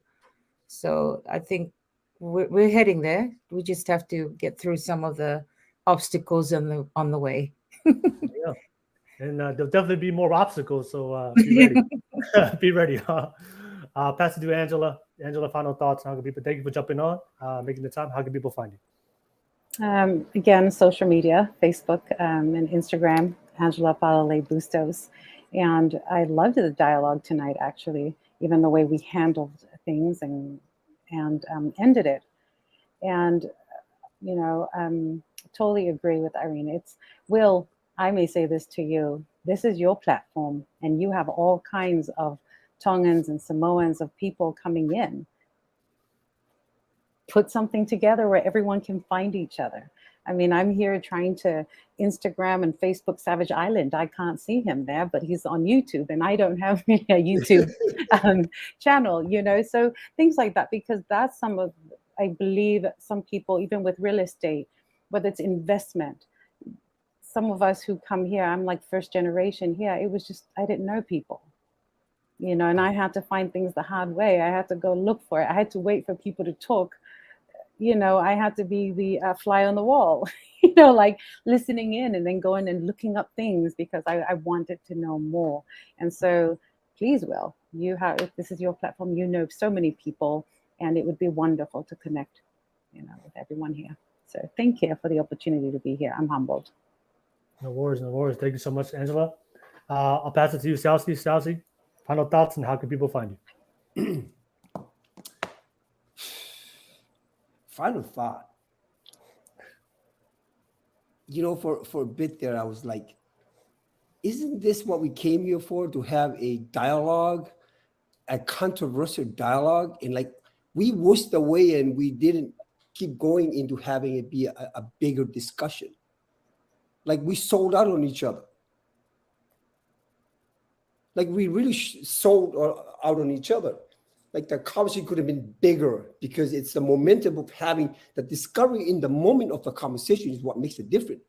So I think we're heading there. We just have to get through some of the obstacles on the way. Yeah. And there'll definitely be more obstacles, so be ready. Be ready. Pass it to Angela. Angela, final thoughts. How can people? Thank you for jumping on, making the time. How can people find you? Again, social media, Facebook and Instagram, Angela Palale Bustos. And I loved the dialogue tonight, actually, even the way we handled things and ended it. And, you know, totally agree with Irene. Will, I may say this to you, this is your platform, and you have all kinds of Tongans and Samoans of people coming in. Put something together where everyone can find each other. I mean, I'm here trying to Instagram and Facebook Savage Island. I can't see him there, but he's on YouTube, and I don't have a YouTube channel, you know, so things like that, because that's some of, I believe, some people, even with real estate, whether it's investment, some of us who come here, I'm like first generation here, it was just, I didn't know people, you know, and I had to find things the hard way. I had to go look for it. I had to wait for people to talk, I had to be the fly on the wall, like listening in and then going and looking up things because I wanted to know more. And so please, Will, if this is your platform, so many people, and it would be wonderful to connect, with everyone here. So thank you for the opportunity to be here. I'm humbled. No worries, no worries. Thank you so much, Angela. I'll pass it to you, Siaosi. Siaosi, final thoughts and how can people find you? Final thought. For a bit there, I was like, isn't this what we came here for? To have a dialogue, a controversial dialogue? And like, we wished away and we didn't keep going into having it be a bigger discussion. Like, we sold out on each other. Like, we really sold out on each other. Like, the conversation could have been bigger because it's the momentum of having the discovery in the moment of the conversation is what makes it different.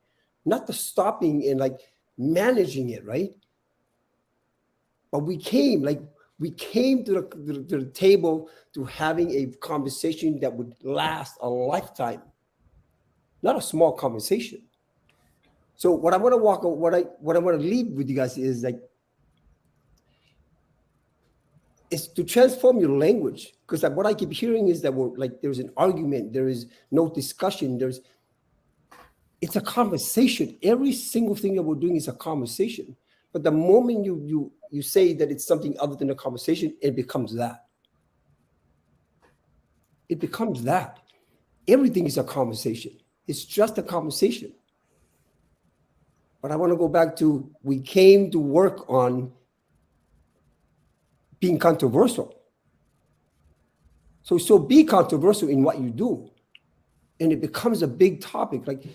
Not the stopping and like managing it, right? But we came to the table to having a conversation that would last a lifetime, not a small conversation. So what I want to leave with you guys is like, is to transform your language, because what I keep hearing is that there's an argument, there is no discussion, it's a conversation. Every single thing that we're doing is a conversation. But the moment you say that it's something other than a conversation, it becomes that. It becomes that. Everything is a conversation. It's just a conversation. But I want to go back to, we came to work on being controversial. So be controversial in what you do. And it becomes a big topic. Like,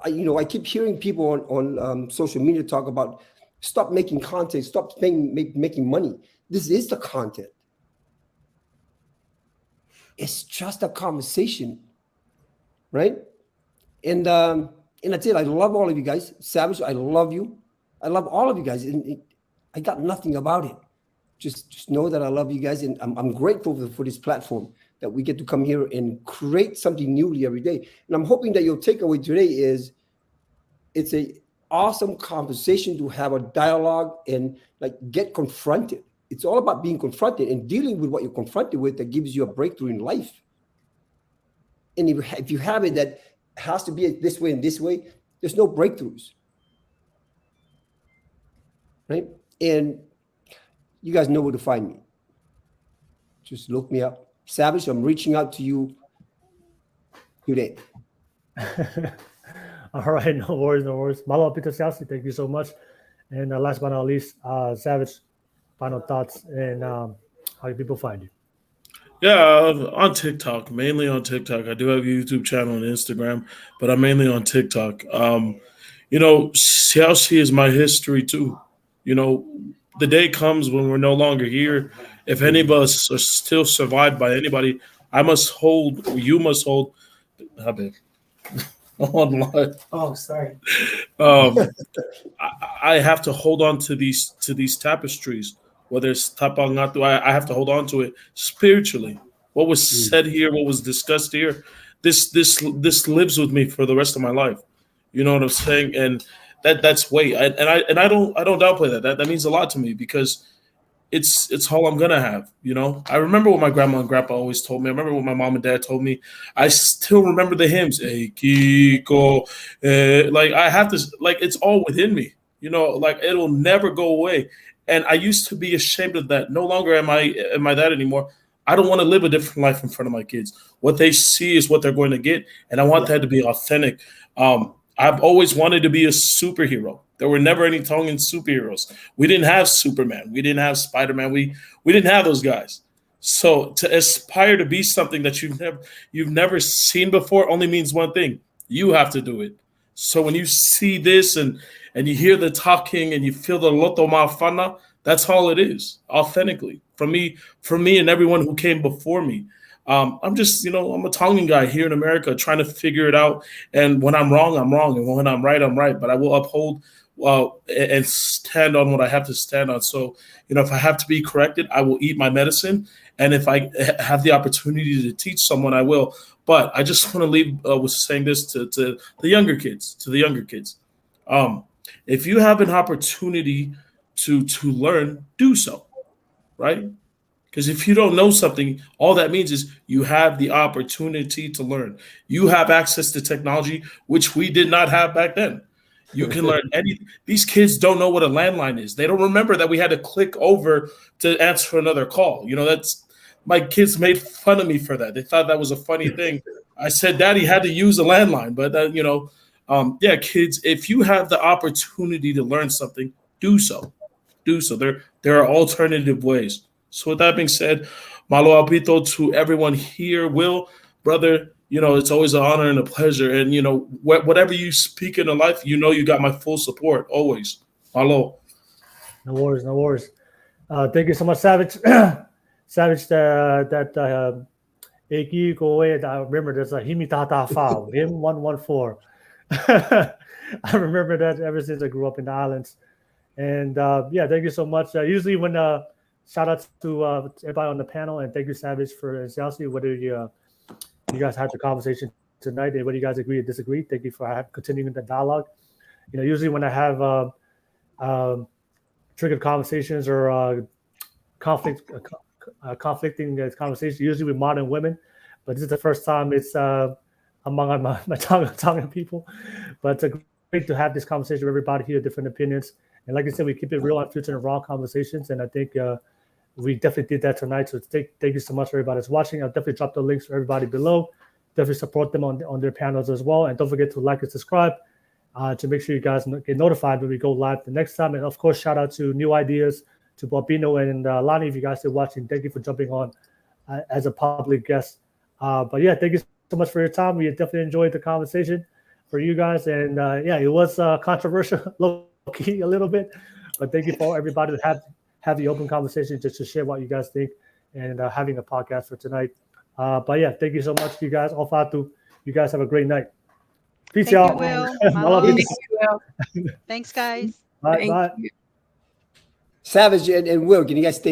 I keep hearing people on social media talk about stop making content, stop making money. This is the content. It's just a conversation, right? And that's it. I love all of you guys. Savage, I love you. I love all of you guys. And I got nothing about it. Just know that I love you guys, and I'm grateful for this platform that we get to come here and create something newly every day. And I'm hoping that your takeaway today is it's a awesome conversation to have a dialogue and like get confronted. It's all about being confronted and dealing with what you're confronted with that gives you a breakthrough in life. And if you have it that has to be this way and this way, there's no breakthroughs, right? And you guys know where to find me. Just look me up. Savage, I'm reaching out to you today. All right, no worries, no worries. Malo Peter Siaosi, thank you so much. And last but not least, Savage, final thoughts and how do people find you? Yeah, on TikTok, mainly on TikTok. I do have a YouTube channel and Instagram, but I'm mainly on TikTok. Siaosi is my history too. The day comes when we're no longer here. If any of us are still survived by anybody, you must hold, how big? Online. Oh, sorry. I have to hold on to these tapestries, whether it's tapangatu, I have to hold on to it spiritually. What was said here, what was discussed here, this lives with me for the rest of my life. You know what I'm saying? And that's weight. I don't downplay that. That means a lot to me because it's all I'm gonna have. I remember what my grandma and grandpa always told me. I remember what my mom and dad told me. I still remember the hymns. Hey, Kiko, like I have this. Like it's all within me. Like it'll never go away. And I used to be ashamed of that. No longer am I that anymore. I don't want to live a different life in front of my kids. What they see is what they're going to get, and I want that to be authentic. I've always wanted to be a superhero. There were never any Tongan superheroes. We didn't have Superman. We didn't have Spider-Man. We didn't have those guys. So to aspire to be something that you've never seen before only means one thing. You have to do it. So when you see this and you hear the talking and you feel the loto mafana, that's all it is, authentically. From me and everyone who came before me. I'm just, I'm a Tongan guy here in America trying to figure it out. And when I'm wrong, I'm wrong. And when I'm right, I'm right. But I will uphold and stand on what I have to stand on. So, if I have to be corrected, I will eat my medicine. And if I have the opportunity to teach someone, I will. But I just want to leave with saying this to the younger kids, if you have an opportunity to learn, do so, right? Because if you don't know something, all that means is you have the opportunity to learn. You have access to technology, which we did not have back then. You can learn anything. These kids don't know what a landline is. They don't remember that we had to click over to answer another call. That's my kids made fun of me for that. They thought that was a funny thing. I said, Daddy had to use a landline, but kids, if you have the opportunity to learn something, do so. There are alternative ways. So with that being said, malo apito to everyone here. Will, brother, it's always an honor and a pleasure. And, whatever you speak in life, you got my full support always. Malo. No worries. Thank you so much, Savage. Savage, that Eki Koe, I remember there's a Himitata Fa, him 114. I remember that ever since I grew up in the islands. And thank you so much. Usually when shout out to everybody on the panel, and thank you, Savage, for Siaosi, whether you guys had the conversation tonight and whether you guys agree or disagree. Thank you for continuing the dialogue. Usually when I have triggered conversations or conflicting conversations, usually with modern women, but this is the first time it's among my Tongan people. But it's great to have this conversation with everybody here, different opinions. And like I said, we keep it real on Future and Raw conversations, and I think we definitely did that tonight. So thank you so much for everybody that's watching. I'll definitely drop the links for everybody below. Definitely support them on their panels as well. And don't forget to like and subscribe to make sure you guys get notified when we go live the next time. And of course, shout out to New Ideas, to Bobino and Lonnie, if you guys are watching. Thank you for jumping on as a public guest. But thank you so much for your time. We definitely enjoyed the conversation for you guys. And it was controversial, low-key a little bit. But thank you for everybody to have the open conversation just to share what you guys think and having a podcast for tonight. Thank you so much, you guys. All fatu. You guys have a great night. Peace, y'all. Thanks, guys. Bye. Savage and Will, can you guys stay